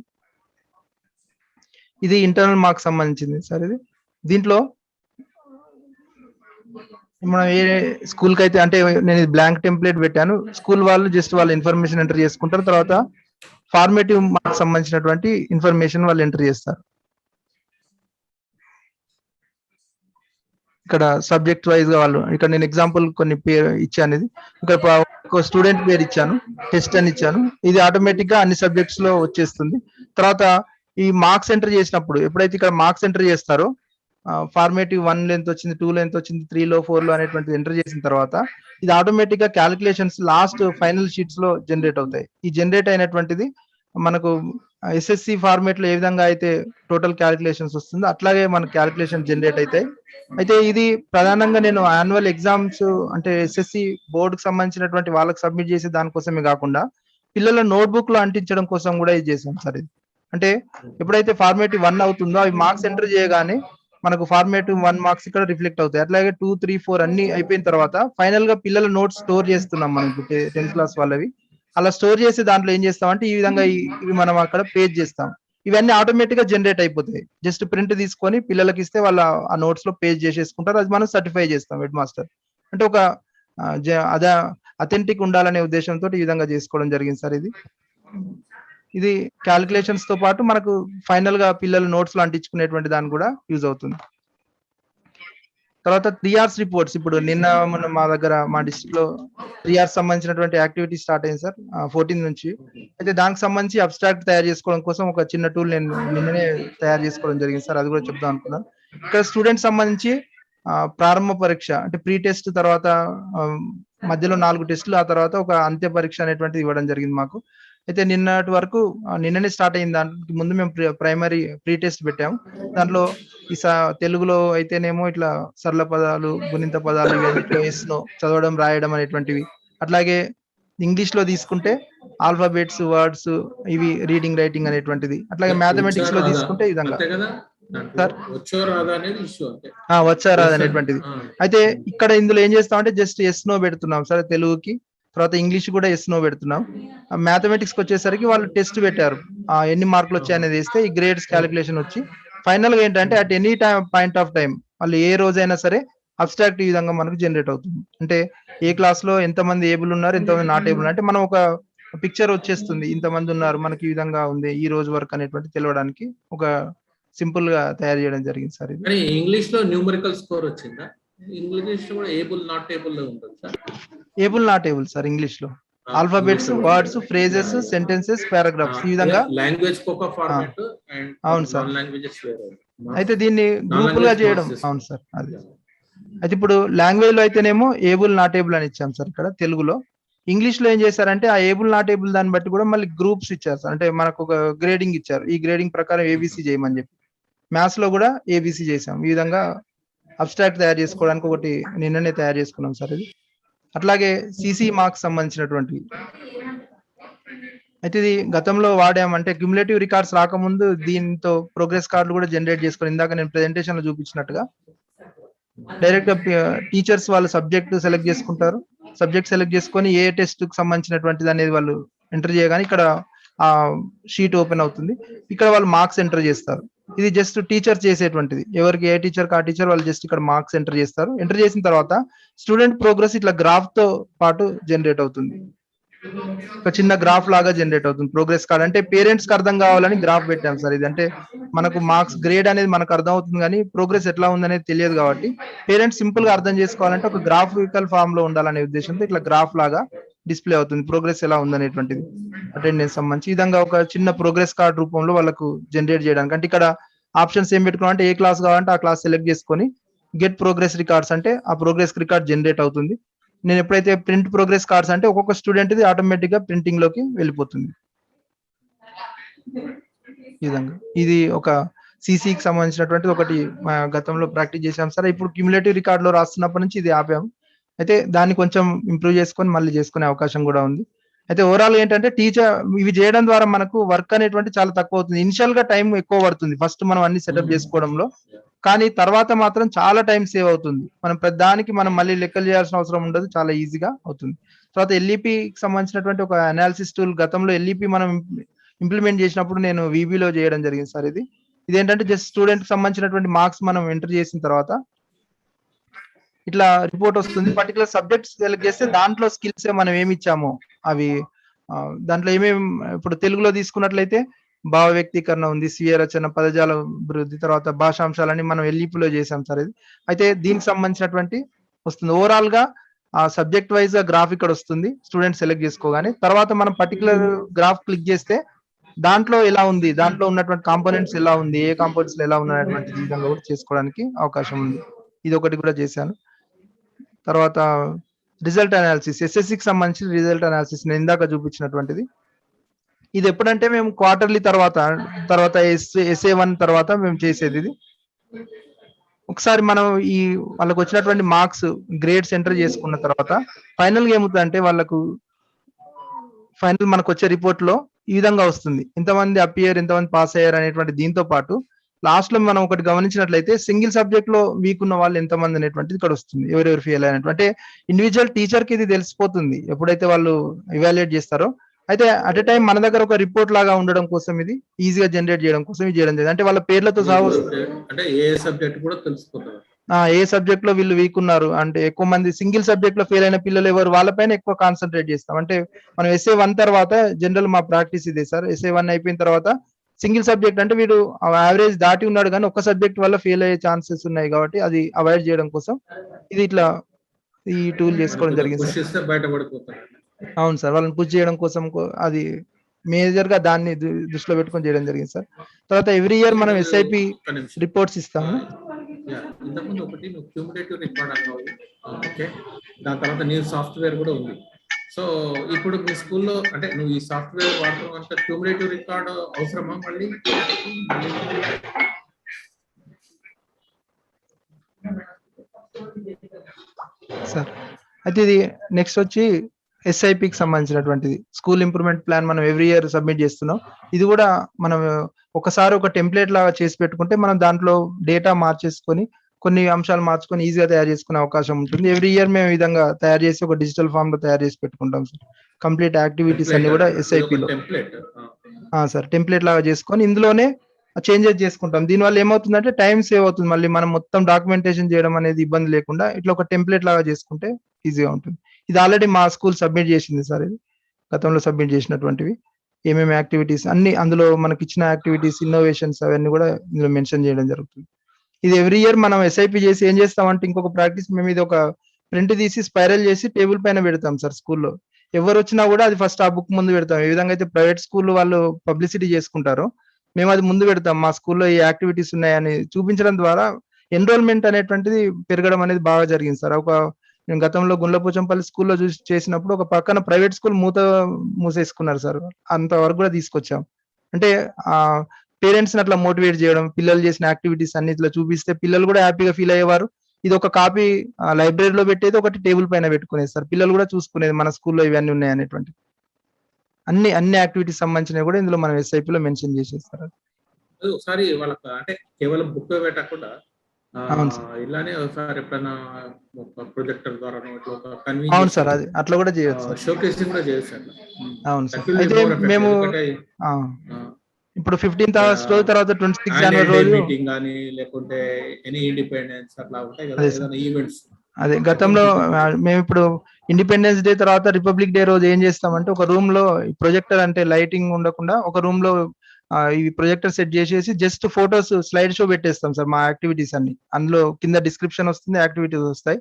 ఇది ఇంటర్నల్ మార్క్స్ సంబంధించింది సార్. ఇది దీంట్లో మనం ఏ స్కూల్ కి అయితే అంటే నేను బ్లాంక్ టెంప్లెట్ పెట్టాను. స్కూల్ వాళ్ళు జస్ట్ వాళ్ళ ఇన్ఫర్మేషన్ ఎంటర్ చేసుకుంటారు. తర్వాత ఫార్మేటివ్ మార్క్స్ సంబంధించినటువంటి ఇన్ఫర్మేషన్ వాళ్ళు ఎంటర్ చేస్తారు. ఇక్కడ సబ్జెక్ట్ వైజ్ గా వాళ్ళు, ఇక్కడ నేను ఎగ్జాంపుల్ కొన్ని పేరు ఇచ్చాను. ఇది ఇక్కడ ఒక స్టూడెంట్ పేరు ఇచ్చాను, టెస్ట్ అని ఇచ్చాను. ఇది ఆటోమేటిక్ గా అన్ని సబ్జెక్ట్స్ లో వచ్చేస్తుంది. తర్వాత ఈ మార్క్స్ ఎంటర్ చేసినప్పుడు ఎప్పుడైతే ఇక్కడ మార్క్స్ ఎంటర్ చేస్తారో ఫార్మేటివ్ 1 లెంత్ వచ్చింది, 2 లెంత్ వచ్చింది, 3 లో 4 లో అనేటువంటిది ఎంటర్ చేసిన తర్వాత ఇది ఆటోమేటిక్ గా క్యాలిక్యులేషన్స్ లాస్ట్ ఫైనల్ షీట్స్ లో జనరేట్ అవుతాయి. ఈ జనరేట్ అయినటువంటిది మనకు ఎస్ఎస్సి ఫార్మేట్ లో ఏ విధంగా అయితే టోటల్ క్యాలిక్యులేషన్స్ వస్తుందో అట్లాగే మన క్యాలిక్యులేషన్ జనరేట్ అవుతాయి. అయితే ఇది ప్రధానంగా నేను యాన్యువల్ ఎగ్జామ్స్ అంటే ఎస్ఎస్సి బోర్డుకి సంబంధించినటువంటి వాళ్ళకి సబ్మిట్ చేసే దానికోసమే కాకుండా పిల్లల నోట్బుక్ లో అంటించడం కోసం కూడా ఇది చేసాం సార్. ఇది అంటే ఎప్పుడైతే ఫార్మేటివ్ 1 అవుతుందో అవి మార్క్స్ ఎంటర్ చేయగానే మనకు ఫార్మేటివ్ 1 మార్క్స్ ఇక్కడ రిఫ్లెక్ట్ అవుతాయి. అట్లాగే 2, 3, 4 అన్ని అయిపోయిన తర్వాత ఫైనల్ గా పిల్లల నోట్స్ స్టోర్ చేస్తున్నాం మనం 10th క్లాస్ వాళ్ళవి. అలా స్టోర్ చేసి దాంట్లో ఏం చేస్తామంటే ఈ విధంగా ఇవి మనం అక్కడ పేజ్ చేస్తాం. ఇవన్నీ ఆటోమేటిక్ గా జనరేట్ అయిపోతాయి. జస్ట్ ప్రింట్ తీసుకొని పిల్లలకి ఇస్తే వాళ్ళ ఆ నోట్స్ లో పేజ్ చేసేసుకుంటారు. అది మనం సర్టిఫై చేస్తాం హెడ్ మాస్టర్. అంటే ఒక అదే అథెంటిక్ ఉండాలనే ఉద్దేశంతో ఈ విధంగా చేసుకోవడం జరిగింది సార్. ఇది క్యాలిక్యులేషన్స్ తో పాటు మనకు ఫైనల్ గా పిల్లలు నోట్స్ లో అంటించుకునేటువంటి దాన్ని కూడా యూజ్ అవుతుంది. తర్వాత 3 hours రిపోర్ట్స్, ఇప్పుడు నిన్న మా దగ్గర మా డిస్ట్రిక్ట్ లో 3 hours సంబంధించినటువంటి యాక్టివిటీ స్టార్ట్ అయింది సార్ 14 నుంచి. అయితే దానికి సంబంధించి అబ్స్ట్రాక్ట్ తయారు చేసుకోవడం కోసం ఒక చిన్న టూల్ నేను నిన్ననే తయారు చేసుకోవడం జరిగింది సార్. అది కూడా చెప్దాం అనుకున్నాను. ఇక్కడ స్టూడెంట్స్ సంబంధించి ప్రారంభ పరీక్ష అంటే ప్రీ టెస్ట్, తర్వాత మధ్యలో 4 టెస్టులు, ఆ తర్వాత ఒక అంత్య పరీక్ష అనేటువంటిది ఇవ్వడం జరిగింది మాకు. అయితే నిన్నటి వరకు నిన్ననే స్టార్ట్ అయింది. దానికి ముందు మేము ప్రైమరీ ప్రీ టెస్ట్ పెట్టాము. దాంట్లో ఈ తెలుగులో అయితేనేమో ఇట్లా సరళ పదాలు, గుణింత పదాలు, ఇవన్నిట్లో ఎస్నో చదవడం రాయడం అనేటువంటివి. అట్లాగే ఇంగ్లీష్ లో తీసుకుంటే ఆల్ఫాబెట్స్, వర్డ్స్, ఇవి రీడింగ్ రైటింగ్ అనేటువంటిది. అట్లాగే మ్యాథమెటిక్స్ లో తీసుకుంటే ఈ విధంగా సార్ వచ్చా రాదు అనేటువంటిది. అయితే ఇక్కడ ఇందులో ఏం చేస్తామంటే జస్ట్ ఎస్నో పెడుతున్నాం సార్ తెలుగుకి. తర్వాత ఇంగ్లీష్ కూడా ఎస్నో పెడుతున్నాం. మ్యాథమెటిక్స్ కి వచ్చేసరికి వాళ్ళు టెస్ట్ పెట్టారు, ఎన్ని మార్కులు వచ్చాయనేది వేస్తే ఈ గ్రేడ్స్ క్యాలిక్యులేషన్ వచ్చి ఫైనల్ గా ఏంటంటే at any point of time వాళ్ళు ఏ రోజైనా సరే అబ్స్ట్రాక్ట్ ఈ విధంగా మనకు జనరేట్ అవుతుంది. అంటే ఏ క్లాస్ లో ఎంతమంది ఏబుల్ ఉన్నారు, ఎంతమంది నాట్ ఏబుల్, అంటే మనం ఒక పిక్చర్ వచ్చేస్తుంది, ఇంతమంది ఉన్నారు మనకి ఈ విధంగా ఉంది ఈ రోజు వరకు అనేటువంటి తెలియడానికి ఒక సింపుల్ గా తయారు చేయడం జరిగింది సార్. ఇది ఇంగ్లీష్ లో న్యూమరికల్ స్కోర్ వచ్చిందా? ఇంగ్లీష్ లో కూడా ఏబుల్ నాట్ ఏబుల్ లో ఉంటుంది sir. Able not able sir English లో alphabets, words, phrases, sentences, paragraphs ఈ విధంగా లాంగ్వేజ్ ఒక ఫార్మాట్. అవును సార్. అయితే దీన్ని గ్రూపులుగా చేయడం. అవును సార్. అది అయితే ఇప్పుడు లాంగ్వేజ్ లో అయితేనేమో ఏబుల్ నాట్ ఏబుల్ అని ఇచ్చాం సార్ ఇక్కడ తెలుగులో. ఇంగ్లీష్ లో ఏం చేశారంటే ఆ ఏబుల్ నాట్ ఏబుల్ దాన్ని బట్టి కూడా మళ్ళీ గ్రూప్స్ ఇచ్చారు సార్. అంటే మనకు ఒక గ్రేడింగ్ ఇచ్చారు, ఈ గ్రేడింగ్ ప్రకారం ఏబిసి చేయమని చెప్పి. మ్యాథ్స్ లో కూడా ఏబిసి చేసాం. ఈ విధంగా అబ్స్ట్రాక్ట్ తయారు చేసుకోవడానికి ఒకటి నిన్ననే తయారు చేసుకున్నాం సార్ ఇది. అట్లాగే సిసి మార్క్స్ సంబంధించినటువంటి అయితే ఇది గతంలో వాడామంటే క్యుములేటివ్ రికార్డ్స్ రాకముందు దీంతో ప్రోగ్రెస్ కార్డులు కూడా జనరేట్ చేసుకొని ఇందాక నేను ప్రెజెంటేషన్ లో చూపించినట్టుగా డైరెక్ట్ గా టీచర్స్ వాళ్ళు సబ్జెక్ట్ సెలెక్ట్ చేసుకుంటారు. సబ్జెక్ట్ సెలెక్ట్ చేసుకొని ఏ టెస్ట్ కి సంబంధించినటువంటిది అనేది వాళ్ళు ఎంటర్ చేయగానే ఇక్కడ ఆ షీట్ ఓపెన్ అవుతుంది. ఇక్కడ వాళ్ళు మార్క్స్ ఎంటర్ చేస్తారు. ఇది జస్ట్ టీచర్ చేసేటువంటిది. ఎవరికి ఏ టీచర్ ఆ టీచర్ వాళ్ళు జస్ట్ ఇక్కడ మార్క్స్ ఎంటర్ చేస్తారు. ఎంటర్ చేసిన తర్వాత స్టూడెంట్ ప్రోగ్రెస్ ఇట్లా గ్రాఫ్ తో పాటు జనరేట్ అవుతుంది. ఒక చిన్న గ్రాఫ్ లాగా జనరేట్ అవుతుంది ప్రోగ్రెస్ కార్డ్. అంటే పేరెంట్స్ కి అర్థం కావాలని గ్రాఫ్ పెట్టాం సార్. ఇది అంటే మనకు మార్క్స్ గ్రేడ్ అనేది మనకు అర్థం అవుతుంది కానీ ప్రోగ్రెస్ ఎట్లా ఉందనేది తెలియదు కాబట్టి పేరెంట్స్ సింపుల్ గా అర్థం చేసుకోవాలంటే ఒక గ్రాఫికల్ ఫామ్ లో ఉండాలనే ఉద్దేశంతో ఇట్లా గ్రాఫ్ లాగా డిస్ప్లే అవుతుంది ప్రోగ్రెస్ ఎలా ఉందనేటువంటిది. అటెండెన్స్ సంబంధించి ఈ విధంగా ఒక చిన్న ప్రోగ్రెస్ కార్డ్ రూపంలో వాళ్ళకు జనరేట్ చేయడానికి. అంటే ఇక్కడ ఆప్షన్స్ ఏం పెట్టుకున్నాం అంటే ఏ క్లాస్ కావాలంటే ఆ క్లాస్ సెలెక్ట్ చేసుకొని గెట్ ప్రోగ్రెస్ రికార్డ్స్ అంటే ఆ ప్రోగ్రెస్ రికార్డ్ జనరేట్ అవుతుంది. నేను ఎప్పుడైతే ప్రింట్ ప్రోగ్రెస్ కార్డ్స్ అంటే ఒక్కొక్క స్టూడెంట్ ఇది ఆటోమేటిక్ గా ప్రింటింగ్ లోకి వెళ్ళిపోతుంది. ఈ విధంగా ఇది ఒక సిసికి సంబంధించినటువంటి ఒకటి గతంలో ప్రాక్టీస్ చేసాం సార్. ఇప్పుడు క్యుములేటివ్ రికార్డ్ లో రాస్తున్నప్పటి నుంచి ఇది ఆపాం. అయితే దాన్ని కొంచెం ఇంప్రూవ్ చేసుకొని మళ్ళీ చేసుకునే అవకాశం కూడా ఉంది. అయితే ఓవరాల్ ఏంటంటే టీచర్ ఇవి చేయడం ద్వారా మనకు వర్క్ అనేటువంటి చాలా తక్కువ అవుతుంది. ఇనిషియల్ గా టైం ఎక్కువ పడుతుంది ఫస్ట్ మనం అన్ని సెటప్ చేసుకోవడంలో, కానీ తర్వాత మాత్రం చాలా టైం సేవ్ అవుతుంది. మనం ప్రతిదానికి మనం మళ్ళీ లెక్కలు చేయాల్సిన అవసరం ఉండదు, చాలా ఈజీగా అవుతుంది. తర్వాత ఎల్ఈపికి సంబంధించినటువంటి ఒక అనాలిసిస్ టూల్ గతంలో ఎల్ఈపి మనం ఇంప్లిమెంట్ చేసినప్పుడు నేను విబిలో చేయడం జరిగింది సార్. ఇదేంటంటే జస్ట్ స్టూడెంట్ కి సంబంధించినటువంటి మార్క్స్ మనం ఎంటర్ చేసిన తర్వాత ఇట్లా రిపోర్ట్ వస్తుంది. పర్టికులర్ సబ్జెక్ట్స్ సెలెక్ట్ చేస్తే దాంట్లో స్కిల్స్ మనం ఏమి ఇచ్చామో అవి దాంట్లో ఏమేమి ఇప్పుడు తెలుగులో తీసుకున్నట్లయితే భావ వ్యక్తీకరణ ఉంది, స్వీయ రచన, పదజాల అభివృద్ధి, తర్వాత భాషాంశాలని మనం ఎల్ఈపిలో చేసాం సార్. ఇది అయితే దీనికి సంబంధించినటువంటి వస్తుంది. ఓవరాల్ గా ఆ సబ్జెక్ట్ వైజ్ గా గ్రాఫ్ ఇక్కడ వస్తుంది స్టూడెంట్ సెలెక్ట్ చేసుకోగానే. తర్వాత మనం పర్టికులర్ గ్రాఫ్ క్లిక్ చేస్తే దాంట్లో ఎలా ఉంది, దాంట్లో ఉన్నటువంటి కాంపోనెంట్స్ ఎలా ఉంది, ఏ కాంపోనెంట్స్ ఎలా ఉన్నటువంటి ఈ విధంగా కూడా చేసుకోవడానికి అవకాశం ఉంది. ఇది ఒకటి కూడా చేశాను. తర్వాత రిజల్ట్ అనాలిసిస్, ఎస్ఎస్సికి సంబంధించిన రిజల్ట్ అనాలిసిస్ నేను ఇందాక చూపించినటువంటిది. ఇది ఎప్పుడంటే మేము క్వార్టర్లీ తర్వాత SA1 తర్వాత మేము చేసేది. ఇది ఒకసారి మనం ఈ వాళ్ళకి వచ్చినటువంటి మార్క్స్ గ్రేడ్స్ ఎంటర్ చేసుకున్న తర్వాత ఫైనల్ గా ఏమవుతుందంటే వాళ్ళకు ఫైనల్ మనకు వచ్చే రిపోర్ట్ లో ఈ విధంగా వస్తుంది, ఇంతమంది అపియర్, ఇంతమంది పాస్ అయ్యారు అనేటువంటి. దీంతో పాటు లాస్ట్ లో మనం ఒకటి గమనించినట్లయితే సింగిల్ సబ్జెక్ట్ లో వీక్ ఉన్న వాళ్ళు ఎంతమంది అనేటువంటిది ఇక్కడ వస్తుంది, ఎవరెవరు ఫెయిల్ అయినటువంటి. అంటే ఇండివిజువల్ టీచర్ కి ఇది తెలిసిపోతుంది ఎప్పుడైతే వాళ్ళు ఇవాల్యుయేట్ చేస్తారో. అయితే అట్ ఎ టైం మన దగ్గర ఒక రిపోర్ట్ లాగా ఉండడం కోసం ఇది ఈజీగా జనరేట్ చేయడం కోసం ఇది చేయడం జరిగింది. అంటే వాళ్ళ పేర్లతో సహా అంటే ఏ సబ్జెక్ట్ కూడా తెలిసిపోతుంది. ఏ సబ్జెక్ట్ లో వీళ్ళు వీక్ ఉన్నారు అంటే ఎక్కువ మంది సింగిల్ సబ్జెక్ట్ లో ఫెయిల్ అయిన పిల్లలు ఎవరు వాళ్ళపైన ఎక్కువ కాన్సన్ట్రేట్ చేస్తాం. అంటే మనం SA1 తర్వాత జనరల్ మా ప్రాక్టీస్ ఇదే సార్. SA1 అయిపోయిన తర్వాత సింగిల్ సబ్జెక్ట్ అంటే వీడు యావరేజ్ దాటి ఉన్నాడు కానీ ఒక్క సబ్జెక్ట్ వల్ల ఫెయిల్ అయ్యే ఛాన్సెస్ ఉన్నాయి కాబట్టి అది అవాయిడ్ చేయడం కోసం ఇది ఇట్లా ఈ టూల్ చేసుకోవడం జరిగింది సార్. అవును సార్, వాళ్ళని పుష్ చేయడం కోసం అది మేజర్ గా దాన్ని దృష్టిలో పెట్టుకొని చేయడం జరిగింది సార్. తర్వాత ఎవ్రీ ఇయర్ మనం SIP రిపోర్ట్స్ ఇస్తాము. ఇంతకుముందు ఒకటి నువ్వు క్యూములేటివ్ రికార్డ్ అన్నావు, ఓకే, దాని తర్వాత నీ సాఫ్ట్వేర్ కూడా ఉంది. సో ఇప్పుడు మీ స్కూల్లో అంటే నువ్వు ఈ సాఫ్ట్వేర్ వాడటం అంటే క్యూములేటివ్ రికార్డ్ అవసరమా మళ్ళీ? సార్ అయితే ఇది నెక్స్ట్ వచ్చి SIPకి సంబంధించినటువంటిది స్కూల్ ఇంప్రూవ్మెంట్ ప్లాన్ మనం ఎవ్రీ ఇయర్ సబ్మిట్ చేస్తున్నాం. ఇది కూడా మనం ఒకసారి ఒక టెంప్లెట్ లాగా చేసి పెట్టుకుంటే మనం దాంట్లో డేటా మార్చేసుకొని కొన్ని అంశాలు మార్చుకొని ఈజీగా తయారు చేసుకునే అవకాశం ఉంటుంది. ఎవ్రీ ఇయర్ మేము ఈ విధంగా తయారు చేసి ఒక డిజిటల్ ఫామ్ లో తయారు చేసి పెట్టుకుంటాం సార్. కంప్లీట్ యాక్టివిటీస్ అన్ని కూడా SIPలో సార్ టెంప్లెట్ లాగా చేసుకొని ఇందులోనే చేంజెస్ చేసుకుంటాం. దీనివల్ల ఏమవుతుందంటే టైం సేవ్ అవుతుంది. మళ్ళీ మనం మొత్తం డాక్యుమెంటేషన్ చేయడం అనేది ఇబ్బంది లేకుండా ఇట్లా ఒక టెంప్లెట్ లాగా చేసుకుంటే ఈజీగా ఉంటుంది. ఇది ఆల్రెడీ మా స్కూల్ సబ్మిట్ చేసింది సార్. ఇది గతంలో సబ్మిట్ చేసినటువంటివి ఏమేమి యాక్టివిటీస్ అన్ని అందులో మనకి ఇచ్చిన యాక్టివిటీస్, ఇన్నోవేషన్స్ అవన్నీ కూడా ఇందులో మెన్షన్ చేయడం జరుగుతుంది. ఇది ఎవ్రీ ఇయర్ మనం SIP చేసి ఏం చేస్తామంటే ఇంకొక ప్రాక్టీస్ మేము ఇది ఒక ప్రింట్ తీసి స్పైరల్ చేసి టేబుల్ పైన పెడతాం సార్. స్కూల్లో ఎవరు వచ్చినా కూడా అది ఫస్ట్ ఆ బుక్ ముందు పెడతాం. ఏ విధంగా అయితే ప్రైవేట్ స్కూల్ వాళ్ళు పబ్లిసిటీ చేసుకుంటారో మేము అది ముందు పెడతాం. మా స్కూల్లో ఈ యాక్టివిటీస్ ఉన్నాయని చూపించడం ద్వారా ఎన్రోల్మెంట్ అనేటువంటిది పెరగడం అనేది బాగా జరిగింది సార్. నేను గతంలో గుండ్లపోచంపల్లి స్కూల్లో చూసి చేసినప్పుడు ఒక పక్కన ప్రైవేట్ స్కూల్ మూసేసుకున్నారు సార్. అంతవరకు కూడా తీసుకొచ్చాం. అంటే పేరెంట్స్ ని అట్లా మోటివేట్ చేయడం, పిల్లలు చేసిన యాక్టివిటీస్ అన్నిట్లో చూపిస్తే పిల్లలు కూడా హ్యాపీగా ఫీల్ అయ్యేవారు. ఇది ఒక కాపీ లైబ్రరీలో పెట్టేది, ఒకటి టేబుల్ పైన పెట్టుకునేది సార్. పిల్లలు కూడా చూసుకునేది మన స్కూల్లో ఇవన్నీ ఉన్నాయి అనేటువంటి. అన్ని యాక్టివిటీస్ సంబంధించినవి కూడా ఇందులో మనం SIP లో మెన్షన్ చేసేస్తారు. ఒకసారి వాళ్ళకి అంటే కేవలం బుక్ పెట్టకుండా అవును సార్. ఇలానే ఒకసారి ఎప్పుడైనా ప్రొజెక్టర్ ద్వారా అవును సార్, అది అట్లా కూడా చేయొచ్చు. షోకేసింగ్ కూడా చేయొచ్చు అట్లా. అవును సార్. అయితే మేము ఇప్పుడు 15th రోజు తర్వాత 26 జనవరి రోజు మీటింగ్ కానీ లేకుంటే ఎనీ ఇండిపెండెన్స్ అట్లా ఉంటాయి కదా ఏదైనా ఈవెంట్స్. అదే గతంలో మేము ఇప్పుడు ఇండిపెండెన్స్ డే తర్వాత రిపబ్లిక్ డే రోజు ఏం చేస్తామంటే ఒక రూమ్ లో ప్రొజెక్టర్ అంటే లైటింగ్ ఉండకుండా ఒక రూమ్ లో ఈ ప్రొజెక్టర్ సెట్ చేసేసి జస్ట్ ఫోటోస్ స్లైడ్ షో పెట్టేస్తాం సార్ మా యాక్టివిటీస్ అన్ని. అందులో కింద డిస్క్రిప్షన్ వస్తుంది, యాక్టివిటీస్ వస్తాయి.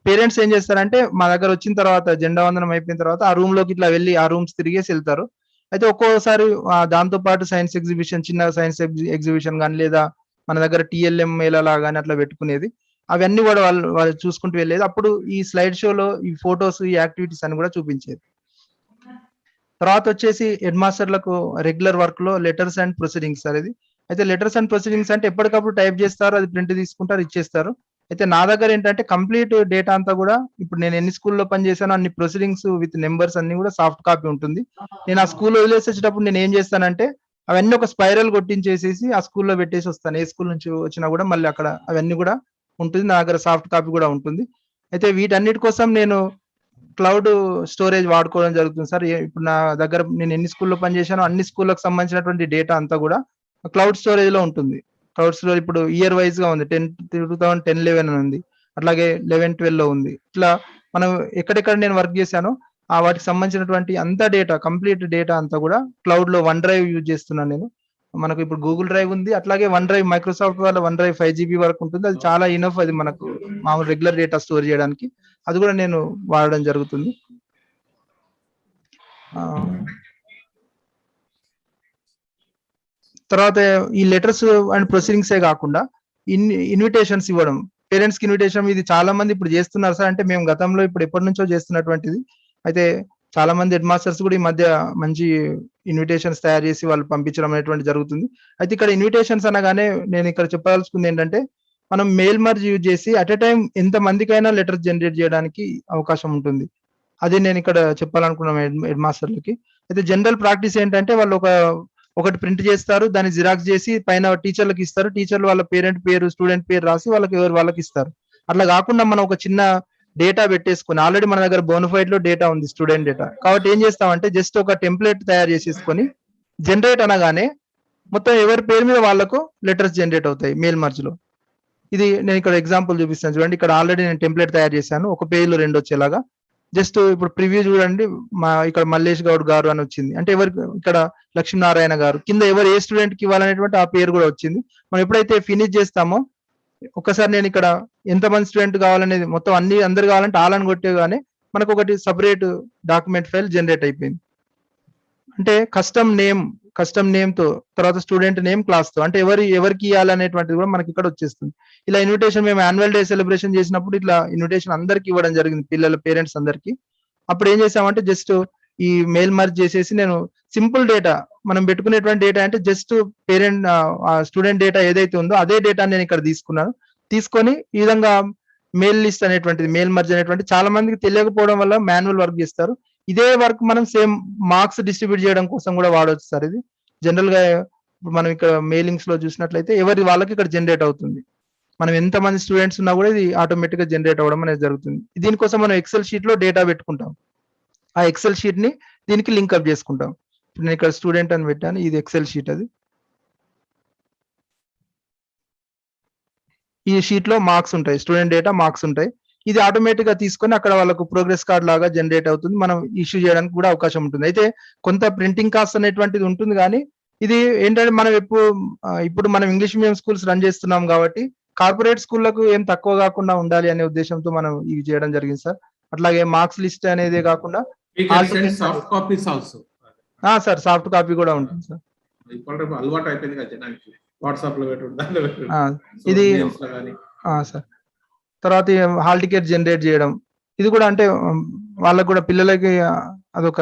పేరెంట్స్ ఏం చేస్తారంటే మా దగ్గర వచ్చిన తర్వాత జెండా వందనం అయిపోయిన తర్వాత ఆ రూమ్ లోకి ఇట్లా వెళ్ళి ఆ రూమ్స్ తిరిగేసి వెళ్తారు. అయితే ఒక్కోసారి దాంతో పాటు సైన్స్ ఎగ్జిబిషన్, చిన్న సైన్స్ ఎగ్జిబిషన్ కానీ లేదా మన దగ్గర TLM మేళా కానీ అట్లా పెట్టుకునేది. అవన్నీ కూడా వాళ్ళు చూసుకుంటూ వెళ్ళేది. అప్పుడు ఈ స్లైడ్ షోలో ఈ ఫొటోస్, ఈ యాక్టివిటీస్ అని కూడా చూపించేది. తర్వాత వచ్చేసి హెడ్ మాస్టర్లకు రెగ్యులర్ వర్క్ లో లెటర్స్ అండ్ ప్రొసీడింగ్స్ సార్ ఇది. అయితే లెటర్స్ అండ్ ప్రొసీడింగ్స్ అంటే ఎప్పటికప్పుడు టైప్ చేస్తారు, అది ప్రింట్ తీసుకుంటారు, ఇచ్చేస్తారు. అయితే నా దగ్గర ఏంటంటే కంప్లీట్ డేటా అంతా కూడా ఇప్పుడు నేను ఎన్ని స్కూల్లో పనిచేశానో అన్ని ప్రొసీడింగ్స్ విత్ నెంబర్స్ అన్ని కూడా సాఫ్ట్ కాపీ ఉంటుంది. నేను ఆ స్కూల్లో వదిలేసి వచ్చేటప్పుడు నేను ఏం చేస్తానంటే అవన్నీ ఒక స్పైరల్ కొట్టించేసేసి ఆ స్కూల్లో పెట్టేసి వస్తాను. ఏ స్కూల్ నుంచి వచ్చినా కూడా మళ్ళీ అక్కడ అవన్నీ కూడా ఉంటుంది. నా దగ్గర సాఫ్ట్ కాపీ కూడా ఉంటుంది. అయితే వీటన్నిటి కోసం నేను క్లౌడ్ స్టోరేజ్ వాడుకోవడం జరుగుతుంది సార్. ఇప్పుడు నా దగ్గర నేను ఎన్ని స్కూల్లో పనిచేశానో అన్ని స్కూళ్ళకి సంబంధించినటువంటి డేటా అంతా కూడా క్లౌడ్ స్టోరేజ్ లో ఉంటుంది. క్లౌడ్ స్టోరేజ్ ఇప్పుడు ఇయర్ వైజ్ గా ఉంది. 2010-11 ఉంది, అట్లాగే 11-12 లో ఉంది. ఇట్లా మనం ఎక్కడెక్కడ నేను వర్క్ చేశానో ఆ వాటికి సంబంధించినటువంటి అంత డేటా, కంప్లీట్ డేటా అంతా కూడా క్లౌడ్ లో OneDrive యూజ్ చేస్తున్నాను నేను. మనకు ఇప్పుడు గూగుల్ డ్రైవ్ ఉంది, అట్లాగే OneDrive మైక్రోసాఫ్ట్ వాళ్ళ OneDrive 5 GB వరకు ఉంటుంది. అది చాలా ఇనఫ్, అది మనకు మామూలు రెగ్యులర్ డేటా స్టోర్ చేయడానికి. అది కూడా నేను వాడడం జరుగుతుంది. తర్వాత ఈ లెటర్స్ అండ్ ప్రొసీడింగ్సే కాకుండా ఇన్విటేషన్స్ ఇవ్వడం, పేరెంట్స్ కి ఇన్విటేషన్, ఇది చాలా మంది ఇప్పుడు చేస్తున్నారు సార్. అంటే మేము గతంలో ఇప్పుడు ఎప్పటి నుంచో చేస్తున్నటువంటిది. అయితే చాలా మంది హెడ్ మాస్టర్స్ కూడా ఈ మధ్య మంచి ఇన్విటేషన్స్ తయారు చేసి వాళ్ళు పంపించడం అనేటువంటి జరుగుతుంది. అయితే ఇక్కడ ఇన్విటేషన్స్ అనగానే నేను ఇక్కడ చెప్పాల్సింది ఏంటంటే మనం మెయిల్ మర్జ్ యూజ్ చేసి అట్ ఎ టైం ఎంత మందికైనా లెటర్స్ జనరేట్ చేయడానికి అవకాశం ఉంటుంది. అది నేను ఇక్కడ చెప్పాలనుకున్నాను హెడ్ మాస్టర్లకి. అయితే జనరల్ ప్రాక్టీస్ ఏంటంటే వాళ్ళు ఒకటి ప్రింట్ చేస్తారు, దాన్ని జిరాక్స్ చేసి పైన టీచర్లకు ఇస్తారు. టీచర్లు వాళ్ళ పేరెంట్ పేరు, స్టూడెంట్ పేరు రాసి వాళ్ళకి ఇస్తారు. అట్లా కాకుండా మనం ఒక చిన్న డేటా పెట్టేసుకొని, ఆల్రెడీ మన దగ్గర బోనఫైడ్ లో డేటా ఉంది, స్టూడెంట్ డేటా. కాబట్టి ఏం చేస్తామంటే జస్ట్ ఒక టెంప్లెట్ తయారు చేసేసుకొని జనరేట్ అనగానే మొత్తం ఎవరి పేరు మీద వాళ్ళకు లెటర్స్ జనరేట్ అవుతాయి మెయిల్ మర్జ్ లో. ఇది నేను ఇక్కడ ఎగ్జాంపుల్ చూపిస్తాను చూడండి. ఇక్కడ ఆల్రెడీ నేను టెంప్లెట్ తయారు చేశాను, ఒక పేజ్ లో 2 వచ్చేలాగా. జస్ట్ ఇప్పుడు ప్రివ్యూ చూడండి, ఇక్కడ మల్లేష్ గౌడ్ గారు అని వచ్చింది. అంటే ఎవరికి ఇక్కడ లక్ష్మీనారాయణ గారు కింద ఎవరు ఏ స్టూడెంట్ కి ఇవ్వాలనేటువంటి ఆ పేరు కూడా వచ్చింది. మనం ఎప్పుడైతే ఫినిష్ చేస్తామో ఒక్కసారి నేను ఇక్కడ ఎంతమంది స్టూడెంట్ కావాలనేది మొత్తం అందరు కావాలంటే ఆల్ కొట్టేగానే మనకు ఒకటి సపరేట్ డాక్యుమెంట్ ఫైల్ జనరేట్ అయిపోయింది. అంటే కస్టమ్ నేమ్ తో, తర్వాత స్టూడెంట్ నేమ్, క్లాస్ తో, అంటే ఎవరికి ఇవ్వాలనేటువంటిది కూడా మనకి ఇక్కడ వచ్చేస్తుంది. ఇలా ఇన్విటేషన్ మేము యాన్యువల్ డే సెలబ్రేషన్ చేసినప్పుడు ఇట్లా ఇన్విటేషన్ అందరికి ఇవ్వడం జరిగింది, పిల్లల పేరెంట్స్ అందరికి. అప్పుడు ఏం చేసామంటే జస్ట్ ఈ మెయిల్ మర్జ్ చేసేసి నేను సింపుల్ డేటా, మనం పెట్టుకునేటువంటి డేటా అంటే జస్ట్ పేరెంట్ స్టూడెంట్ డేటా ఏదైతే ఉందో అదే డేటా నేను ఇక్కడ తీసుకొని ఈ విధంగా మెయిల్ లిస్ట్ అనేటువంటిది, మెయిల్ మర్జ్ అనేటువంటి చాలా మందికి తెలియకపోవడం వల్ల మాన్యువల్ వర్క్ చేస్తారు. ఇదే వర్క్ మనం సేమ్ మార్క్స్ డిస్ట్రిబ్యూట్ చేయడం కోసం కూడా వాడవచ్చు సార్. ఇది జనరల్ గా మనం ఇక్కడ మెయిలింగ్స్ లో చూసినట్లయితే ఎవరి వాళ్ళకి ఇక్కడ జనరేట్ అవుతుంది. మనం ఎంత మంది స్టూడెంట్స్ ఉన్నా కూడా ఇది ఆటోమేటిక్ గా జనరేట్ అవ్వడం అనేది జరుగుతుంది. దీనికోసం మనం ఎక్సెల్ షీట్ లో డేటా పెట్టుకుంటాం. ఆ ఎక్సెల్ షీట్ ని దీనికి లింక్ అప్ చేసుకుంటాం. ఇప్పుడు నేను ఇక్కడ స్టూడెంట్ అని పెట్టాను, ఇది ఎక్సెల్ షీట్. అది ఈ షీట్ లో మార్క్స్ ఉంటాయి, స్టూడెంట్ డేటా మార్క్స్ ఉంటాయి. ఇది ఆటోమేటిక్ గా తీసుకొని అక్కడ వాళ్ళకు ప్రోగ్రెస్ కార్డ్ లాగా జనరేట్ అవుతుంది. మనం ఇష్యూ చేయడానికి కూడా అవకాశం ఉంటుంది. అయితే కొంత ప్రింటింగ్ కాస్ట్ అనేటువంటిది ఉంటుంది, కానీ ఇది ఏంటంటే మనం ఇప్పుడు మనం ఇంగ్లీష్ మీడియం స్కూల్స్ రన్ చేస్తున్నాం కాబట్టి కార్పొరేట్ స్కూళ్లకు ఏం తక్కువ కాకుండా ఉండాలి అనే ఉద్దేశంతో మనం ఇవి చేయడం జరిగింది సార్. అట్లాగే మార్క్స్ లిస్ట్ అనేది కాకుండా soft copies also sir soft copy కూడా ఉంటుంది సార్. అలవాటు అయిపోయింది కదా జనానికి, వాట్సాప్ లో ఇది సార్. తర్వాత హాల్ టికెట్ జనరేట్ చేయడం, ఇది కూడా అంటే వాళ్ళకు కూడా పిల్లలకి అదొక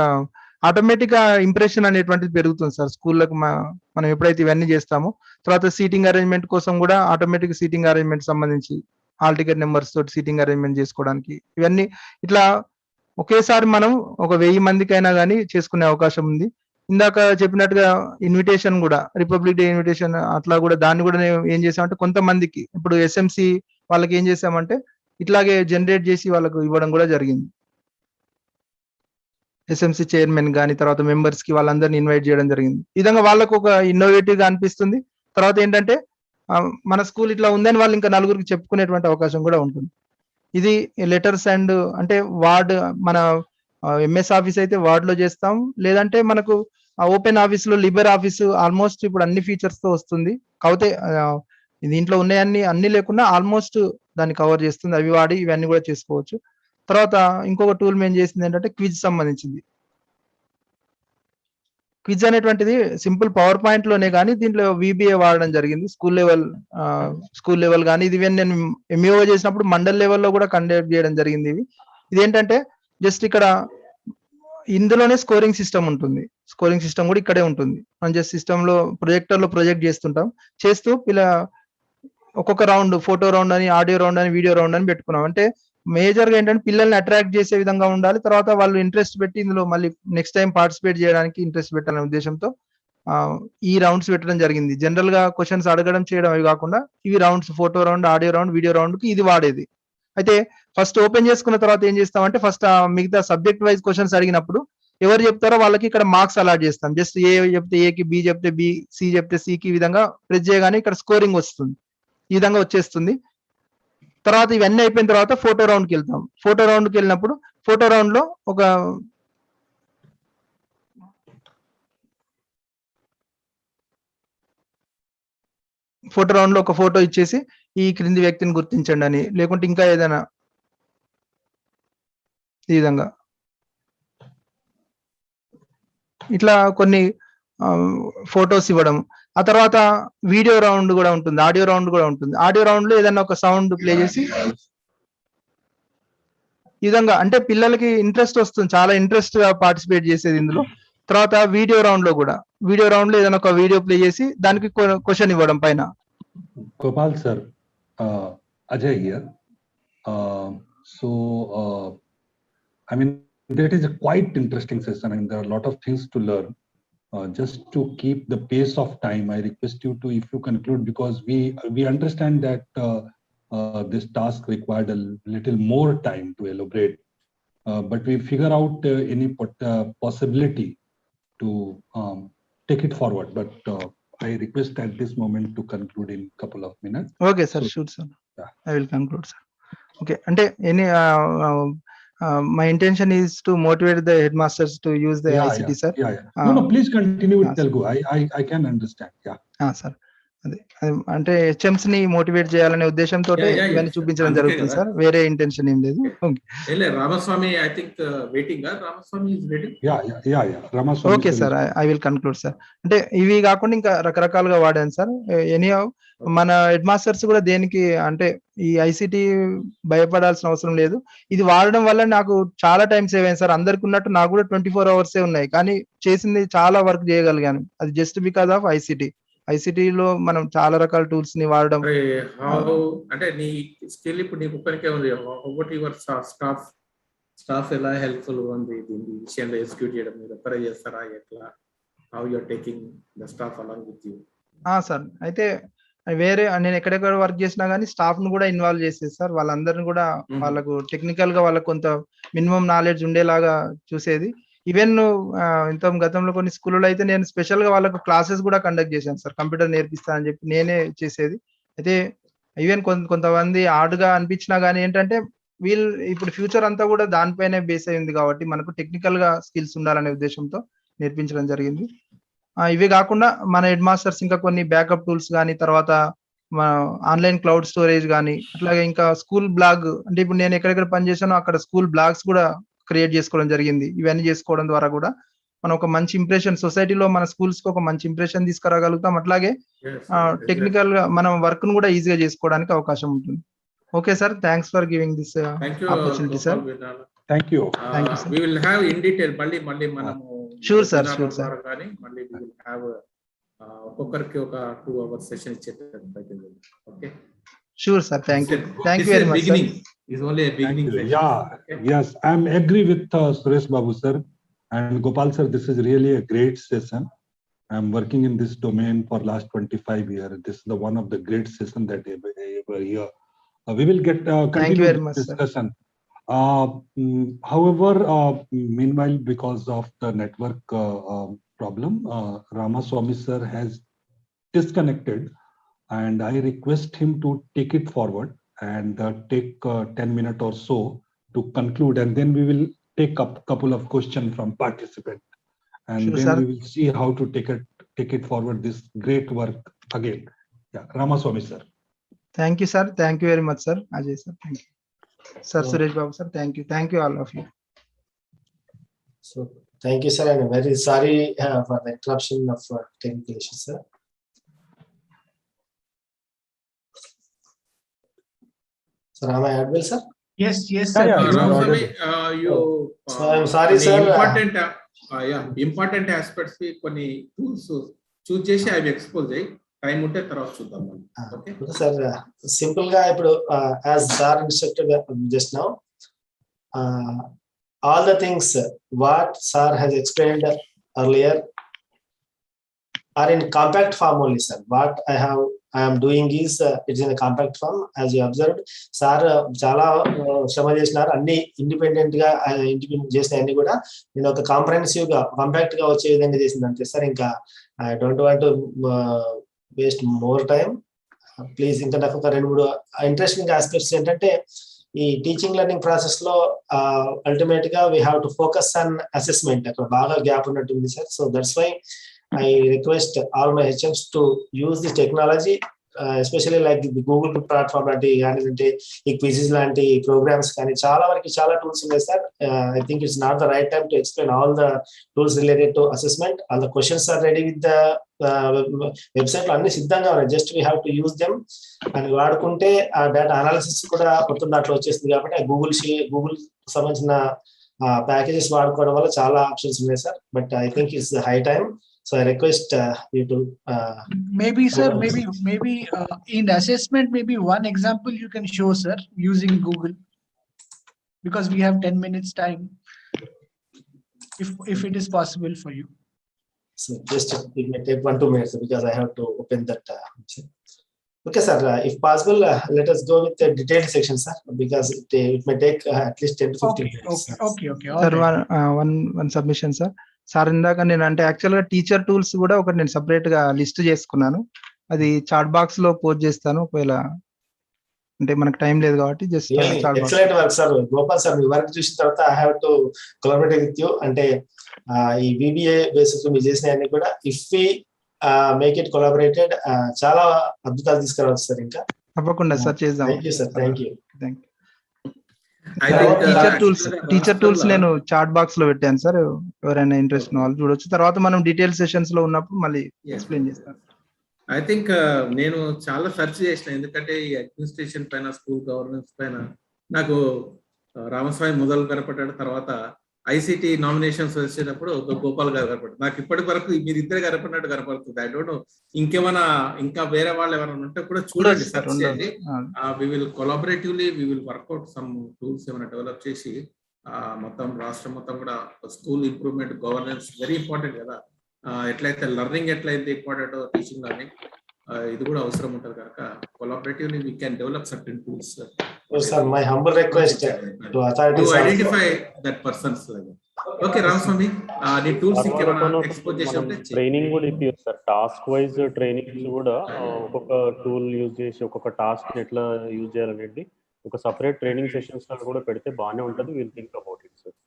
ఆటోమేటిక్ గా ఇంప్రెషన్ అనేటువంటిది పెరుగుతుంది సార్ స్కూళ్ళకు మనం ఎప్పుడైతే ఇవన్నీ చేస్తామో. తర్వాత సీటింగ్ అరేంజ్మెంట్ కోసం కూడా ఆటోమేటిక్ సీటింగ్ అరేంజ్మెంట్ సంబంధించి హాల్ టికెట్ నెంబర్స్ తోటి సీటింగ్ అరేంజ్మెంట్ చేసుకోవడానికి ఇవన్నీ ఇట్లా ఒకేసారి మనం ఒక 1000 మందికైనా కానీ చేసుకునే అవకాశం ఉంది. ఇందాక చెప్పినట్టుగా ఇన్విటేషన్ కూడా రిపబ్లిక్ డే ఇన్విటేషన్ అట్లా కూడా దాన్ని కూడా నేను ఏం చేసామంటే కొంతమందికి ఇప్పుడు ఎస్ఎంసి వాళ్ళకి ఏం చేసామంటే ఇట్లాగే జనరేట్ చేసి వాళ్ళకు ఇవ్వడం కూడా జరిగింది. ఎస్ఎంసి చైర్మన్ కానీ తర్వాత మెంబర్స్ కి వాళ్ళందరినీ ఇన్వైట్ చేయడం జరిగింది. ఈ విధంగా వాళ్ళకు ఒక ఇన్నోవేటివ్ గా అనిపిస్తుంది. తర్వాత ఏంటంటే మన స్కూల్ ఇట్లా ఉందని వాళ్ళు ఇంకా నలుగురికి చెప్పుకునేటువంటి అవకాశం కూడా ఉంటుంది. ఇది లెటర్స్ అండ్ అంటే వార్డ్ మన ఎంఎస్ ఆఫీస్ అయితే వార్డ్ లో చేస్తాం, లేదంటే మనకు ఓపెన్ ఆఫీస్ లో లిబర్ ఆఫీస్ ఆల్మోస్ట్ ఇప్పుడు అన్ని ఫీచర్స్ తో వస్తుంది. కాకపోతే దీంట్లో ఉన్నాయన్ని అన్ని లేకుండా ఆల్మోస్ట్ దాన్ని కవర్ చేస్తుంది. అవి వాడి ఇవన్నీ కూడా చేసుకోవచ్చు. తర్వాత ఇంకొక టూల్ మేము చేసింది ఏంటంటే క్విజ్ సంబంధించింది. క్విజ్ అనేటువంటిది సింపుల్ పవర్ పాయింట్ లోనే కానీ దీంట్లో విబిఏ వాడడం జరిగింది. స్కూల్ లెవెల్ కానీ ఇది నేను ఎంఈఓ చేసినప్పుడు మండల్ లెవెల్లో కూడా కండక్ట్ చేయడం జరిగింది. ఇదేంటంటే జస్ట్ ఇక్కడ ఇందులోనే స్కోరింగ్ సిస్టమ్ ఉంటుంది. స్కోరింగ్ సిస్టమ్ కూడా ఇక్కడే ఉంటుంది. మనం జస్ట్ సిస్టమ్ లో ప్రొజెక్టర్ లో ప్రొజెక్ట్ చేస్తుంటాం. చేస్తూ ఒక్కొక్క రౌండ్ ఫోటో రౌండ్ అని, ఆడియో రౌండ్ అని, వీడియో రౌండ్ అని పెట్టుకున్నాం. అంటే మేజర్ గా ఏంటంటే పిల్లల్ని అట్రాక్ట్ చేసే విధంగా ఉండాలి. తర్వాత వాళ్ళు ఇంట్రెస్ట్ పెట్టి ఇందులో మళ్ళీ నెక్స్ట్ టైం పార్టిసిపేట్ చేయడానికి ఇంట్రెస్ట్ పెట్టాలనే ఉద్దేశంతో ఈ రౌండ్స్ పెట్టడం జరిగింది. జనరల్ గా క్వశ్చన్స్ అడగడం చేయడం అవి కాకుండా ఇవి rounds photo round, audio round, video round కి ఇది వాడేది. అయితే ఫస్ట్ ఓపెన్ చేసుకున్న తర్వాత ఏం చేస్తామంటే ఫస్ట్ మిగతా సబ్జెక్ట్ వైజ్ క్వశ్చన్స్ అడిగినప్పుడు ఎవరు చెప్తారో వాళ్ళకి ఇక్కడ మార్క్స్ అలాట్ చేస్తాం. జస్ట్ ఏ చెప్తే ఏకి, బి చెప్తే బి, సి చెప్తే సికి ఈ విధంగా ప్రెస్ చేయగానే ఇక్కడ స్కోరింగ్ వస్తుంది. ఈ విధంగా వచ్చేస్తుంది. తర్వాత ఇవన్నీ అయిపోయిన తర్వాత ఫోటో రౌండ్ కి వెళ్తాం. ఫోటో రౌండ్ కి వెళ్ళినప్పుడు ఫోటో రౌండ్ లో ఒక ఫోటో ఇచ్చేసి ఈ క్రింది వ్యక్తిని గుర్తించండి అని, లేకుంటే ఇంకా ఏదైనా ఈ విధంగా ఇట్లా కొన్ని ఫొటోస్ ఇవ్వడం. ఆ తర్వాత వీడియో రౌండ్ కూడా ఉంటుంది, ఆడియో రౌండ్ కూడా ఉంటుంది. ఆడియో రౌండ్ లో ఏదైనా ఒక సౌండ్ ప్లే చేసి ఈ విధంగా అంటే పిల్లలకి ఇంట్రెస్ట్ వస్తుంది, చాలా ఇంట్రెస్ట్ గా పార్టిసిపేట్ చేసేది ఇందులో. తర్వాత వీడియో రౌండ్ లో కూడా ఏదైనా ఒక వీడియో ప్లే చేసి దానికి క్వశ్చన్ ఇవ్వడం పైన. Gopal sir, Ajay here. So I mean that is a quite interesting session. I mean there are a lot of things to learn. Just to keep the pace of time, I request you to, if you conclude, because we understand that this task required a little more time to elaborate, but we figure out any possibility to take it forward. But I request at this moment to conclude in a couple of minutes. Okay, sir. Sure, sir. Yeah. I will conclude, sir. Okay. Ante any my intention is to motivate the headmasters to use the ICT, sir. No, please continue with Telugu. I can understand. Sir. అంటే HMs ని motivate చేయాలనే ఉద్దేశంతో ఇవన్నీ చూపించడం జరుగుతుంది sir. వేరే intention ఏం లేదు. Ramaswamy, I think waiting. Ramaswamy is waiting. Ramaswamy. Okay sir, I will conclude sir. అంటే ఇవి కాకుండా ఇంకా రకరకాలుగా వాడాను సార్. ఎనీహౌ మన హెడ్ మాస్టర్స్ కూడా దేనికి అంటే ఈ ఐసిటి భయపడాల్సిన అవసరం లేదు. ఇది వాడడం వల్ల నాకు చాలా టైం సేవ్ అయింది సార్. అందరికి ఉన్నట్టు నాకు కూడా 24 hours ఉన్నాయి, కానీ చేసింది చాలా వర్క్ చేయగలిగాను. అది జస్ట్ బికాస్ ఆఫ్ ఐసిటి లో మనం చాలా రకాల టూల్స్ ని వాడడం. అంటే నీ స్కిల్ ఇప్పుడు నీకు ఒక్కరికే ఉంది. ఒకటి యువర్ స్టాఫ్ ఎలా హెల్ప్ఫుల్ ఉంది దీని విషయంలో ఎగ్జిక్యూట్ చేయడం, మీరు ఒక్కరే చేస్తారా, ఎట్లా, how you are taking the staff along with you? Sir అయితే వేరే నేను ఎక్కడెక్కడ వర్క్ చేసినా కానీ స్టాఫ్ ను కూడా ఇన్వాల్వ్ చేసేది సార్. వాళ్ళందరిని కూడా వాళ్ళకు టెక్నికల్ గా వాళ్ళకు కొంత మినిమం నాలెడ్జ్ ఉండేలాగా చూసేది. ఈవెన్ ఇంత గతంలో కొన్ని స్కూల్లో అయితే నేను స్పెషల్ గా వాళ్ళకు క్లాసెస్ కూడా కండక్ట్ చేశాను సార్. కంప్యూటర్ నేర్పిస్తా అని చెప్పి నేనే చేసేది. అయితే ఈవెన్ కొంతమంది హార్డ్గా అనిపించినా కానీ ఏంటంటే వీళ్ళు ఇప్పుడు ఫ్యూచర్ అంతా కూడా దానిపైనే బేస్ అయింది కాబట్టి మనకు టెక్నికల్ గా స్కిల్స్ ఉండాలనే ఉద్దేశంతో నేర్పించడం జరిగింది. ఇవే కాకుండా మన హెడ్ మాస్టర్స్ ఇంకా కొన్ని బ్యాకప్ టూల్స్ కానీ, తర్వాత ఆన్లైన్ క్లౌడ్ స్టోరేజ్ కానీ, అట్లాగే ఇంకా స్కూల్ బ్లాగ్, అంటే ఇప్పుడు నేను ఎక్కడెక్కడ పనిచేసానో అక్కడ స్కూల్ బ్లాగ్స్ కూడా క్రియేట్ చేసుకోవడం జరిగింది. ఇవన్నీ చేసుకోవడం ద్వారా కూడా మనం ఒక మంచి ఇంప్రెషన్ సొసైటీలో మన స్కూల్స్ కి ఒక మంచి ఇంప్రెషన్ తీసుకురాగలుగుతాం. అట్లాగే టెక్నికల్ గా మనం వర్క్ ను కూడా ఈజీగా చేసుకోవడానికి అవకాశం ఉంటుంది. Okay sir, thanks for giving this opportunity sir. Thank you. We will have in detail మళ్ళీ మనము షూర్ సార్ కానీ మళ్ళీ we will have ఒక్కొక్కరికి ఒక 2 hours సెషన్ ఇచ్చేటట్టు. Okay, sure sir. Thank you very much. It's only a Thank beginning you. session. Yeah, Okay. yes, I'm agree with Suresh Babu sir and Gopal sir. This is really a great session. I'm working in this domain for last 25 years. This is the one of the great session that ever here. We will get Thank you continue very this much, sir. discussion. However, meanwhile, because of the network problem, Ramaswamy sir has disconnected, and I request him to take it forward and take 10 minutes or so to conclude, and then we will take up couple of questions from participants, and Sure, then sir. we will see how to take it forward this great work again. Yeah, Ramaswamy sir. Thank you, sir. Thank you very much, sir. Ajay, sir. Thank you. Sir, So- Suresh Babu, sir. Thank you. Thank you, all of you. So thank you, sir, and I'm very sorry for the interruption of technical issues, sir. Sir, am I audible, sir? Yes, yes, Yeah, sir. yeah, Please you are go Ramaswamy, ahead. you. So I'm sorry, sir. Important aspects కొన్ని tools choose చేసి అవి expose చేయి time ఉంటే తర్వాత చూద్దాం మనం. Okay Sir, simple ga ippudu as sir instructed just now, all the things what sir has explained earlier are in compact form only, sir. What I am doing is it's in a compact form. As you observed, sir చాలా శ్రమ చేసినారు, అన్ని independent గా independent చేసిన అన్ని కూడా నేను ఒక కాంప్రహెన్సివ్ గా కాంపాక్ట్ గా వచ్చే విధంగా చేసింది అంతే సార్. ఇంకా I don't want to waste more time. Please ఇంకా నాకు ఒక 2-3 ఇంట్రెస్టింగ్ ఆస్పెక్ట్స్ ఏంటంటే, ఈ టీచింగ్ లెర్నింగ్ ప్రాసెస్ లో అల్టిమేట్ గా we have to focus on assessment. అక్కడ బాగా గ్యాప్ ఉన్నట్టుంది sir. So that's why I request all my HMs to use this technology, especially like the Google platform లాంటి అంటే ఈ quizzes లాంటి programs కానీ చాలా వరకు చాలా tools ఉన్నాయి sir. I think it's not the right time to explain all the tools related to assessment. All the questions are ready with the website లో అన్ని సిద్ధంగా ఉన్నాయి. Just we have to use them and వాడుకుంటే ఆ data analysis కూడా మొత్తం దాంట్లో వచ్చేస్తుంది. కాబట్టి ఆ గూగుల్ సంబంధించిన ప్యాకేజెస్ వాడుకోవడం వల్ల చాలా ఆప్షన్స్ ఉన్నాయి sir. But I think it's high time. So I request you to Maybe, sir, maybe in assessment, maybe one example you can show, sir, using Google, because we have 10 minutes time, if it is possible for you. so just it may take 1-2 minutes because I have to open that. Okay, sir. If possible, let us go with the detailed section, sir, because it may take at least 10 to 15 minutes. Okay. All sir right. One submission sir. Sir ఇందాక నేను అంటే actual గా teacher tools కూడా ఒకటి నేను separate గా list చేసుకున్నాను. అది చాట్ బాక్స్ లో పోస్ట్ చేస్తాను. ఒకవేళ అంటే మనకు టైం లేదు కాబట్టి just excellent work sir. Gopal sir, మీ వర్క్ చూసిన తర్వాత I have to collaborate with you. అంటే ఈ VBA బేసిస్ మీరు చేసిన అన్ని కూడా if we make it collaborated చాలా అద్భుతాలు తీసుకురావచ్చు సార్. ఇంకా తప్పకుండా సార్ చేద్దాం. Thank you sir. Thank you. Teacher tools నేను చాట్ బాక్స్ లో పెట్టాను సార్. ఎవరైనా ఇంట్రెస్ట్ ఉన్న వాళ్ళు చూడొచ్చు. తర్వాత మనం డీటెయిల్ సెషన్స్ లో ఉన్నప్పుడు మళ్ళీ ఎక్స్ప్లెయిన్ చేస్తాను. ఐ థింక్ నేను చాలా సెర్చ్ చేసిన, ఎందుకంటే ఈ అడ్మినిస్ట్రేషన్ పైన, స్కూల్ గవర్నెన్స్ పైన నాకు రామస్వామి మొదలు కనపడ్డాడు. తర్వాత ICT నామినేషన్స్ వచ్చేటప్పుడు గోపాల్ గారు కనపడ్డారు. నాకు ఇప్పటి వరకు మీరిద్దరు కనపడినట్టు కనపడుతుంది. ఐ డోంట్ నో ఇంకేమైనా ఇంకా వేరే వాళ్ళు ఎవరైనా ఉంటే కూడా చూడండి, సెర్చ్ చేయండి. We will collaboratively we will work out some tools ఏమైనా డెవలప్ చేసి మొత్తం రాష్ట్రం మొత్తం కూడా school improvement, governance very important కదా. ఎట్లయితే లెర్నింగ్ ఎట్లయితే ఇంపార్టెంట్, టీచింగ్ లెర్నింగ్ ఇది కూడా అవసరం ఉంటుంది కనుక collaboratively we can develop certain tools. Sir, my humble request to authorities to identify that person's level. Okay, Ramaswamy, నీ టూల్స్ ఇంకేమైనా ఎక్స్పోజ్ చేసి ఉంటే ట్రైనింగ్ కూడా ఇప్పిస్తారు సార్. టాస్క్ వైజ్ ట్రైనింగ్స్ కూడా ఒక్కొక్క టూల్ యూజ్ చేసి ఒక్కొక్క టాస్క్ ఎట్లా యూజ్ చేయాలనేది ఒక సపరేట్ ట్రైనింగ్ సెషన్స్ కూడా పెడితే బాగానే ఉంటుంది. Will think about it sir.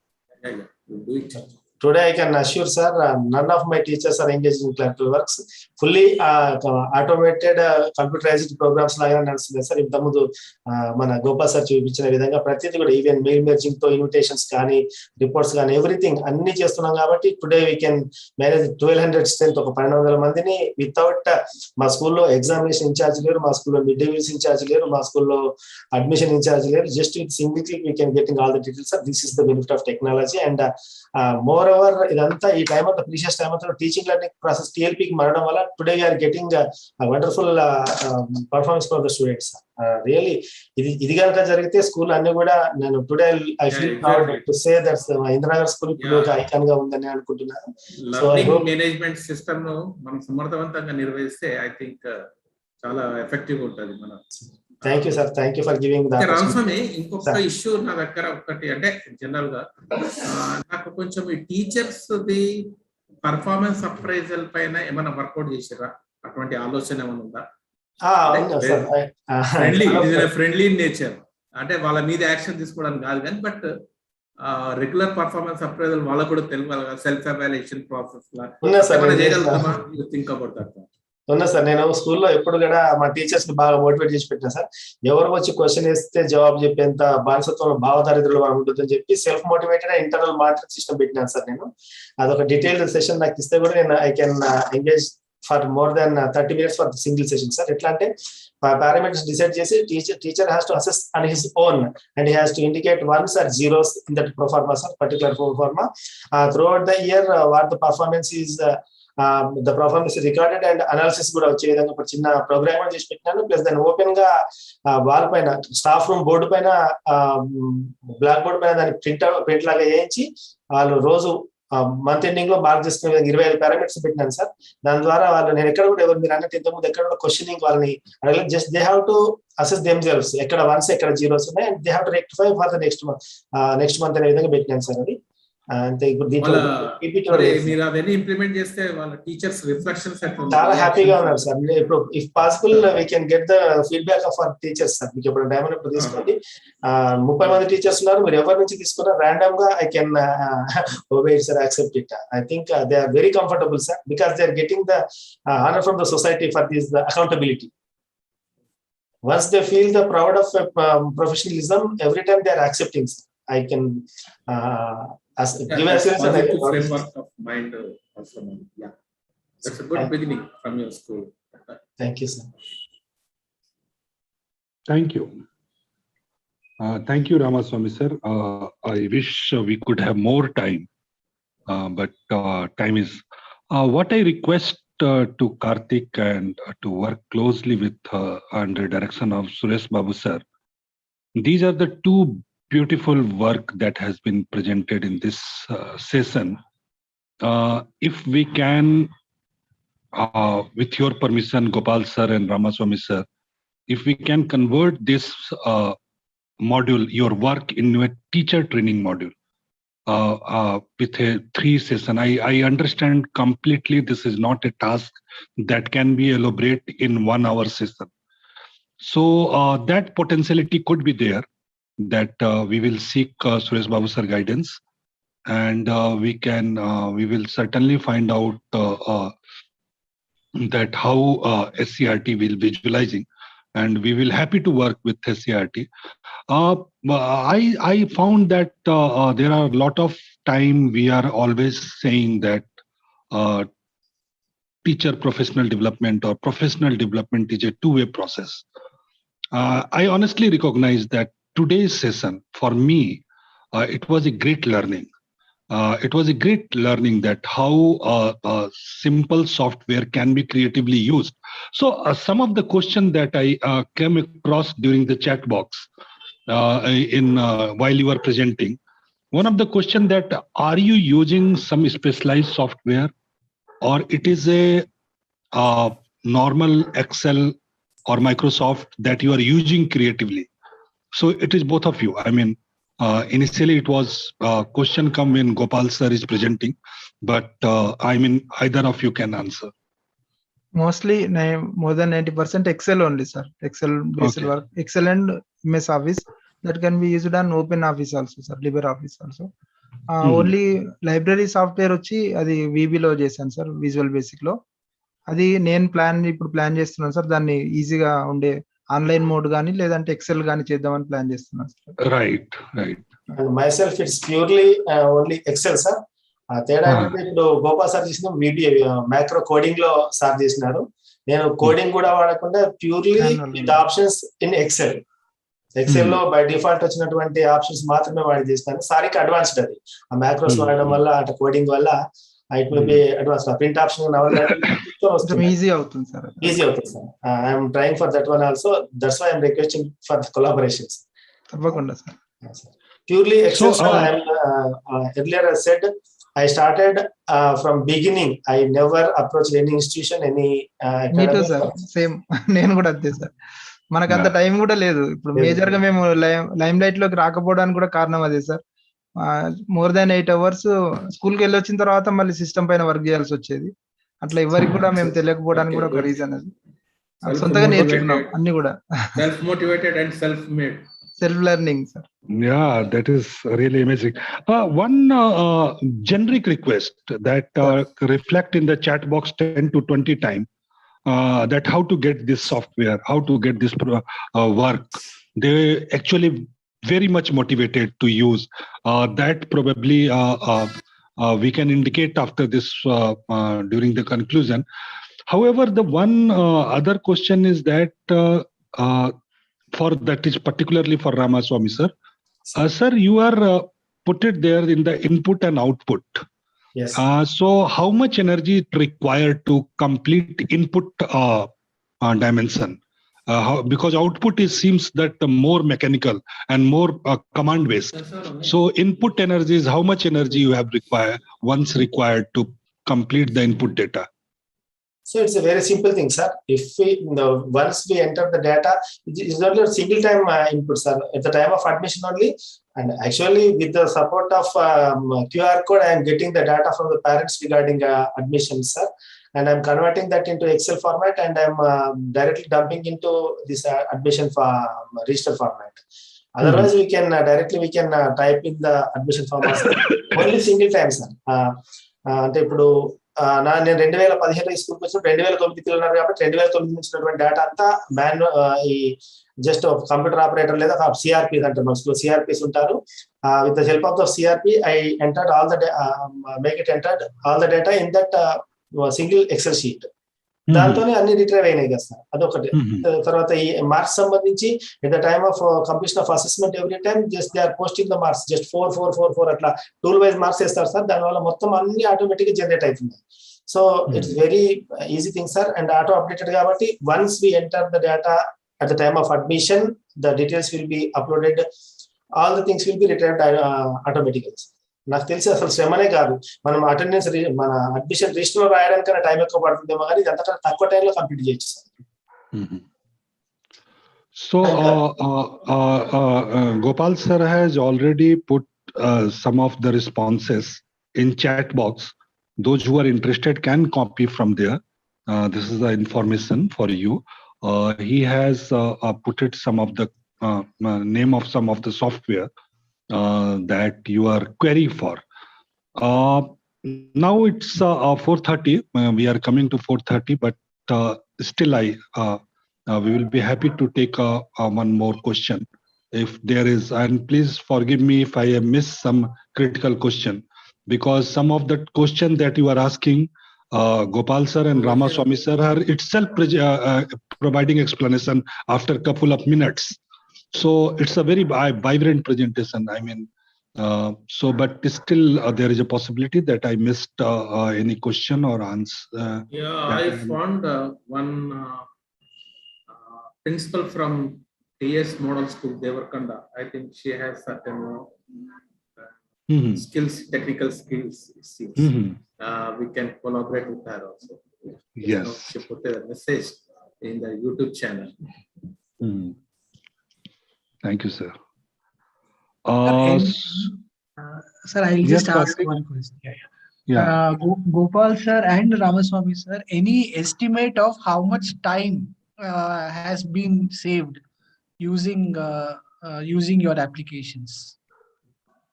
Today I can assure sir, none of my teachers are engaged in clerical works. Fully automated computerized programs లాగా నడుస్తుంది సార్. ఇంతకుముందు మన గోపాల్ సార్ చూపించిన విధంగా ప్రతిదీ కూడా ఈవెన్ మెయిల్ మెర్జింగ్ తో ఇన్విటేషన్స్ కానీ రిపోర్ట్స్ కానీ ఎవ్రీథింగ్ అన్ని చేస్తున్నాం. కాబట్టి today we can manage 1200 strength, ఒక 1200 మందిని వితౌట్ మా స్కూల్లో ఎగ్జామినేషన్ ఇన్ఛార్జ్ లేరు, మా స్కూల్లో మిడ్ డే మీల్స్ ఇన్ఛార్జ్ లేరు, మా స్కూల్లో అడ్మిషన్ ఇన్ఛార్జ్ లేరు. Just with single click we can getting all the details sir. This is the benefit of technology. And more our ఇదంతా ఈ టైం అంతా ప్రీషియస్ టైం అంతా టీచింగ్ లెర్నింగ్ ప్రాసెస్ TLPకి మారడం వల్ల today we are getting wonderful performance for the students. Really ఇది కనుక జరిగితే స్కూల్ అన్ని కూడా నేను today I feel proud to say that's Indiranagar school ఇప్పుడు ఒక ఐకాన్ గా ఉందని అనుకుంటున్నాను. So I hope management system మనం సమర్థవంతంగా నిర్వహిస్తే ఐ థింక్ చాలా ఎఫెక్టివ్ ఉంటుంది మన. Thank you sir, thank you for giving the Ramaswamy. ఇంకొక ఇష్యూ నా దగ్గర ఒకటి, అంటే జనరల్ గా నాకు కొంచెం ఈ టీచర్స్ ది పర్ఫార్మెన్స్ అప్రైజల్ పైన ఏమైనా వర్కౌట్ చేసారా? అటువంటి ఆలోచన ఏమైనా ఉందా? ఫ్రెండ్లీ నేచర్, అంటే వాళ్ళ మీద యాక్షన్ తీసుకోవడానికి కాదు కానీ, బట్ రెగ్యులర్ పర్ఫార్మెన్స్ అప్రైజల్ వాళ్ళకు కూడా తెలియాలి, సెల్ఫ్ ఎవాల్యుయేషన్ ప్రాసెస్ లా చేయగలుగుతామా? Think about that. ఉన్నా సార్, నేను స్కూల్లో ఎప్పుడు కూడా మా టీచర్స్ ని బాగా మోటివేట్ చేసి పెట్టినా సార్. ఎవరు వచ్చి క్వశ్చన్ వేస్తే జవాబు చెప్పేంత బానిసత్వంలో భావదారిద్రులు ఉంటుందని చెప్పి self motivated internal monitoring system పెట్టినాను సార్ నేను. అదొక డీటెయిల్డ్ సెషన్ నాకు ఇస్తే కూడా నేను I can engage for more than 30 minutes for single session sir. ఎట్లా అంటే పారామీటర్స్ డిసైడ్ చేసి teacher has to assess on his own and he has to indicate ones or zeros in that proforma sir, particular proforma. Throughout the year what the performance is the performance recorded and analysis కూడా వచ్చే విధంగా ఒక చిన్న programme కూడా చేసి పెట్టినాను. Plus దాన్ని open గా వాల్ పైన స్టాఫ్ రూమ్ బోర్డు పైన బ్లాక్ బోర్డు పైన దాన్ని ప్రింట్ లాగా వేయించి వాళ్ళు రోజు మంత్ ఎండింగ్ లో మార్క్ చేసుకునే విధంగా 25 పారామీటర్స్ పెట్టినాను సార్. దాని ద్వారా వాళ్ళు నేను ఎక్కడ కూడా ఎవరు మీరు అన్నట్టు ఇంతకుముందు ఎక్కడ కూడా క్వశ్చనింగ్ వాళ్ళని అడగలేదు. Just they have to assess themselves, ఎక్కడ వన్స్ ఎక్కడ జీరోస్ ఉన్నాయి and they have to rectify for the next month అనే విధంగా పెట్టినాను సార్. అది అంతే. ఇప్పుడు మీరు అవన్నీ ఇంప్లిమెంట్ చేస్తే వాళ్ళ టీచర్స్ రిఫ్లెక్షన్స్ చాలా హ్యాపీగా ఉన్నారు సార్. ఇప్పుడు if possible we can get the feedback of our teachers sir. మీకు ఎప్పుడు టైం ఇప్పుడు తీసుకోండి. 30 మంది టీచర్స్ ఉన్నారు, మీరు ఎవరి నుంచి తీసుకున్నా ర్యాండమ్ గా I can obey it sir, accept it. I think they are very comfortable sir, because they are getting the honor from the society for this accountability. Once they feel the proud of professionalism, every time they are accepting sir. I can give assurance framework of mind also. Yeah, that's a good beginning from your school. Thank you sir. Thank you. Thank you, Ramaswamy sir. I wish we could have more time, but time is. What I request to Karthik and to work closely with under direction of Suresh Babu sir. These are the two beautiful work that has been presented in this session. If we can, with your permission, Gopal sir and Ramaswamy sir, if we can convert this module, your work, into a teacher training module with a 3 session. I understand completely this is not a task that can be elaborate in 1 hour session. So that potentiality could be there, that we will seek Suresh Babu sir guidance, and we will certainly find out that how SCERT will visualizing, and we will happy to work with SCERT. I found that there are a lot of time we are always saying that teacher professional development or professional development is a two-way process. I honestly recognize that today's session for me it was a great learning. It was a great learning that how simple software can be creatively used. So some of the questions that I came across during the chat box while you were presenting, one of the question that are you using some specialized software, or it is a normal Excel or Microsoft that you are using creatively? So it is both of you. I mean, initially it was question come when Gopal sir is presenting, but I mean either of you can answer. Mostly more than 90% Excel only sir. Excel based Okay. work, Excel and MS Office, that can be used on Open Office also sir, LibreOffice also. Only library software వచ్చి అది VB లో చేశాను sir, visual basic లో. అది నేను ఇప్పుడు plan చేస్తున్నాను sir, దాన్ని ఈజీగా ఉండే ఆన్లైన్ మోడ్ కానీ లేదంటే ఎక్సెల్ కానీ చేద్దామని ప్లాన్ చేస్తున్నాను sir. Right. And myself it's purely only Excel sir. తేడా ఏంటంటే ఇప్పుడు గోపాల్ సార్ చేసిన వీడియో మైక్రో కోడింగ్ లో సార్ చేసినారు. నేను కోడింగ్ కూడా వాడకుండా purely with options in Excel. Excel లో బై డిఫాల్ట్ వచ్చినటువంటి ఆప్షన్స్ మాత్రమే వాడి చేస్తాను. సారికి అడ్వాన్స్డ్ అది, ఆ మ్యాక్రోస్ వాడడం వల్ల, అటు కోడింగ్ వల్ల it may be advance. Print option easy అవుతుంది సార్. ఈజీ అవుతుంది sir. I'm trying for that one also. That's why I'm requesting for collaborations. తప్పకుండా sir. Purely Excel, sir. Earlier I said I started from beginning. I never approached any institution, any academy. Sir, same. నేను కూడా అంతే sir. మనకు అంత time కూడా లేదు. ఇప్పుడు major గా మేము లైమ్ లైట్ లోకి రాకపోవడానికి కూడా కారణం అదే sir. More than 8 hours school కి వెళ్ళి వచ్చిన తర్వాత మళ్ళీ సిస్టమ్ పైన వర్క్ చేయాల్సి వచ్చేది. అట్లా ఎవరికి కూడా మేము తెలియకపోవడానికి కూడా ఒక రీజన్ అది. సొంతగా నేర్చుకున్నాం అన్ని కూడా. Self motivated and self made. Self-learning, sir. Yeah, that is really amazing. One generic request that reflect in the chat box 10 to 20 times, that how to get this software, how to get this work. They actually very much motivated to use. That probably we can indicate after this during the conclusion. However, the one other question is that for that is particularly for Ramaswamy sir. Sir, you are put it there in the input and output. Yes. So how much energy it required to complete input dimension? Because output seems that more mechanical and more command based. So input energy is how much energy you have required to complete the input data. So it's a very simple thing, sir. If we once we enter the data, it's only a single time input, sir. At the time of admission only, and actually with the support of QR code, I am getting the data from the parents regarding admissions, sir. And I'm converting that into Excel format, and I'm directly dumping into this admission register format. Otherwise, we can directly type in the admission format only single time, sir. అంటే ఇప్పుడు నేను 2015 స్కూల్కి వచ్చిన 2009 ఉన్నారు కాబట్టి 2009 ఇచ్చినటువంటి data అంతా ఈ జస్ట్ కంప్యూటర్ ఆపరేటర్ లేదా సిఆర్పీస్ అంటారు. మన స్కూల్ సిఆర్పీస్ ఉంటారు. With the help of the CRP I entered all the data in that single Excel sheet. దాంతోనే అన్ని రిట్రైవ్ అయినాయి కదా సార్. అదొకటి. తర్వాత ఈ మార్క్స్ సంబంధించి at the time of completion of assessment every time just they are posting the marks just 4 4 4 4 అట్లా tool wise marks వేస్తారు సార్. దానివల్ల మొత్తం అన్ని ఆటోమేటిక్ గా జనరేట్ అవుతుంది. So it's very easy thing sir. And auto updated కాబట్టి once we enter the data at the time of admission the details will be uploaded, all the things will be retrieved automatically. నాకు తెలిసి అసలు శ్రమనే కాదు. మనం attendance మన admission register లో రాయడానికైనా time ఎక్కువ పడుతుందేమో కానీ ఇదంతా తక్కువ టైంలో కంప్లీట్ చేయొచ్చు sir. So Gopal sir has already put some of the responses in chat box. Those who are interested can copy from there. This is the information for you. He has put it some of the name of some of the software that you are query for. Now it's 4:30. We are coming to 4:30, but still we will be happy to take one more question if there is. And please forgive me if I have missed some critical question, because some of the question that you are asking, Gopal sir and Ramaswamy sir are itself providing explanation after a couple of minutes. So it's a very vibrant presentation. I mean, but still there is a possibility that I missed any question or answer. I found one principal from TS Model School, Devarkanda. I think she has certain skills, technical skills. We can collaborate with her also. Yes. She put a message in the YouTube channel. Thank you, sir. Sir, I'll just ask one question. Gopal sir and Ramaswamy sir, any estimate of how much time has been saved using your applications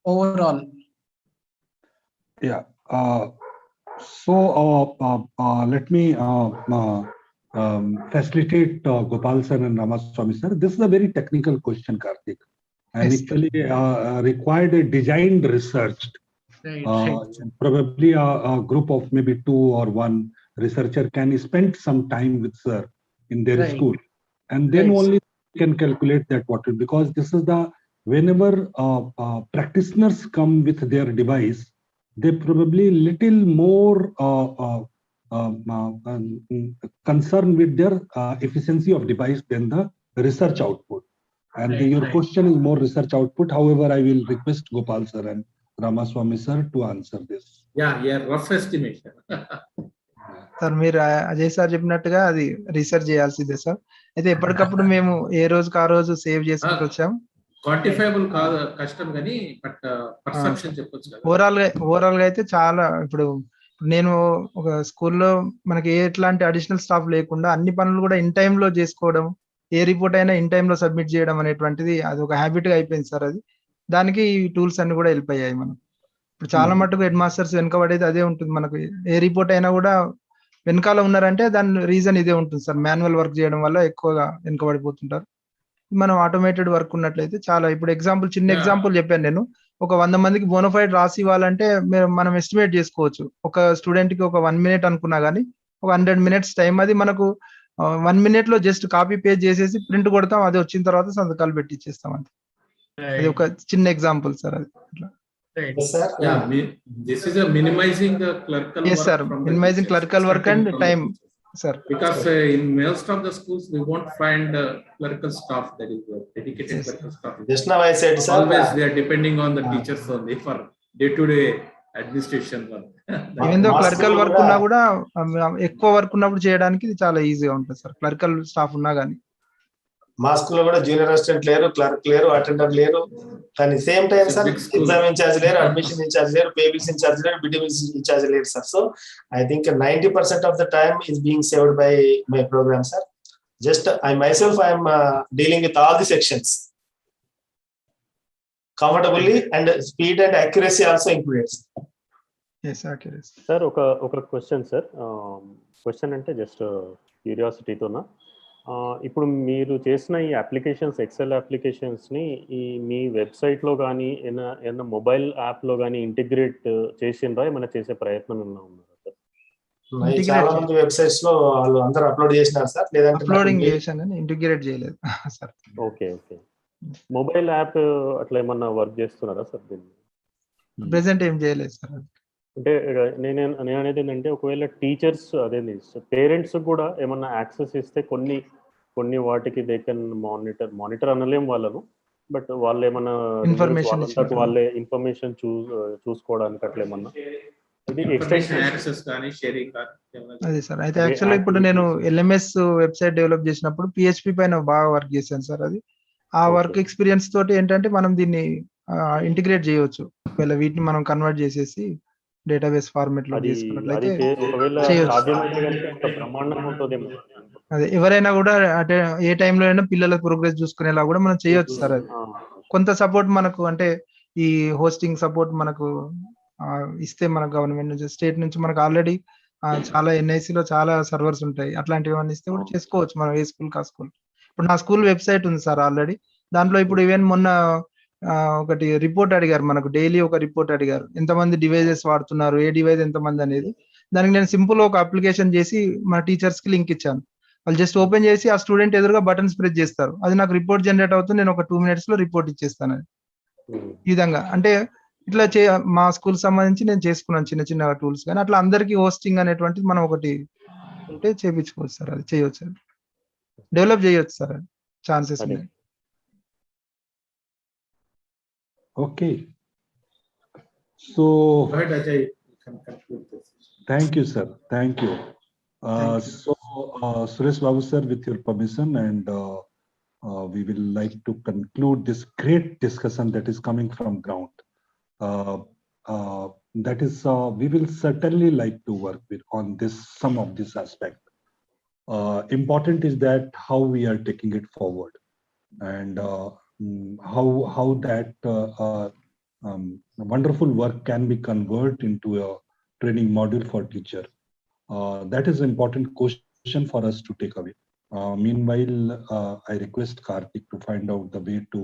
overall? Yeah. So let me facilitate Gopal sir and Ramaswamy sir. This is a very technical question, Karthik, and actually required a designed research. Probably a group of maybe 2 or 1 researcher can spend some time with sir in their school, and then only can calculate that what it, because this is the, whenever practitioners come with their device, they probably little more concerned with their efficiency of device than the research output. And your question is more research output. However, I will request Gopal sir and Ramaswamy sir to answer this. Yeah, rough estimation. Sir మీరు Ajay sir చెప్పినట్టుగా అది research చేయాల్సిందే sir. అయితే ఎప్పటికప్పుడు మేము ఏ రోజుకి ఆ రోజు సేవ్ చేసుకుంటూ వచ్చాం. క్వాంటిఫైబుల్ కాదు, కష్టం కానీ బట్ పర్సెప్షన్ చెప్పొచ్చు. ఓవరాల్ గా అయితే చాలా, ఇప్పుడు నేను ఒక స్కూల్లో మనకి ఎట్లాంటి అడిషనల్ స్టాఫ్ లేకుండా అన్ని పనులు కూడా ఇన్ టైమ్ లో చేసుకోవడం, ఏ రిపోర్ట్ అయినా ఇన్ టైమ్ లో సబ్మిట్ చేయడం అనేటువంటిది అది ఒక హ్యాబిట్ గా అయిపోయింది సార్. అది దానికి ఈ టూల్స్ అన్ని కూడా హెల్ప్ అయ్యాయి మనం. ఇప్పుడు చాలా మటుకు హెడ్ మాస్టర్స్ వెనకబడేది అదే ఉంటుంది. మనకు ఏ రిపోర్ట్ అయినా కూడా వెనకాల ఉన్నారంటే దాని రీజన్ ఇదే ఉంటుంది సార్. మాన్యువల్ వర్క్ చేయడం వల్ల ఎక్కువగా వెనకబడిపోతుంటారు. మనం ఆటోమేటెడ్ వర్క్ ఉన్నట్లయితే చాలా, ఇప్పుడు ఎగ్జాంపుల్ చిన్న ఎగ్జాంపుల్ చెప్పాను నేను. ఒక 100 మందికి బోనోఫైడ్ రాసి ఇవ్వాలంటే మనం ఎస్టిమేట్ చేసుకోవచ్చు. ఒక స్టూడెంట్ కి ఒక 1 minute అనుకున్నా కానీ ఒక 100 minutes టైం, అది మనకు 1 minute లో జస్ట్ కాపీ పేస్ట్ చేసేసి ప్రింట్ కొడతాం, అది వచ్చిన తర్వాత సంతకాలు పెట్టి ఇచ్చేస్తాం. అంతే. అది ఒక చిన్న ఎగ్జాంపుల్ సార్. అది అట్లా. Yeah, this is a minimizing the clerical yes work. Sir, minimizing clerical work and time, sir. Because in most of the schools we won't find clerical staff, that is dedicated clerical staff. Just now I said, sir, always they are depending on the teachers only for day-to-day administration work. Even though clerical work ఉన్నా కూడా ఎక్కువ work ఉన్నప్పుడు చేయడానికి ఇది చాలా ఈజీగా ఉంటుంది sir, clerical staff ఉన్నా కానీ. మా స్కూల్లో కూడా జూనియర్ అసిస్టెంట్ లేరు, క్లర్క్ లేరు, అటెండర్ లేరు. కానీ same time sir exam in charge లేరు, అడ్మిషన్ ఇన్ఛార్జ్ లేరు, పేబిల్స్ ఇన్ఛార్జ్ లేరు, బిడిబిల్స్ ఇన్ఛార్జ్ లేరు sir. So I think 90% of the time is being saved by my program, sir. Just I myself, I am dealing with all the sections comfortably, and speed and accuracy also included. Yes, accuracy. Sir ఒక question sir. Question అంటే just క్యూరియాసిటీతోనా, ఇప్పుడు మీరు చేసిన ఈ applications, XL అప్లికేషన్స్ని ఈ మీ వెబ్సైట్లో కానీ ఏదైనా మొబైల్ యాప్లో కానీ ఇంటిగ్రేట్ చేసిండ్రా, ఏమైనా చేసే ప్రయత్నం ఏమైనా ఉన్నారా సార్? చాలా మంది వెబ్సైట్స్ లో వాళ్ళు అందరూ అప్లోడ్ చేసినారు సార్, లేదంటే అప్లోడింగ్ చేశాను, ఇంటిగ్రేట్ చేయలేదు సార్. ఓకే. మొబైల్ యాప్ అట్లా ఏమన్నా వర్క్ చేస్తున్నారా సార్ దీన్ని? ప్రెసెంట్ ఏం చేయలేదు సార్. అంటే నేను అనేది ఏంటంటే, ఒకవేళ టీచర్స్ అదేంటి పేరెంట్స్ కూడా ఏమన్నా యాక్సెస్ ఇస్తే కొన్ని వాటికి దే కెన్ మానిటర్ అనలేం వాళ్ళను, బట్ వాళ్ళు ఏమన్నా వాళ్ళే ఇన్ఫర్మేషన్ చూసుకోవడానికి అట్లా ఏమన్నా అదే సార్. అయితే యాక్చువల్గా ఇప్పుడు నేను LMS వెబ్సైట్ డెవలప్ చేసినప్పుడు PHP పైన బాగా వర్క్ చేశాను సార్. అది ఆ వర్క్ ఎక్స్పీరియన్స్ తోటి ఏంటంటే మనం దీన్ని ఇంటిగ్రేట్ చేయవచ్చు. ఒకవేళ వీటిని మనం కన్వర్ట్ చేసేసి డేటాబేస్ ఫార్మాట్ లో తీసుకున్నట్లయితే అదే ఎవరైనా కూడా అంటే ఏ టైంలో అయినా పిల్లల ప్రోగ్రెస్ చూసుకునేలా కూడా మనం చేయొచ్చు సార్. అది కొంత సపోర్ట్ మనకు, అంటే ఈ హోస్టింగ్ సపోర్ట్ మనకు ఇస్తే మన గవర్నమెంట్ నుంచి, స్టేట్ నుంచి మనకు ఆల్రెడీ చాలా NIC లో చాలా సర్వర్స్ ఉంటాయి. అట్లాంటివి అన్ని ఇస్తే కూడా చేసుకోవచ్చు మనం, ఏ స్కూల్ కా స్కూల్. ఇప్పుడు నా స్కూల్ వెబ్సైట్ ఉంది సార్ ఆల్రెడీ. దాంట్లో ఇప్పుడు ఈవెన్ మొన్న ఒకటి రిపోర్ట్ అడిగారు, మనకు డైలీ ఒక రిపోర్ట్ అడిగారు, ఎంతమంది డివైజెస్ వాడుతున్నారు, ఏ డివైజ్ ఎంతమంది అనేది. దానికి నేను సింపుల్ ఒక అప్లికేషన్ చేసి మన టీచర్స్ కి లింక్ ఇచ్చాను. వాళ్ళు జస్ట్ ఓపెన్ చేసి ఆ స్టూడెంట్ ఎదురుగా బటన్స్ ప్రెస్ చేస్తారు, అది నాకు రిపోర్ట్ జనరేట్ అవుతుంది. నేను ఒక 2 minutes లో రిపోర్ట్ ఇచ్చేస్తాను. అది ఈ విధంగా అంటే ఇట్లా మా స్కూల్ సంబంధించి నేను చేసుకున్నాను చిన్న చిన్న టూల్స్. కానీ అట్లా అందరికీ హోస్టింగ్ అనేటువంటిది మనం ఒకటి ఉంటే చేయించుకోవచ్చు సార్. అది చేయవచ్చు, అది డెవలప్ చేయొచ్చు సార్. అది ఛాన్సెస్ ఉన్నాయి. Okay. So, go ahead, Ajay. You can conclude this. Thank you, sir. Thank you. So, Suresh Babu sir, with your permission, and we will like to conclude this great discussion that is coming from ground. That is, we will certainly like to work on this, some of this aspect. Important is that how we are taking it forward, and how that wonderful work can be converted into a training module for teacher. That is an important question for us to take away. Meanwhile, I request Karthik to find out the way to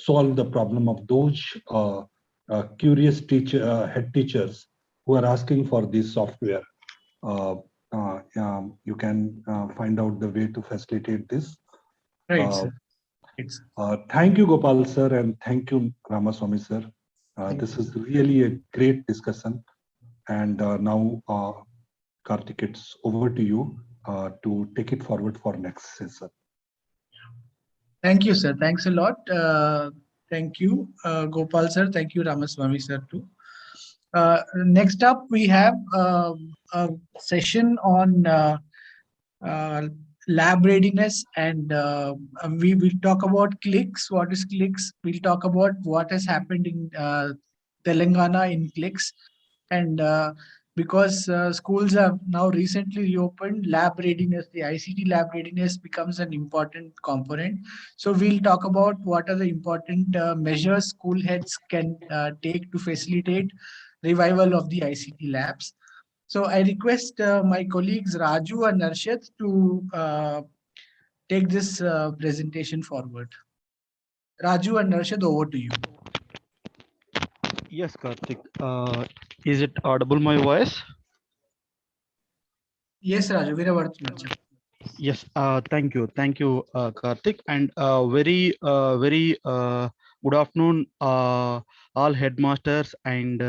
solve the problem of those curious head teachers who are asking for this software. You can find out the way to facilitate this. Right, sir. It's Thank you, Gopal sir, and thank you, Ramaswamy sir. This is really a great discussion. And now, Karthik, it's over to you to take it forward for next session. Thank you, sir. Thanks a lot. Thank you, Gopal sir. Thank you, Ramaswamy sir too. Next up, we have a session on lab readiness, and we will talk about clicks. What is clicks? We'll talk about what has happened in Telangana in clicks, and because schools have now recently reopened, lab readiness, the ICT lab readiness becomes an important component. So we'll talk about what are the important measures school heads can take to facilitate revival of the ICT labs. So I request my colleagues Raju and Arshad to take this presentation forward. Raju and Arshad, over to you. Yes, Karthik. Is it audible, my voice? Yes, Raju, Veeravarthan. Yes, thank you. Thank you, Karthik. And very good afternoon, all headmasters and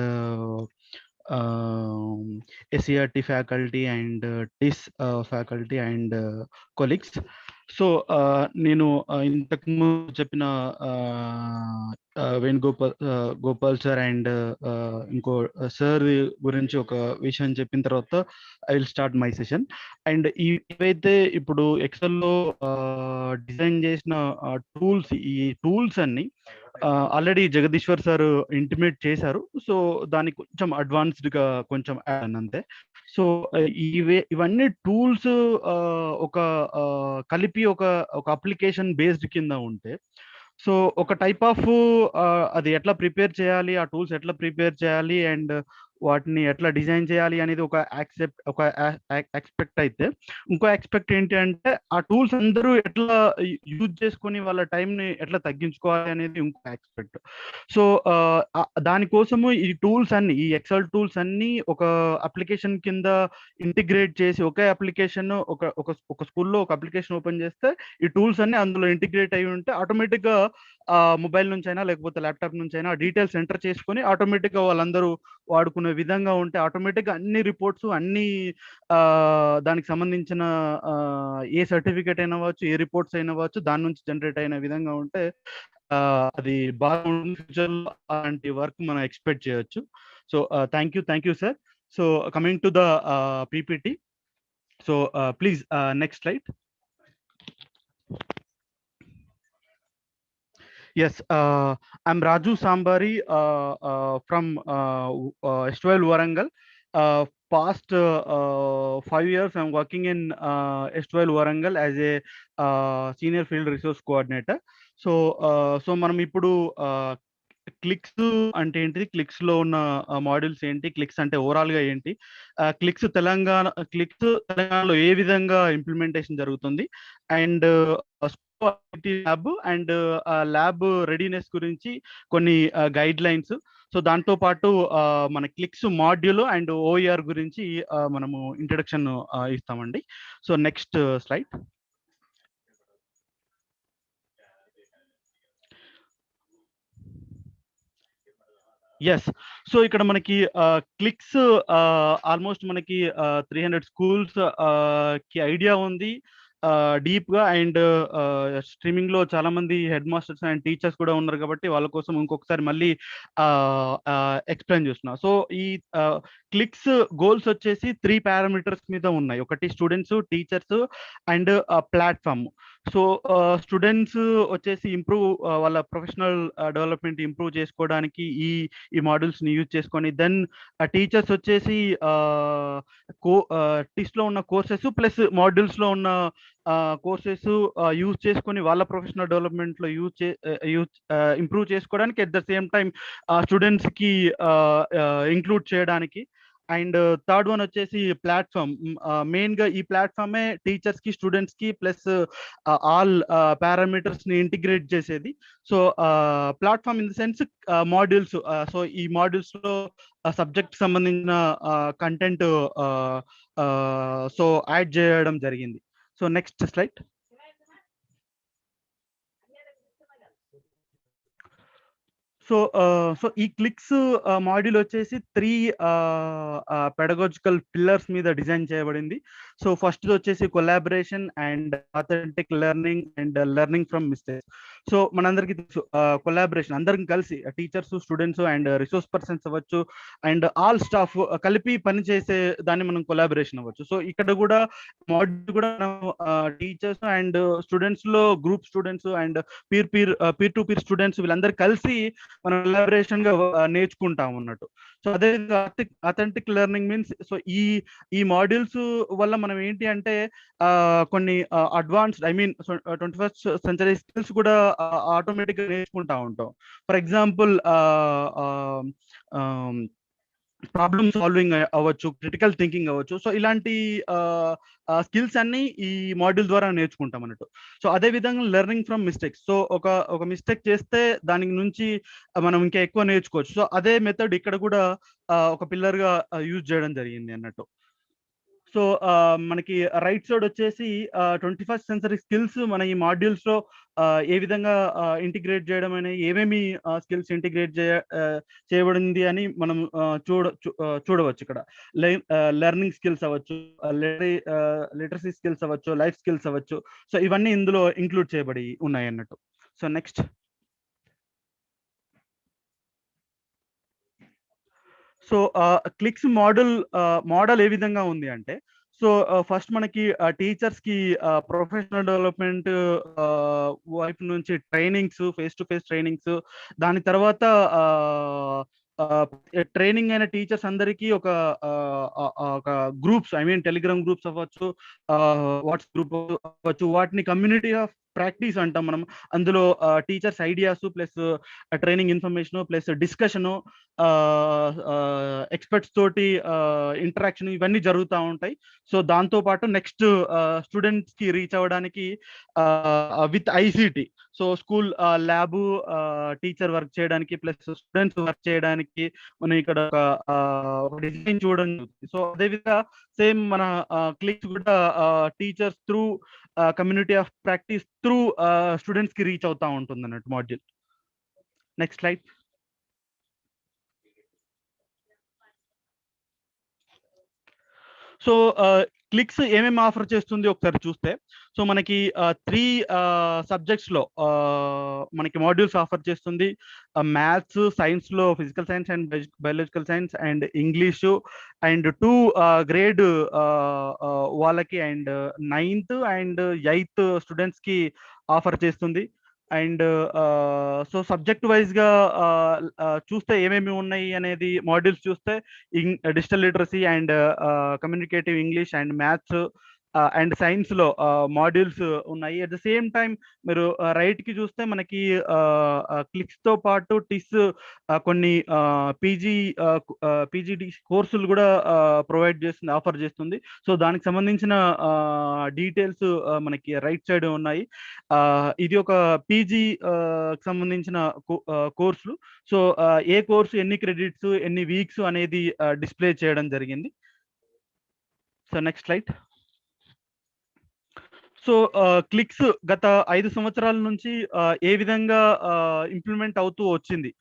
SCERT faculty and TIS faculty and colleagues. So నేను ఇంతకు ముందు చెప్పిన Gopal sir and ఇంకో sir గురించి ఒక విషయం చెప్పిన తర్వాత I will start my session. And ఇవైతే ఇప్పుడు ఎక్సెల్లో డిజైన్ చేసిన టూల్స్, ఈ టూల్స్ అన్ని ఆల్రెడీ జగదీశ్వర్ సార్ ఇంటిమేట్ చేశారు. సో దానికి కొంచెం అడ్వాన్స్డ్గా కొంచెం అంతే. సో ఇవన్నీ టూల్స్ ఒక కలిపి ఒక అప్లికేషన్ బేస్డ్ కింద ఉంటే, సో ఒక టైప్ ఆఫ్ అది ఎట్లా ప్రిపేర్ చేయాలి, ఆ టూల్స్ ఎట్లా ప్రిపేర్ చేయాలి అండ్ వాటిని ఎట్లా డిజైన్ చేయాలి అనేది ఒక ఎక్స్పెక్ట్ అయితే, ఇంకో ఎక్స్పెక్ట్ ఏంటి అంటే ఆ టూల్స్ అందరూ ఎట్లా యూజ్ చేసుకొని వాళ్ళ టైంని ఎట్లా తగ్గించుకోవాలి అనేది ఇంకో ఎక్స్పెక్ట్. సో దానికోసము ఈ టూల్స్ అన్ని, ఈ ఎక్సెల్ టూల్స్ అన్ని ఒక అప్లికేషన్ కింద ఇంటిగ్రేట్ చేసి, ఒకే అప్లికేషన్ ఒక స్కూల్లో ఒక అప్లికేషన్ ఓపెన్ చేస్తే ఈ టూల్స్ అన్ని అందులో ఇంటిగ్రేట్ అయి ఉంటే ఆటోమేటిక్గా మొబైల్ నుంచి అయినా లేకపోతే ల్యాప్టాప్ నుంచి అయినా డీటెయిల్స్ ఎంటర్ చేసుకొని ఆటోమేటిక్గా వాళ్ళందరూ వాడుకునే విధంగా ఉంటే ఆటోమేటిక్గా అన్ని రిపోర్ట్స్ అన్ని దానికి సంబంధించిన ఏ సర్టిఫికేట్ అయినా అవ్వచ్చు, ఏ రిపోర్ట్స్ అయినా అవ్వచ్చు, దాని నుంచి జనరేట్ అయిన విధంగా ఉంటే అది బాగుంటుంది. ఫ్యూచర్లో అలాంటి వర్క్ మనం ఎక్స్పెక్ట్ చేయొచ్చు. So thank you sir. So coming to the PPT. So please next slide. Yes, I'm Raju Sambari from STL Warangal. Past 5 years, I'm working in STL Warangal as a senior field resource coordinator. So మనం ఇప్పుడు clicks అంటే ఏంటి, clicks లో ఉన్న modules ఏంటి, clicks అంటే overall గా ఏంటి, క్లిక్స్ తెలంగాణలో ఏ విధంగా ఇంప్లిమెంటేషన్ జరుగుతుంది, and lab and lab readiness గురించి కొన్ని గైడ్ లైన్స్. సో దాంతో పాటు మన క్లిక్స్ మాడ్యూల్ అండ్ OER గురించి మనము ఇంట్రడక్షన్ ఇస్తామండి. So next slide. Yes, so ఇక్కడ మనకి క్లిక్స్ ఆల్మోస్ట్ మనకి 300 స్కూల్స్ కి ఐడియా ఉంది డీప్ గా, అండ్ స్ట్రీమింగ్ లో చాలా మంది హెడ్ మాస్టర్స్ అండ్ టీచర్స్ కూడా ఉన్నారు కాబట్టి వాళ్ళ కోసం ఇంకొకసారి మళ్ళీ ఎక్స్ప్లెయిన్ చేస్తున్నా. సో ఈ క్లిక్స్ గోల్స్ వచ్చేసి 3 పారామీటర్స్ మీద ఉన్నాయి. ఒకటి students, teachers and platform. So students వచ్చేసి ఇంప్రూవ్ వాళ్ళ ప్రొఫెషనల్ డెవలప్మెంట్ ఇంప్రూవ్ చేసుకోవడానికి ఈ మాడ్యూల్స్ ని యూజ్ చేసుకొని, దెన్ టీచర్స్ వచ్చేసి టిస్ లో ఉన్న కోర్సెస్ ప్లస్ మాడ్యూల్స్ లో ఉన్న కోర్సెస్ యూజ్ చేసుకొని వాళ్ళ ప్రొఫెషనల్ డెవలప్మెంట్ లో ఇంప్రూవ్ చేసుకోవడానికి, at the same time students కి ఇంక్లూడ్ చేయడానికి. అండ్ థర్డ్ వన్ వచ్చేసి ప్లాట్ఫామ్. మెయిన్ గా ఈ ప్లాట్ఫామే టీచర్స్ కి, స్టూడెంట్స్ కి ప్లస్ ఆల్ పారామీటర్స్ ని ఇంటిగ్రేట్ చేసేది. So platform in the sense modules. So ఈ మాడ్యూల్స్ లో సబ్జెక్ట్ సంబంధించిన కంటెంట్ సో యాడ్ చేయడం జరిగింది. So next slide. సో ఈ క్లిక్స్ మాడ్యూల్ వచ్చేసి 3 పెడగాజికల్ పిల్లర్స్ మీద డిజైన్ చేయబడింది. సో ఫస్ట్ వచ్చేసి collaboration and authentic learning and learning from mistakes. So మనందరికీ తెలుసు కొలాబరేషన్, అందరం కలిసి teachers, students and resource persons అవ్వచ్చు అండ్ ఆల్ స్టాఫ్ కలిపి పనిచేసే దాన్ని మనం కొలాబరేషన్ అవ్వచ్చు. సో ఇక్కడ కూడా మాడ్యూల్ కూడా మనం టీచర్స్ అండ్ స్టూడెంట్స్ లో group students and peer to peer students వీళ్ళందరూ కలిసి మనం కొలాబరేషన్ గా నేర్చుకుంటాం అన్నట్టు. సో అదే అథెంటిక్ లెర్నింగ్ మీన్స్ సో ఈ మాడ్యూల్స్ వల్ల మనం ఏంటి అంటే కొన్ని advanced mean 21st century skills కూడా ఆటోమేటిక్ గా నేర్చుకుంటా ఉంటాం. ఫర్ ఎగ్జాంపుల్ ప్రాబ్లమ్ సాల్వింగ్ అవ్వచ్చు, క్రిటికల్ థింకింగ్ అవ్వచ్చు. సో ఇలాంటి స్కిల్స్ అన్ని ఈ మాడ్యూల్ ద్వారా నేర్చుకుంటాం అన్నట్టు. సో అదే విధంగా లెర్నింగ్ ఫ్రమ్ మిస్టేక్స్. సో ఒక మిస్టేక్ చేస్తే దానికి నుంచి మనం ఇంకా ఎక్కువ నేర్చుకోవచ్చు. సో అదే మెథడ్ ఇక్కడ కూడా ఒక పిల్లర్ గా యూజ్ చేయడం జరిగింది అన్నట్టు. సో మనకి రైట్ సైడ్ వచ్చేసి 21st century స్కిల్స్ మన ఈ మాడ్యూల్స్ లో ఏ విధంగా ఇంటిగ్రేట్ చేయడం అనే ఏమేమి స్కిల్స్ ఇంటిగ్రేట్ చేయబడింది అని మనం చూడవచ్చు. ఇక్కడ లెర్నింగ్ స్కిల్స్ అవ్వచ్చు, లిటరసీ స్కిల్స్ అవ్వచ్చు, లైఫ్ స్కిల్స్ అవ్వచ్చు. సో ఇవన్నీ ఇందులో ఇంక్లూడ్ చేయబడి ఉన్నాయి అన్నట్టు. So next. So clicks model ఏ విధంగా ఉంది అంటే, సో ఫస్ట్ మనకి టీచర్స్ కి ప్రొఫెషనల్ డెవలప్మెంట్ వైపు నుంచి trainings, face to face trainings, దాని తర్వాత ట్రైనింగ్ అయిన టీచర్స్ అందరికీ ఒక గ్రూప్స్, టెలిగ్రామ్ గ్రూప్స్ అవ్వచ్చు, వాట్సాప్ గ్రూప్ అవ్వచ్చు, వాటిని కమ్యూనిటీ ఆఫ్ ప్రాక్టీస్ అంటాం మనం. అందులో teachers ideas plus training information plus discussion, experts తోటి ఇంటరాక్షన్ ఇవన్నీ జరుగుతూ ఉంటాయి. సో దాంతో పాటు నెక్స్ట్ స్టూడెంట్స్ కి రీచ్ అవ్వడానికి with ICT, so school lab, teacher work చేయడానికి ప్లస్ స్టూడెంట్స్ వర్క్ చేయడానికి మనం ఇక్కడ ఒక డిజైన్ చూడడం జరుగుతుంది. సో అదేవిధంగా సేమ్ మన క్లిక్స్ కూడా teachers through community of practice through students కి రీచ్ అవుతా ఉంటుంది అన్నట్టు module. Next slide. So clicks ఏమేమి ఆఫర్ చేస్తుంది ఒకసారి చూస్తే, సో మనకి 3 సబ్జెక్ట్స్ లో మనకి మాడ్యూల్స్ ఆఫర్ చేస్తుంది. మ్యాథ్స్, సైన్స్ లో physical science and biological science and English, and 2 grade వాళ్ళకి and 9th and 8th students కి ఆఫర్ చేస్తుంది. అండ్ సో సబ్జెక్ట్ వైజ్ గా చూస్తే ఏమేమి ఉన్నాయి అనేది మాడ్యూల్స్ చూస్తే digital literacy and communicative English and maths and science లో మాడ్యూల్స్ ఉన్నాయి. అట్ ద సేమ్ టైం మీరు రైట్ కి చూస్తే మనకి క్లిక్స్ తో పాటు టిస్ కొన్ని పీజీడి కోర్సులు కూడా ప్రొవైడ్ చేస్తుంది, ఆఫర్ చేస్తుంది. సో దానికి సంబంధించిన డీటెయిల్స్ మనకి రైట్ సైడ్ ఉన్నాయి. ఇది ఒక పీజీ సంబంధించిన కోర్సులు. సో ఏ కోర్సు ఎన్ని క్రెడిట్స్, ఎన్ని వీక్స్ అనేది డిస్ప్లే చేయడం జరిగింది. So next slide. So clicks గత 5 సంవత్సరాల నుంచి ఏ విధంగా ఇంప్లిమెంట్ అవుతూ వచ్చింది.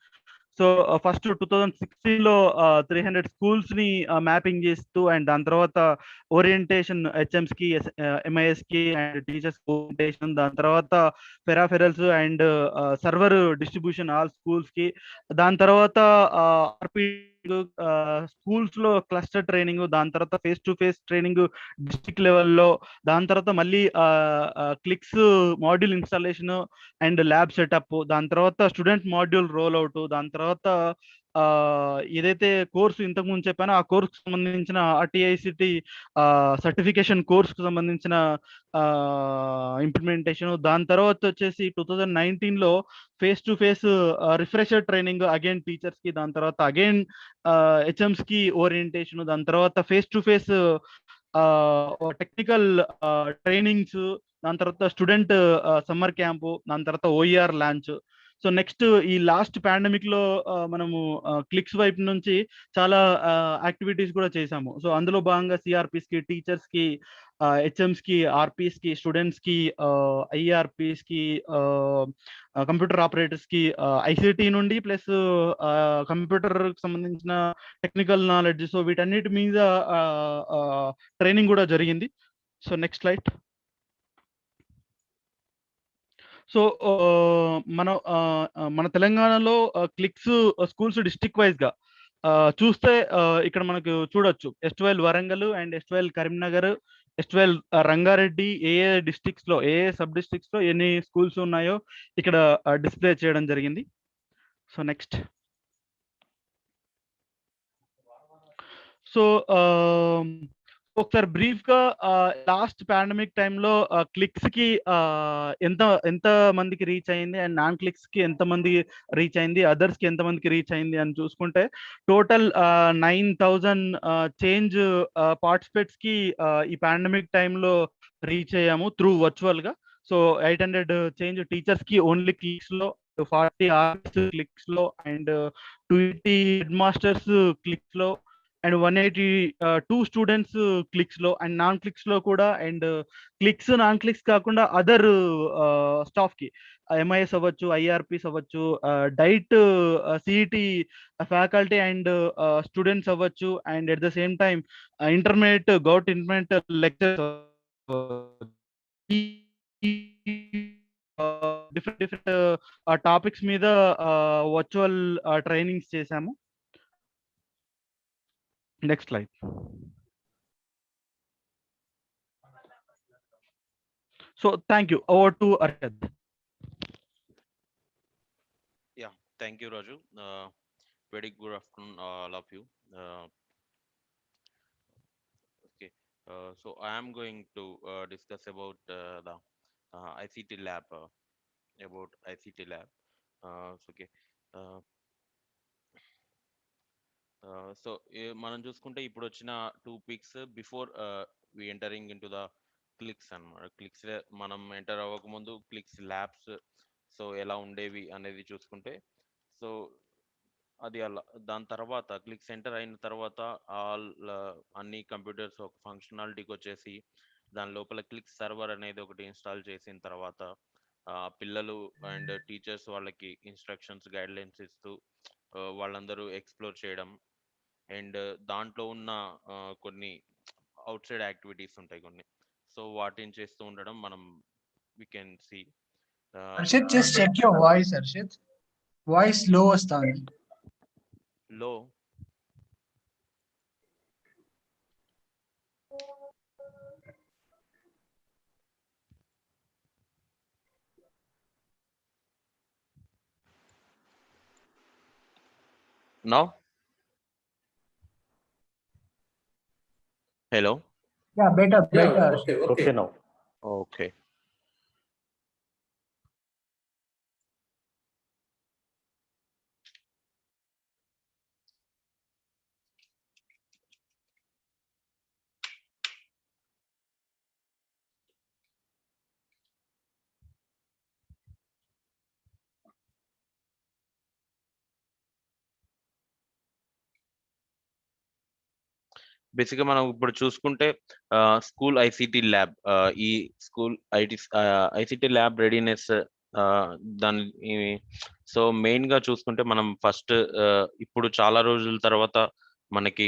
సో ఫస్ట్ 2016 లో 300 స్కూల్స్ ని మ్యాపింగ్ చేస్తూ, అండ్ దాని తర్వాత ఓరియంటేషన్ హెచ్ఎంస్ కి, ఎంఐఎస్ కి అండ్ టీచర్స్ ఓరియంటేషన్, దాని తర్వాత peripherals and server distribution all schools కి, దాని తర్వాత స్కూల్స్ లో క్లస్టర్ ట్రైనింగ్, దాని తర్వాత face to face training district లెవెల్లో, దాని తర్వాత మళ్ళీ clicks module installation and lab setup, దాని తర్వాత స్టూడెంట్ మాడ్యూల్ రోల్ అవుట్, దాని తర్వాత ఏదైతే కోర్సు ఇంతకుముందు చెప్పానో ఆ కోర్సుకు సంబంధించిన ఆర్టీఐసిటి సర్టిఫికేషన్ కోర్సుకు సంబంధించిన ఇంప్లిమెంటేషన్, దాని తర్వాత వచ్చేసి 2019 లో face to face refresher training again teachers కి, దాని తర్వాత అగైన్ హెచ్ఎంస్ కి ఓరియంటేషన్, దాని తర్వాత face to face technical trainings, దాని తర్వాత స్టూడెంట్ సమ్మర్ క్యాంపు, దాని తర్వాత ఓఈఆర్ లాంచ్. సో నెక్స్ట్ ఈ లాస్ట్ పాండమిక్ లో మనము క్లిక్స్ వైపు నుంచి చాలా యాక్టివిటీస్ కూడా చేసాము. సో అందులో భాగంగా సిఆర్పిస్ కి, టీచర్స్ కి హెచ్ఎంస్ కి, ఆర్పిఎస్ కి, స్టూడెంట్స్ కి, ఐఆర్పిఎస్ కి, కంప్యూటర్ ఆపరేటర్స్ కి ఐసిటి నుండి ప్లస్ కంప్యూటర్ సంబంధించిన టెక్నికల్ నాలెడ్జ్, సో వీటన్నిటి మీద ట్రైనింగ్ కూడా జరిగింది. So next slide. సో మన తెలంగాణలో క్లిక్స్ స్కూల్స్ డిస్ట్రిక్ట్ వైజ్ గా చూస్తే ఇక్కడ మనకు చూడొచ్చు S12 Warangal and S12 Karimnagar, S12 Rangareddy, A districts లో, ఏ సబ్ డిస్ట్రిక్ట్స్ లో ఎన్ని స్కూల్స్ ఉన్నాయో ఇక్కడ డిస్ప్లే చేయడం జరిగింది. So next. సో ఒకసారి బ్రీఫ్ గా లాస్ట్ పాండమిక్ టైంలో క్లిక్స్ కి ఎంత మందికి రీచ్ అయింది అండ్ నాన్ క్లిక్స్ కి ఎంత మంది రీచ్ అయింది, అదర్స్ కి ఎంత మందికి రీచ్ అయింది అని చూసుకుంటే టోటల్ 9,000 చేంజ్ పార్టిసిపేట్స్ కి ఈ పాండమిక్ టైంలో రీచ్ అయ్యాము త్రూ వర్చువల్ గా. సో 800 చేంజ్ టీచర్స్ కి ఓన్లీ క్లిక్స్ లో, 40 ఆర్ట్స్ క్లిక్స్ లో, అండ్ 280 హెడ్ మాస్టర్స్ క్లిక్స్ లో, అండ్ 182 స్టూడెంట్స్ క్లిక్స్ లో, అండ్ నాన్ క్లిక్స్ లో కూడా, అండ్ క్లిక్స్ నాన్ క్లిక్స్ కాకుండా అదర్ స్టాఫ్ కి ఎంఐఎస్ అవ్వచ్చు, ఐఆర్పిస్ అవ్వచ్చు, DIET CET faculty and students అవ్వచ్చు, and at the same time intermediate govt intermediate lectures different topics మీద వర్చువల్ ట్రైనింగ్స్ చేశాము. Next slide. So thank you. Over to Arshad. Yeah, thank you, Raju. Very good afternoon, all of you. Okay, so I am going to discuss about the ICT lab. About ICT lab. Okay. So మనం చూసుకుంటే ఇప్పుడు వచ్చిన 2 pics before we entering in to the clicks అన్నమాట. Clicks మనం enter అవ్వకముందు clicks labs so ఎలా ఉండేవి అనేది చూసుకుంటే, సో అది అలా దాని తర్వాత క్లిక్స్ ఎంటర్ అయిన తర్వాత అన్ని కంప్యూటర్స్ ఒక ఫంక్షనాలిటీకి వచ్చేసి దాని లోపల క్లిక్ సర్వర్ అనేది ఒకటి ఇన్స్టాల్ చేసిన తర్వాత పిల్లలు అండ్ టీచర్స్ వాళ్ళకి ఇన్స్ట్రక్షన్స్ గైడ్లైన్స్ ఇస్తూ వాళ్ళందరూ ఎక్స్ప్లోర్ చేయడం, అండ్ దాంట్లో ఉన్న కొన్ని అవుట్ సైడ్ యాక్టివిటీస్ ఉంటాయి కొన్ని, సో వాటిని చేస్తూ ఉండడం మనం we can see. Arshit, just check your voice, Arshit. Voice low వస్తుంది. Low. Now? Hello? Yeah, better. Okay now. Okay. బేసిక్గా మనం ఇప్పుడు చూసుకుంటే స్కూల్ ఐసిటి ల్యాబ్, ఈ స్కూల్ ఐసిటి ల్యాబ్ రెడీనెస్ దాని సో మెయిన్గా చూసుకుంటే మనం ఫస్ట్ ఇప్పుడు చాలా రోజుల తర్వాత మనకి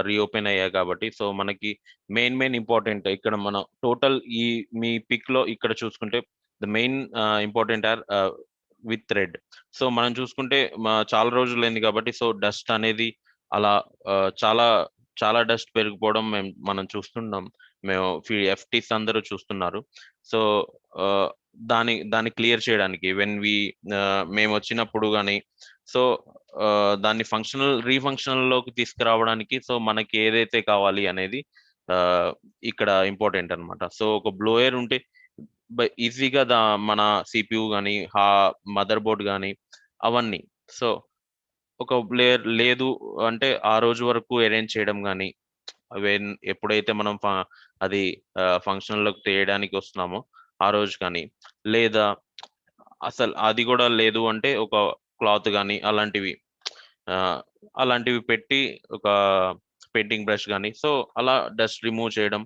రీఓపెన్ అయ్యాయి కాబట్టి, సో మనకి మెయిన్ ఇంపార్టెంట్ ఇక్కడ మనం టోటల్ ఈ మీ పిక్లో ఇక్కడ చూసుకుంటే the main important are with red. So మనం చూసుకుంటే చాలా రోజులైంది కాబట్టి, సో డస్ట్ అనేది అలా చాలా డస్ట్ పెరిగిపోవడం మనం చూస్తున్నాం, ఎఫ్టీస్ అందరూ చూస్తున్నారు. సో దాన్ని క్లియర్ చేయడానికి మేము వచ్చినప్పుడు కానీ, సో దాన్ని రీఫంక్షనల్ లోకి తీసుకురావడానికి, సో మనకి ఏదైతే కావాలి అనేది ఇక్కడ ఇంపార్టెంట్ అన్నమాట. సో ఒక బ్లోయర్ ఉంటే ఈజీగా మన సిపియు కానీ మదర్ బోర్డ్ కానీ అవన్నీ, సో ఒక ప్లేయర్ లేదు అంటే ఆ రోజు వరకు అరేంజ్ చేయడం కానీ, ఎప్పుడైతే మనం అది ఫంక్షన్లోకి చేయడానికి వస్తున్నామో ఆ రోజు కానీ, లేదా అసలు అది కూడా లేదు అంటే ఒక క్లాత్ కానీ అలాంటివి పెట్టి ఒక పెయింటింగ్ బ్రష్ కానీ, సో అలా డస్ట్ రిమూవ్ చేయడం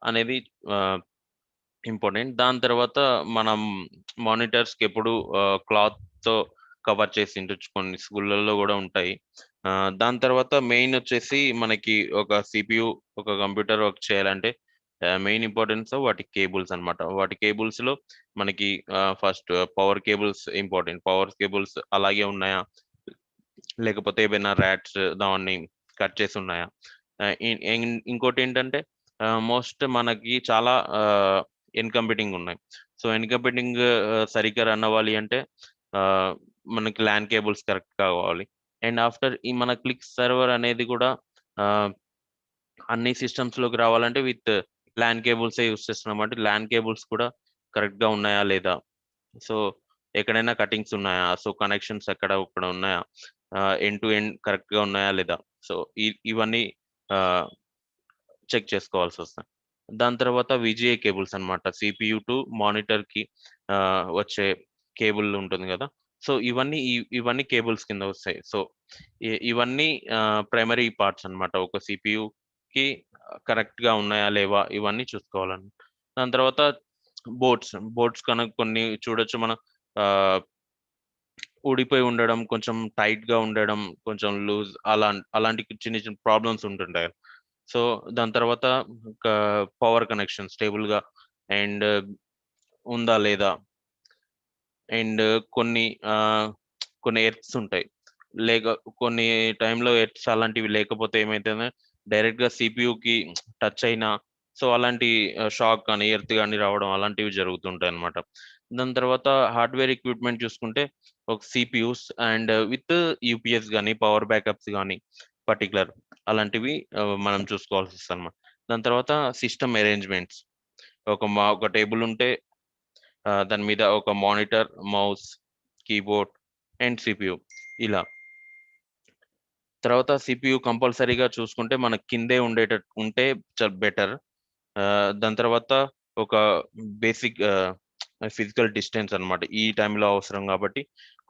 అనేది ఇంపార్టెంట్. దాని తర్వాత మనం మానిటర్స్కి ఎప్పుడు క్లాత్తో కవర్ చేసి కొన్ని స్కూళ్ళల్లో కూడా ఉంటాయి. దాని తర్వాత మెయిన్ వచ్చేసి మనకి ఒక సిపియు ఒక కంప్యూటర్ వర్క్ చేయాలంటే మెయిన్ ఇంపార్టెన్స్ వాటి కేబుల్స్ అన్నమాట. వాటి కేబుల్స్ లో మనకి first power cables important. Power cables అలాగే ఉన్నాయా, లేకపోతే ఏమైనా ర్యాట్స్ దాన్ని కట్ చేసి ఉన్నాయా. ఇంకోటి ఏంటంటే మోస్ట్ మనకి చాలా ఇన్కంప్యూటింగ్ ఉన్నాయి. సో ఇన్కంప్యూటింగ్ సరిగ్గా రన్ అవ్వాలి అంటే మనకి ల్యాన్ కేబుల్స్ కరెక్ట్ కావాలి. అండ్ ఆఫ్టర్ ఈ మన క్లిక్ సర్వర్ అనేది కూడా అన్ని సిస్టమ్స్ లోకి రావాలంటే విత్ ల్యాన్ కేబుల్సే యూస్ చేస్తున్నాం. అంటే ల్యాన్ కేబుల్స్ కూడా కరెక్ట్ గా ఉన్నాయా లేదా, సో ఎక్కడైనా కటింగ్స్ ఉన్నాయా, సో కనెక్షన్స్ ఎక్కడ ఉన్నాయా, ఎండ్ టు ఎండ్ కరెక్ట్ గా ఉన్నాయా లేదా, సో ఇవన్నీ చెక్ చేసుకోవాల్సి వస్తాయి. దాని తర్వాత విజిఏ కేబుల్స్ అన్నమాట. సిపియు టు మానిటర్ కి వచ్చే కేబుల్ ఉంటుంది కదా, సో ఇవన్నీ కేబుల్స్ కింద వస్తాయి. సో ఇవన్నీ ప్రైమరీ పార్ట్స్ అన్నమాట. ఒక సిపియు కి కరెక్ట్ గా ఉన్నాయా లేవా ఇవన్నీ చూసుకోవాలని. దాని తర్వాత బోర్డ్స్ కనుక కొన్ని చూడొచ్చు మనం, ఊడిపోయి ఉండడం, కొంచెం టైట్ గా ఉండడం, కొంచెం లూజ్ అలాంటి చిన్న చిన్న ప్రాబ్లమ్స్ ఉంటుంటాయి. సో దాని తర్వాత పవర్ కనెక్షన్ స్టేబుల్ గా అండ్ ఉందా లేదా, అండ్ కొన్ని ఎర్త్స్ ఉంటాయి. కొన్ని టైంలో ఎర్త్స్ అలాంటివి లేకపోతే ఏమైతే డైరెక్ట్ గా సిపియుకి టచ్ అయినా, సో అలాంటి షాక్ కానీ ఎర్త్ కానీ రావడం అలాంటివి జరుగుతుంటాయి అన్నమాట. దాని తర్వాత హార్డ్వేర్ ఎక్విప్మెంట్ చూసుకుంటే ఒక సిపియూస్ అండ్ విత్ యూపీఎస్ కానీ పవర్ బ్యాకప్స్ కానీ పర్టికులర్ అలాంటివి మనం చూసుకోవాల్సి వస్తుంది అన్నమాట. దాని తర్వాత సిస్టమ్ అరేంజ్మెంట్స్, ఒక టేబుల్ ఉంటే దాని మీద ఒక monitor, mouse, keyboard and CPU ఇలా. తర్వాత సిపియు కంపల్సరీగా చూసుకుంటే మనకి కిందే ఉండేటట్టు ఉంటే బెటర్. దాని తర్వాత ఒక బేసిక్ ఫిజికల్ డిస్టెన్స్ అన్నమాట ఈ టైంలో అవసరం కాబట్టి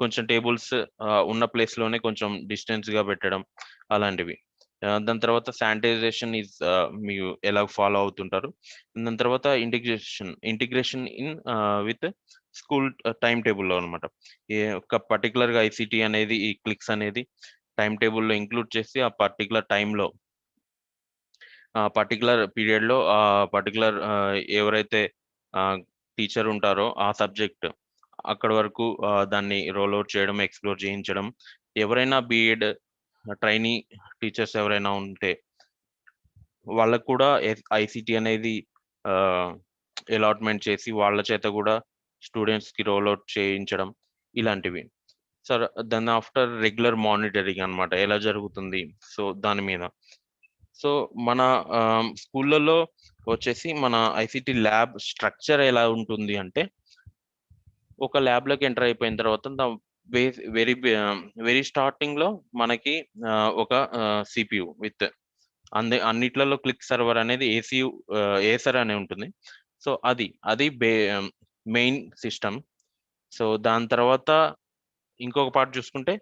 కొంచెం టేబుల్స్ ఉన్న ప్లేస్ లోనే కొంచెం డిస్టెన్స్ గా పెట్టడం అలాంటివి. దాని తర్వాత శానిటైజేషన్ ఈజ్ మీరు ఎలా ఫాలో అవుతుంటారు. దాని తర్వాత integration in with school time టేబుల్లో అనమాట. ఒక పర్టికులర్ గా ఐసిటి అనేది ఈ క్లిక్స్ అనేది టైం టేబుల్లో ఇంక్లూడ్ చేసి ఆ పర్టికులర్ టైంలో ఆ పర్టికులర్ పీరియడ్ లో ఆ పర్టికులర్ ఎవరైతే టీచర్ ఉంటారో ఆ సబ్జెక్ట్ అక్కడ వరకు దాన్ని రోల్ అవుట్ చేయడం, ఎక్స్ప్లోర్ చేయించడం. ఎవరైనా బిఎడ్ ట్రైనీ టీచర్స్ ఎవరైనా ఉంటే వాళ్ళకు కూడా ఐసిటి అనేది అలాట్మెంట్ చేసి వాళ్ళ చేత కూడా స్టూడెంట్స్ కి రోల్ అవుట్ చేయించడం ఇలాంటివి. సార్ దాని ఆఫ్టర్ రెగ్యులర్ మానిటరింగ్ అన్నమాట ఎలా జరుగుతుంది, సో దాని మీద. సో మన స్కూళ్ళలో వచ్చేసి మన ఐసిటి ల్యాబ్ స్ట్రక్చర్ ఎలా ఉంటుంది అంటే, ఒక ల్యాబ్ లోకి ఎంటర్ అయిపోయిన తర్వాత వెరీ స్టార్టింగ్ లో మనకి ఒక సిపియు విత్ అన్నిట్లలో క్లిక్ సర్వర్ అనేది ఏసర్ అనే ఉంటుంది. సో అది మెయిన్ సిస్టమ్. సో దాని తర్వాత ఇంకొక పార్ట్ చూసుకుంటే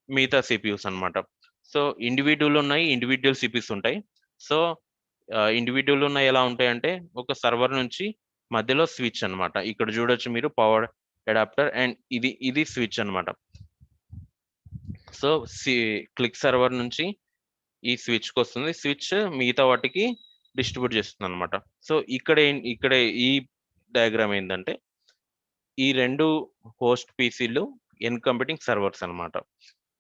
మిగతా సిపియూస్ అన్నమాట. సో ఇండివిడ్యువల్ సిపియూస్ ఉంటాయి. సో ఇండివిడ్యువల్ ఉన్నాయి ఎలా ఉంటాయంటే ఒక సర్వర్ నుంచి మధ్యలో స్విచ్ అన్నమాట. ఇక్కడ చూడొచ్చు మీరు పవర్ అడాప్టర్ అండ్ ఇది స్విచ్ అన్నమాట. సో క్లిక్ సర్వర్ నుంచి ఈ స్విచ్ కి వస్తుంది, స్విచ్ మిగతా వాటికి డిస్ట్రిబ్యూట్ చేస్తుంది అనమాట. సో ఇక్కడ ఈ డయాగ్రామ్ ఏంటంటే ఈ రెండు హోస్ట్ పీసీలు కంప్యూటింగ్ సర్వర్స్ అన్నమాట.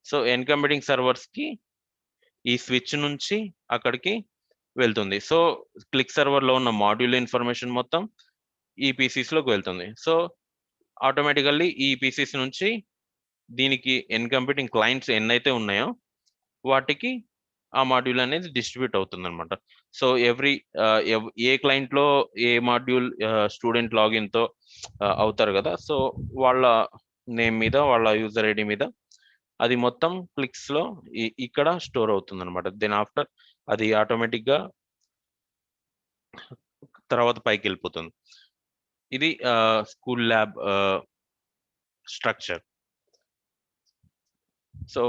సో కంప్యూటింగ్ సర్వర్స్ కి ఈ స్విచ్ నుంచి అక్కడికి వెళ్తుంది. సో క్లిక్ సర్వర్ లో ఉన్న మాడ్యూల్ ఇన్ఫర్మేషన్ మొత్తం ఈ పీసీస్ లోకి వెళ్తుంది. సో ఆటోమేటికల్లీ ఈ పీసీస్ నుంచి దీనికి కంప్యూటింగ్ క్లయింట్స్ ఎన్నైతే ఉన్నాయో వాటికి ఆ మాడ్యూల్ అనేది డిస్ట్రిబ్యూట్ అవుతుంది అనమాట. సో ఏ క్లయింట్ లో ఏ మాడ్యూల్ స్టూడెంట్ లాగిన్ తో అవుతారు కదా, సో వాళ్ళ నేమ్ మీద వాళ్ళ యూజర్ ఐడి మీద అది మొత్తం క్లిక్స్ లో ఇక్కడ స్టోర్ అవుతుంది అనమాట. దెన్ ఆఫ్టర్ అది ఆటోమేటిక్ గా తర్వాత పైకి వెళ్ళిపోతుంది. ఇది స్కూల్ ల్యాబ్ స్ట్రక్చర్. సో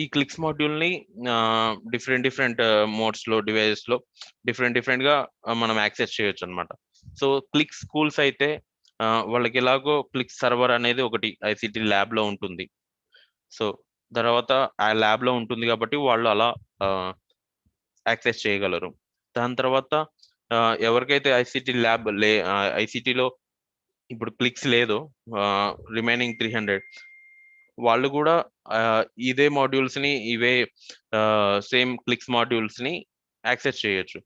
ఈ క్లిక్స్ మాడ్యూల్ ని డిఫరెంట్ మోడ్స్ లో డివైజెస్ లో డిఫరెంట్ గా మనం యాక్సెస్ చేయొచ్చు అనమాట. సో క్లిక్ స్కూల్స్ అయితే వాళ్ళకి ఎలాగో క్లిక్ సర్వర్ అనేది ఒకటి ఐసిటి ల్యాబ్ లో ఉంటుంది. సో తర్వాత ఆ ల్యాబ్ లో ఉంటుంది కాబట్టి వాళ్ళు అలా యాక్సెస్ చేయగలరు. దాని తర్వాత ఎవరికైతే ఐసిటి ల్యాబ్ ఐసిటిలో ఇప్పుడు క్లిక్స్ లేదు, రిమైనింగ్ 300 వాళ్ళు కూడా ఇదే మాడ్యూల్స్ ని ఇవే సేమ్ క్లిక్స్ మాడ్యూల్స్ ని యాక్సెస్ చేయొచ్చు.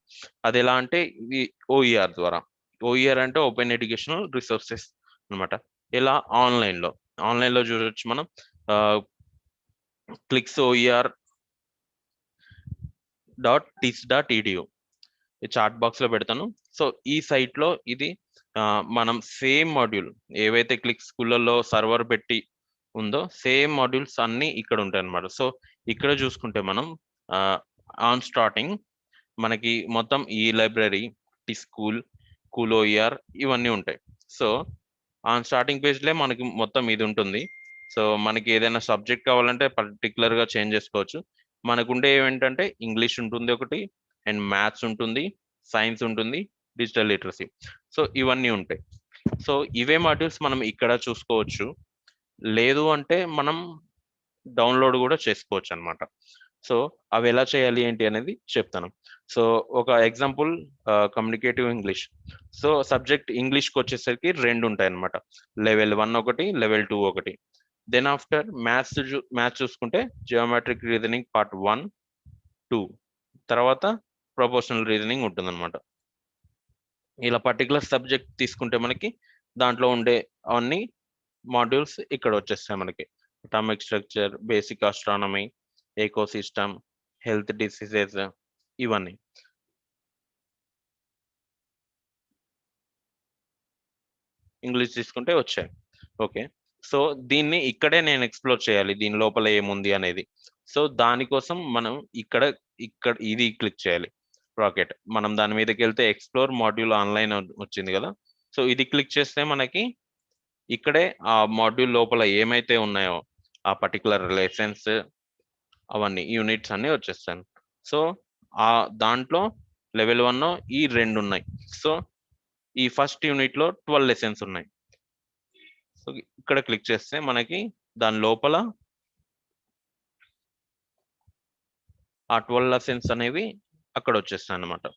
అది ఎలా అంటే ఇది ఓఈఆర్ ద్వారా. ఓఈఆర్ అంటే ఓపెన్ ఎడ్యుకేషనల్ రిసోర్సెస్ అనమాట. ఇలా ఆన్లైన్ లో చూడొచ్చు మనం. Clicks OER .tis.edu chat box లో పెడతాను. సో ఈ సైట్ లో ఇది మనం సేమ్ మాడ్యూల్ ఏవైతే క్లిక్ స్కూళ్ళలో సర్వర్ పెట్టి ఉందో సేమ్ మాడ్యూల్స్ అన్ని ఇక్కడ ఉంటాయి అన్నమాట. సో ఇక్కడ చూసుకుంటే మనం ఆన్ స్టార్టింగ్ మనకి మొత్తం ఈ library, T school, cool OER ఇవన్నీ ఉంటాయి. సో ఆన్ స్టార్టింగ్ పేజ్లే మనకి మొత్తం ఇది ఉంటుంది. సో మనకి ఏదైనా సబ్జెక్ట్ కావాలంటే పర్టికులర్ గా చేంజ్ చేసుకోవచ్చు. మనకుండే ఏంటంటే ఇంగ్లీష్ ఉంటుంది ఒకటి, అండ్ మ్యాథ్స్ ఉంటుంది, సైన్స్ ఉంటుంది, డిజిటల్ లిటరసీ. సో ఇవన్నీ ఉంటాయి. సో ఇవే మాడ్యూల్స్ మనం ఇక్కడ చూసుకోవచ్చు. లేదు అంటే మనం డౌన్లోడ్ కూడా చేసుకోవచ్చు అనమాట. సో అవి ఎలా చేయాలి ఏంటి అనేది చెప్తాను. సో ఒక example communicative English. So subject ఇంగ్లీష్కి వచ్చేసరికి 2 ఉంటాయి అనమాట. లెవెల్ 1 ఒకటి, లెవెల్ 2 ఒకటి. దెన్ ఆఫ్టర్ మ్యాథ్స్ చూసుకుంటే జియోమెట్రిక్ రీజనింగ్ పార్ట్ 1, 2, తర్వాత ప్రొపోర్షనల్ రీజనింగ్ ఉంటుంది అనమాట. ఇలా పర్టికులర్ సబ్జెక్ట్ తీసుకుంటే మనకి దాంట్లో ఉండే అన్ని మాడ్యూల్స్ ఇక్కడ వచ్చేస్తాయి మనకి. Atomic structure, basic astronomy, ecosystem, health diseases, ఇవన్నీ. ఇంగ్లీష్ తీసుకుంటే వచ్చాయి. ఓకే, సో దీన్ని ఇక్కడే నేను ఎక్స్ప్లోర్ చేయాలి, దీని లోపల ఏముంది అనేది. సో దానికోసం మనం ఇక్కడ ఇది క్లిక్ చేయాలి, రాకెట్. మనం దాని మీదకి వెళ్తే ఎక్స్ప్లోర్ మాడ్యూల్ ఆన్లైన్ వచ్చింది కదా. సో ఇది క్లిక్ చేస్తే మనకి ఇక్కడే ఆ మాడ్యూల్ లోపల ఏమైతే ఉన్నాయో ఆ పర్టికులర్ లెసన్స్, అవన్నీ యూనిట్స్ అన్ని వచ్చేస్తాను. సో ఆ దాంట్లో లెవెల్ 1 ఈ 2 ఉన్నాయి. సో ఈ ఫస్ట్ యూనిట్ లో 12 లెసన్స్ ఉన్నాయి. సో ఇక్కడ క్లిక్ చేస్తే మనకి దాని లోపల ఆ 12 లెసన్స్ అనేవి అక్కడ వచ్చేస్తాయి అన్నమాట.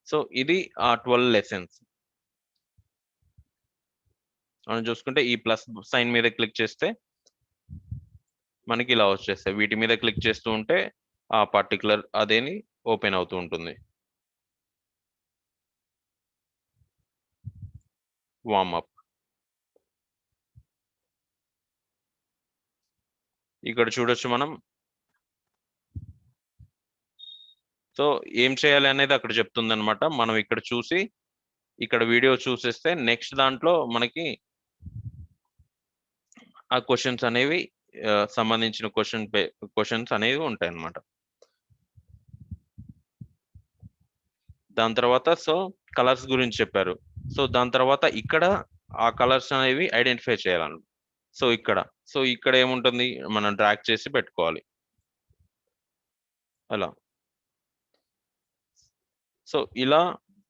సో ఇది ఆ 12 లెసన్స్. మనం చూసుకుంటే ఈ ప్లస్ సైన్ మీద క్లిక్ చేస్తే మనకి ఇలా వచ్చేస్తాయి. వీటి మీద క్లిక్ చేస్తూ ఉంటే ఆ పర్టికులర్ అదేని ఓపెన్ అవుతూ ఉంటుంది. వార్మప్. ఇక్కడ చూడొచ్చు మనం. సో ఏం చేయాలి అనేది అక్కడ చెప్తుంది అనమాట. మనం ఇక్కడ చూసి ఇక్కడ వీడియో చూసేస్తే నెక్స్ట్ దాంట్లో మనకి ఆ క్వశ్చన్స్ అనేవి సంబంధించిన క్వశ్చన్స్ అనేవి ఉంటాయి అన్నమాట. దాని తర్వాత సో కలర్స్ గురించి చెప్పారు. సో దాని తర్వాత ఇక్కడ ఆ కలర్స్ అనేవి ఐడెంటిఫై చేయాలి. సో ఇక్కడ ఏముంటుంది, మనం డ్రాగ్ చేసి పెట్టుకోవాలి అలా. సో ఇలా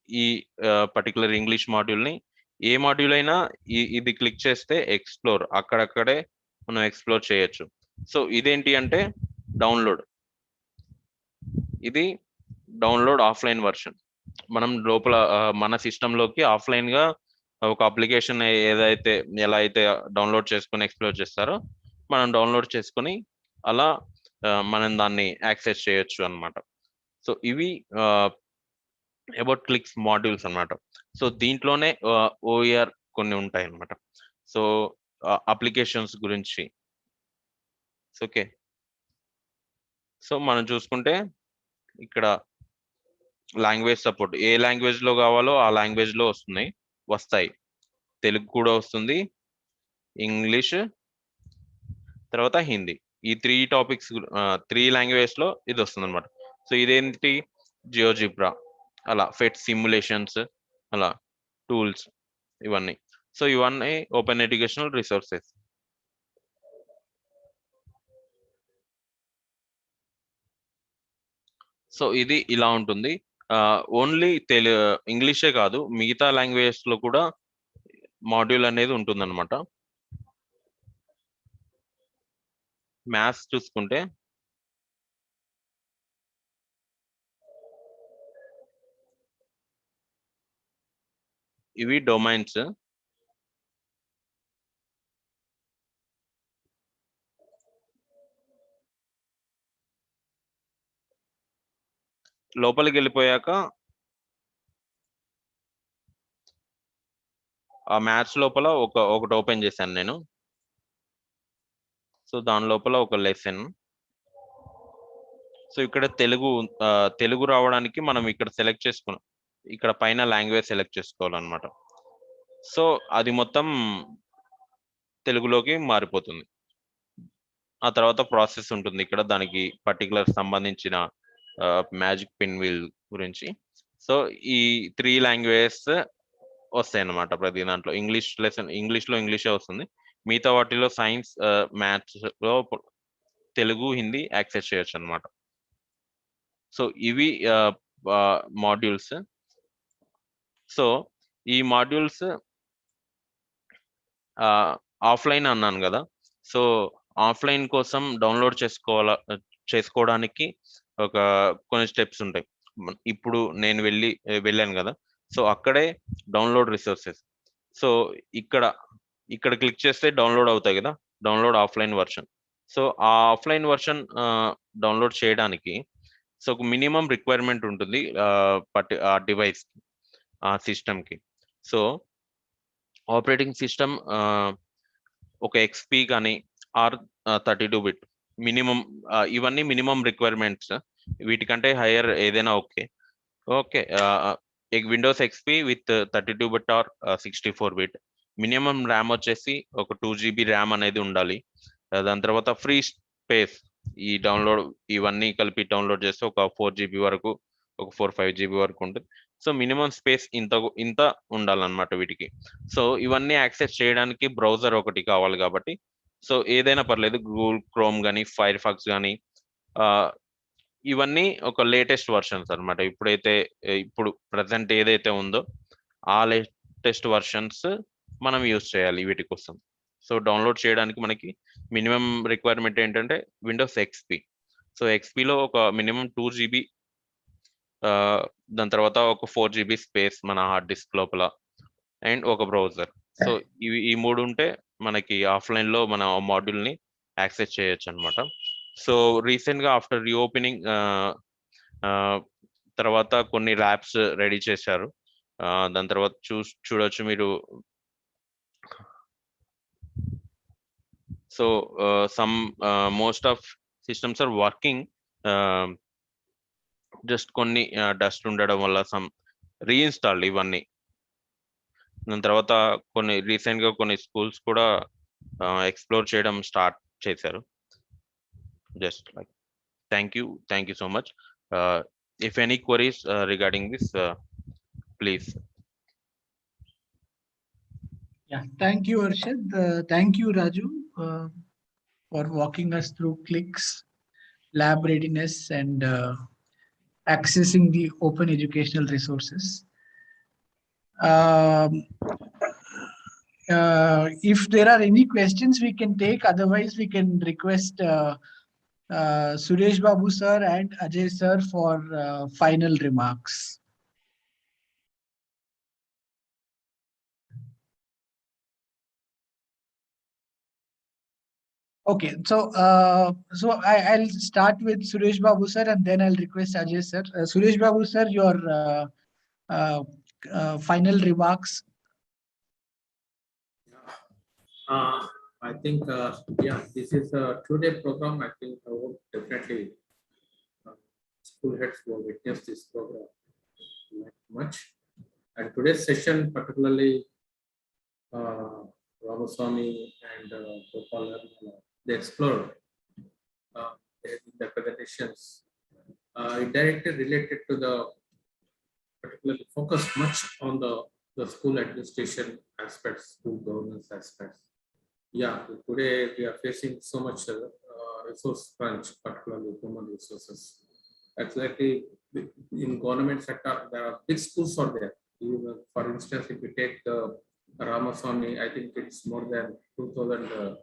ఈ పర్టికులర్ ఇంగ్లీష్ మాడ్యూల్ ని, ఏ మాడ్యూల్ అయినా ఇది క్లిక్ చేస్తే ఎక్స్ప్లోర్, అక్కడక్కడే మనం ఎక్స్ప్లోర్ చేయొచ్చు. సో ఇదేంటి అంటే డౌన్లోడ్. ఇది డౌన్లోడ్ ఆఫ్లైన్ వర్షన్. మనం లోపల మన సిస్టంలోకి ఆఫ్లైన్ గా ఒక అప్లికేషన్ ఏదైతే ఎలా అయితే డౌన్లోడ్ చేసుకొని ఎక్స్ప్లోర్ చేస్తారో మనం డౌన్లోడ్ చేసుకొని అలా మనం దాన్ని యాక్సెస్ చేయొచ్చు అన్నమాట. సో ఇవి అబౌట్ క్లిక్స్ మాడ్యూల్స్ అన్నమాట. సో దీంట్లోనే ఓఈఆర్ కొన్ని ఉంటాయి అన్నమాట. సో అప్లికేషన్స్ గురించి. ఓకే, సో మనం చూసుకుంటే ఇక్కడ లాంగ్వేజ్ సపోర్ట్, ఏ లాంగ్వేజ్ లో కావాలో ఆ లాంగ్వేజ్ లో వస్తాయి. తెలుగు కూడా వస్తుంది, ఇంగ్లీష్, తర్వాత హిందీ. ఈ 3 టాపిక్స్ 3 లాంగ్వేజ్ లో ఇది వస్తుంది అనమాట. సో ఇదేంటి, జియోజిబ్రా, అలా ఫెట్ సిమ్యులేషన్స్, అలా టూల్స్, ఇవన్నీ. సో ఇవన్నీ ఓపెన్ ఎడ్యుకేషనల్ రిసోర్సెస్. సో ఇది ఇలా ఉంటుంది. ఓన్లీ ఇంగ్లీషే కాదు, మిగతా లాంగ్వేజెస్ లో కూడా మాడ్యూల్ అనేది ఉంటుందన్నమాట. మ్యాథ్స్ చూసుకుంటే ఇవి డొమైన్స్. లోపలికి వెళ్ళిపోయాక ఆ మ్యాథ్స్ లోపల ఒకటి ఓపెన్ చేశాను నేను. సో దాని లోపల ఒక లెసన్. సో ఇక్కడ తెలుగు రావడానికి మనం ఇక్కడ సెలెక్ట్ చేసుకున్నాం, ఇక్కడ పైన లాంగ్వేజ్ సెలెక్ట్ చేసుకోవాలన్నమాట. సో అది మొత్తం తెలుగులోకి మారిపోతుంది. ఆ తర్వాత ప్రాసెస్ ఉంటుంది ఇక్కడ, దానికి పర్టికులర్ సంబంధించిన మ్యాజిక్ పిన్ వీల్ గురించి. సో ఈ 3 లాంగ్వేజెస్ వస్తాయి అన్నమాట ప్రతి దాంట్లో. ఇంగ్లీష్లో ఇంగ్లీషే వస్తుంది, మిగతా వాటిలో సైన్స్, మ్యాథ్స్ లో తెలుగు, హిందీ యాక్సెస్ చేయొచ్చు అనమాట. సో ఇవి మాడ్యూల్స్. సో ఈ మాడ్యూల్స్ ఆఫ్లైన్ అన్నాను కదా. సో ఆఫ్లైన్ కోసం డౌన్లోడ్ చేసుకోవడానికి కొన్ని స్టెప్స్ ఉంటాయి. ఇప్పుడు నేను వెళ్ళాను కదా, సో అక్కడే డౌన్లోడ్ రిసోర్సెస్. సో ఇక్కడ క్లిక్ చేస్తే డౌన్లోడ్ అవుతాయి కదా, డౌన్లోడ్ ఆఫ్లైన్ వర్షన్. సో ఆ ఆఫ్లైన్ వర్షన్ డౌన్లోడ్ చేయడానికి సో ఒక మినిమం రిక్వైర్మెంట్ ఉంటుంది ఆ డివైస్, ఆ సిస్టమ్కి. సో ఆపరేటింగ్ సిస్టమ్ ఒక XP కానీ ఆర్ 32 బిట్ మినిమం. ఇవన్నీ మినిమం రిక్వైర్మెంట్స్. వీటికంటే హైయర్ ఏదైనా okay. Windows XP with 32 bit are 64 bit. Minimum RAM వచ్చేసి ఒక 2 GB ర్యామ్ అనేది ఉండాలి. దాని తర్వాత ఫ్రీ స్పేస్, ఈ డౌన్లోడ్ ఇవన్నీ కలిపి డౌన్లోడ్ చేస్తే ఒక 4 GB వరకు, ఒక 4-5 GB వరకు ఉంటుంది. సో మినిమం స్పేస్ ఇంత ఉండాలన్నమాట వీటికి. సో ఇవన్నీ యాక్సెస్ చేయడానికి బ్రౌజర్ ఒకటి కావాలి కాబట్టి, సో ఏదైనా పర్లేదు, గూగుల్ క్రోమ్ కానీ, ఫైర్ ఫాక్స్ కానీ, ఇవన్నీ ఒక లేటెస్ట్ వర్షన్స్ అనమాట. ఇప్పుడు ప్రజెంట్ ఏదైతే ఉందో ఆ లేటెస్ట్ వర్షన్స్ మనం యూజ్ చేయాలి వీటి కోసం. సో డౌన్లోడ్ చేయడానికి మనకి మినిమం రిక్వైర్మెంట్ ఏంటంటే విండోస్ XP. సో XPలో ఒక మినిమం 2 GB, దాని తర్వాత ఒక 4 GB స్పేస్ మన హార్డ్ డిస్క్ లోపల, అండ్ ఒక బ్రౌజర్. సో ఈ 3 ఉంటే మనకి ఆఫ్లైన్లో మన మాడ్యూల్ని యాక్సెస్ చేయొచ్చు అనమాట. సో రీసెంట్గా ఆఫ్టర్ రీఓపెనింగ్ తర్వాత కొన్ని ల్యాబ్స్ రెడీ చేశారు. దాని తర్వాత చూడొచ్చు మీరు. So most of systems are working. Just కొన్ని డస్ట్ ఉండడం వల్ల సమ్ రీఇన్స్టాల్ ఇవన్నీ. దాని తర్వాత రీసెంట్గా కొన్ని స్కూల్స్ కూడా ఎక్స్ప్లోర్ చేయడం స్టార్ట్ చేశారు. Just like thank you so much. If any queries regarding this, please. Yeah, thank you, Arshad. Thank you, Raju, for walking us through clicks, lab readiness, and accessing the open educational resources. If there are any questions, we can take. Otherwise, we can request Suresh Babu sir and Ajay sir for final remarks. Okay, so I'll start with Suresh Babu sir, and then I'll request Ajay sir. Suresh Babu sir, your final remarks. I think this is a 2-day program. I think I would definitely school heads will witness this program much. And today's session, particularly Ramaswamy and Gopal, they explored in the presentations. It directly related to the particularly focused much on the school administration as aspects, school governance aspects. Yeah, today we are facing so much resource crunch, particularly human resources. Exactly, in government sector, there are big schools are there. Even, for instance, if you take Ramaswamy, I think it's more than 2,000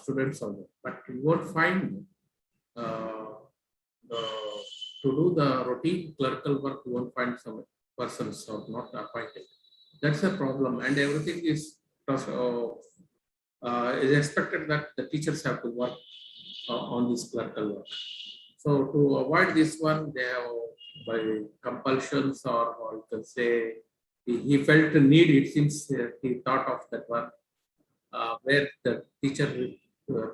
students are there. But you won't find to do the routine clerical work, you won't find some persons or not appointed. That's a problem, and everything is expected that the teachers have to work on this clerical work. So to avoid this one, they have by compulsions or you can say he felt the need. It seems he thought of that one where the teacher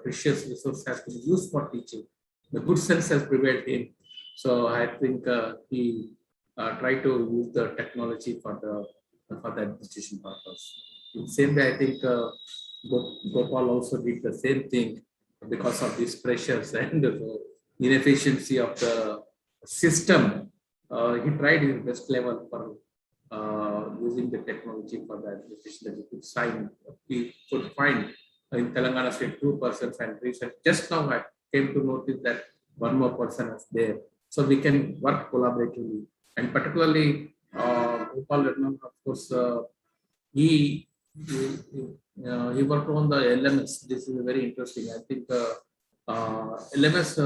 precious resource has to be used for teaching. The good sense has prevailed him. So I think he tried to use the technology for the administration purpose. In the same way, I think Gopal also did the same thing because of these pressures and the inefficiency of the system. He tried his best level for using the technology for the administration that he could sign. We could find in Telangana state 2 persons and research. Just now I came to notice that one more person is there. So we can work collaboratively. And particularly Gopal, of course, he worked on the LMS. This is very interesting. I think LMS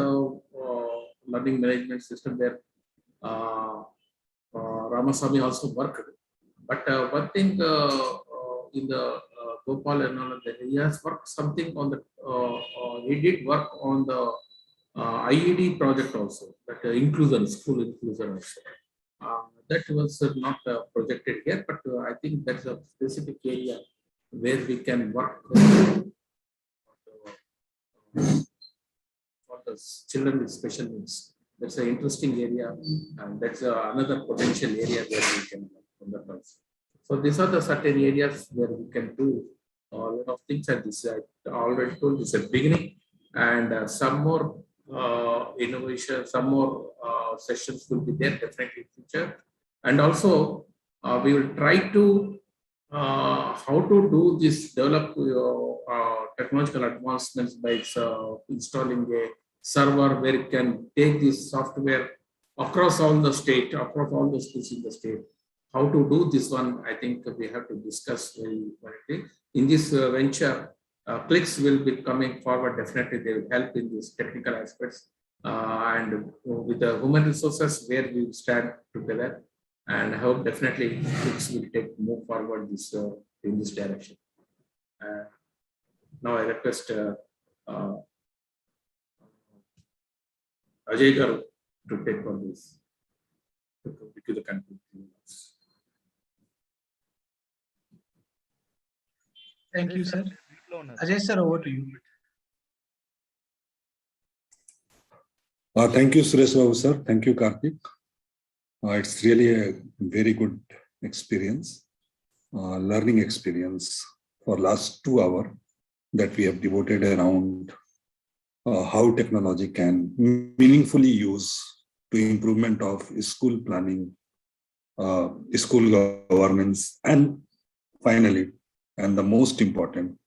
learning management system where Ramaswamy also worked. But one thing in the Gopal and all of that, he has worked something on the, he did work on the IED project also, that inclusion, school inclusion also. That was not projected here, but I think that's a specific area where we can work for the children with special needs. That's an interesting area, and that's another potential area where we can work on that also. So these are the certain areas where we can do a lot of things at this. I already told this at the beginning, and some more innovation, some more sessions will be there definitely in future. And also, we will try to how to do this, develop technological advancements by installing a server where it can take this software across all the state, across all the schools in the state. How to do this one, I think we have to discuss very quickly. In this venture, clicks will be coming forward. Definitely, they will help in these technical aspects. And with the human resources, where we will stand together. And I hope definitely clicks will move forward this in this direction. Now I request Ajay Garu to take on this to the conclusion. Thank you, sir. Ajay sir, over to you. Thank you, Suresh Babu sir. Thank you, Karthik. It's really a very good experience, learning experience for last 2 hours that we have devoted around how technology can meaningfully use to improvement of school planning, school governance, and finally, and the most important,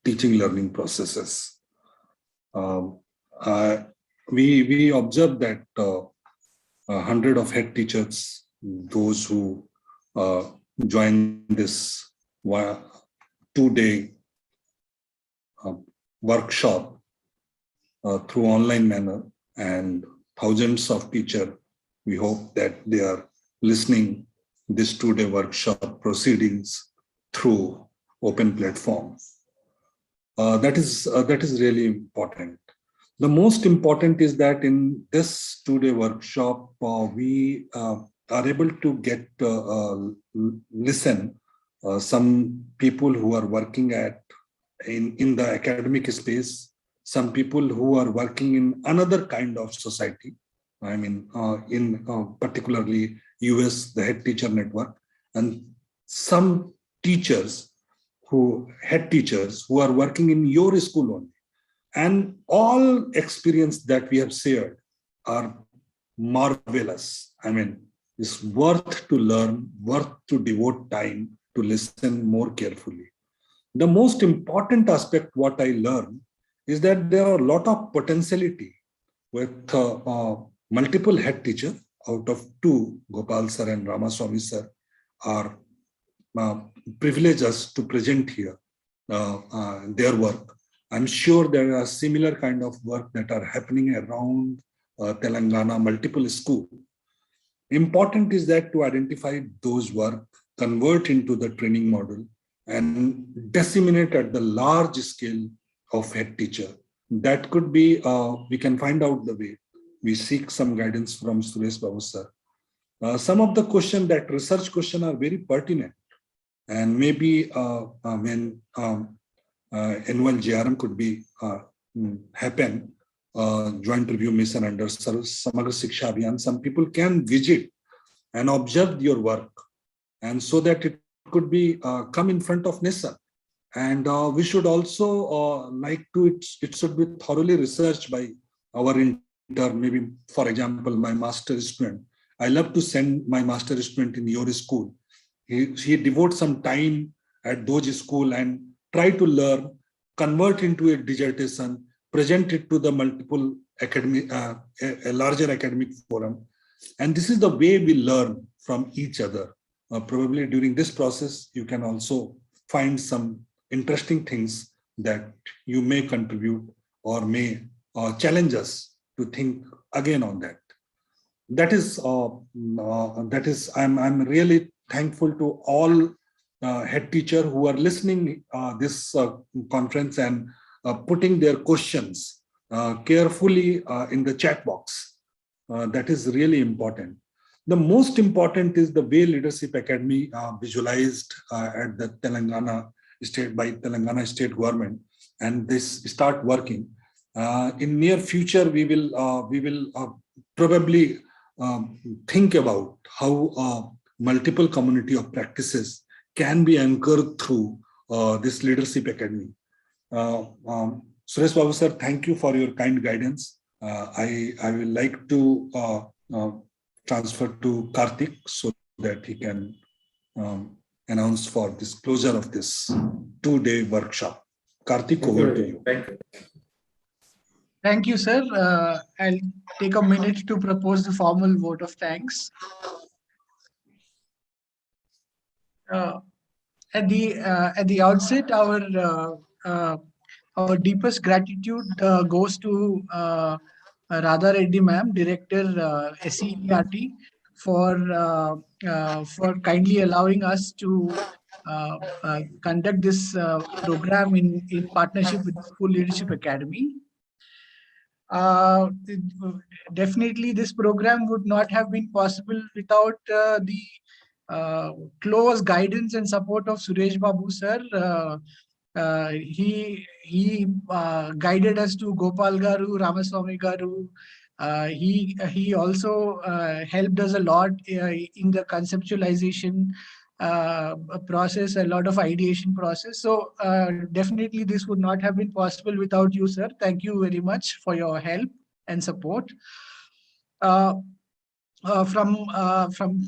teaching learning processes. We observed that 100 of head teachers, those who joined this 2-day workshop through online manner, and thousands of teachers, we hope that they are listening this 2-day workshop proceedings through open platform. That is really important. The most important is that in this 2-day workshop, we are able to get listen some people who are working in the academic space, some people who are working in another kind of society. I mean, in particularly US, the head teacher network, and some head teachers who are working in your school only. And all experience that we have shared are marvelous. I mean, it's worth to learn, worth to devote time to listen more carefully. The most important aspect what I learned is that there are a lot of potentiality with multiple head teacher. Out of two, Gopal sir and Ramaswamy sir are privileged us to present here their work. I'm sure there are similar kind of work that are happening around Telangana, multiple schools. Important is that to identify those work, convert into the training model, and disseminate at the large scale of head teacher. That could be, we can find out the way. We seek some guidance from Suresh Babu sir. Some of the questions, that research question, are very pertinent, and maybe when annual GRM could be happen, joint review mission under Samagra Shiksha Abhiyan, some people can visit and observe your work, and so that it could be come in front of nation. And we should also like to, it should be thoroughly researched by our intern. Maybe, for example, my master student, I love to send my master student in your school. He devotes some time at those school and try to learn, convert into a dissertation, present it to the multiple academic, a larger academic forum. And this is the way we learn from each other. Probably during this process, you can also find some interesting things that you may contribute or may challenge us to think again on that. That is, I'm really thankful to all head teacher who are listening this conference and putting their questions carefully in the chat box. That is really important. The most important is the way Leadership Academy visualized at the Telangana state by Telangana state government, and this start working. In near future, we will probably think about how multiple community of practices can be anchored through this Leadership Academy. Suresh Babu sir, thank you for your kind guidance. I will like to transfer to Karthik so that he can announce for this closure of this 2-day workshop. Karthik, over to you. Thank you. Thank you, sir. I'll take a minute to propose the formal vote of thanks. At the outset, our deepest gratitude goes to Radha Reddy ma'am, Director SCERT, for kindly allowing us to conduct this program in partnership with the School Leadership Academy. Definitely, this program would not have been possible without the close guidance and support of Suresh Babu sir. He guided us to Gopal Garu, Ramaswamy Garu. He also helped us a lot in the conceptualization process, a lot of ideation process. So definitely this would not have been possible without you, sir. Thank you very much for your help and support. From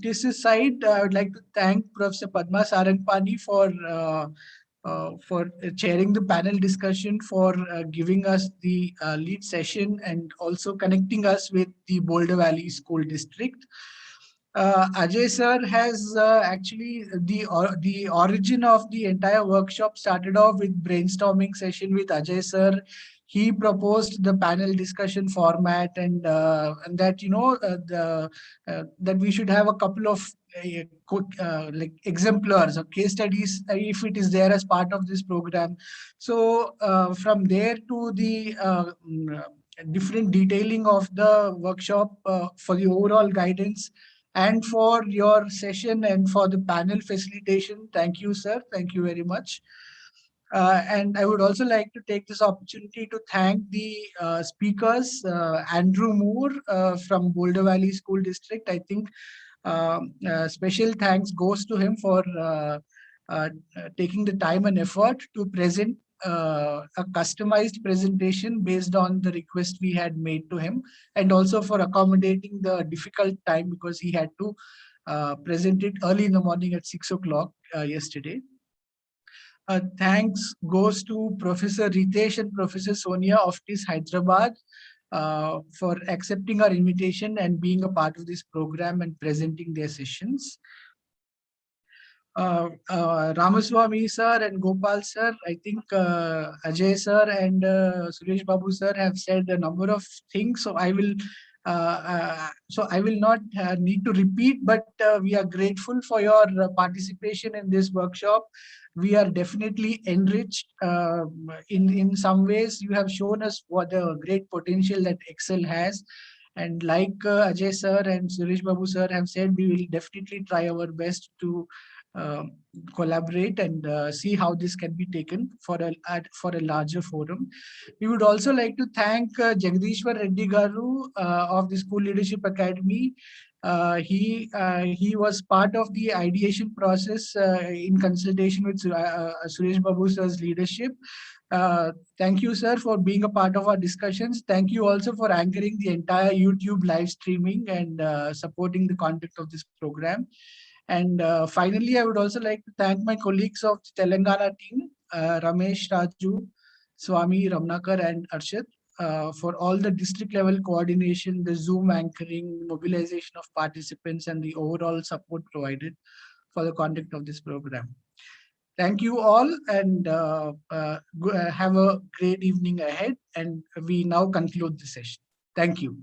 this side, I would like to thank Professor Padma Sarangpani for chairing the panel discussion, for giving us the lead session, and also connecting us with the Boulder Valley School District. Ajay sir has actually the origin of the entire workshop started off with brainstorming session with Ajay sir. He proposed the panel discussion format, and that that we should have a couple of like exemplars or case studies if it is there as part of this program. So from there to the different detailing of the workshop for the overall guidance and for your session and for the panel facilitation. Thank you, sir. Thank you very much. And I would also like to take this opportunity to thank the speakers, Andrew Moore from Boulder Valley School District. I think special thanks goes to him for taking the time and effort to present a customized presentation based on the request we had made to him, and also for accommodating the difficult time because he had to presented early in the morning at 6 o'clock yesterday. Thanks goes to Professor Ritesh and Professor Sonia of TIS Hyderabad for accepting our invitation and being a part of this program and presenting their sessions. Ramaswamy sir and Gopal sir, I think Ajay sir and Suresh Babu sir have said a number of things, so I will not need to repeat, but we are grateful for your participation in this workshop. We are definitely enriched in some ways. You have shown us what a great potential that Excel has. And like Ajay sir and Suresh Babu sir have said, we will definitely try our best to collaborate and see how this can be taken for a larger forum. We would also like to thank Jagdishwar Reddy Garu of the School Leadership Academy. He was part of the ideation process in consultation with Suresh Babu sir's leadership. Thank you, sir, for being a part of our discussions. Thank you also for anchoring the entire YouTube live streaming and supporting the conduct of this program. And finally, I would also like to thank my colleagues of the Telangana team, Ramesh, Raju, Swami, Ramnakar, and Arshad, for all the district level coordination, the Zoom anchoring, mobilization of participants, and the overall support provided for the conduct of this program. Thank you all, and have a great evening ahead. And we now conclude the session. Thank you.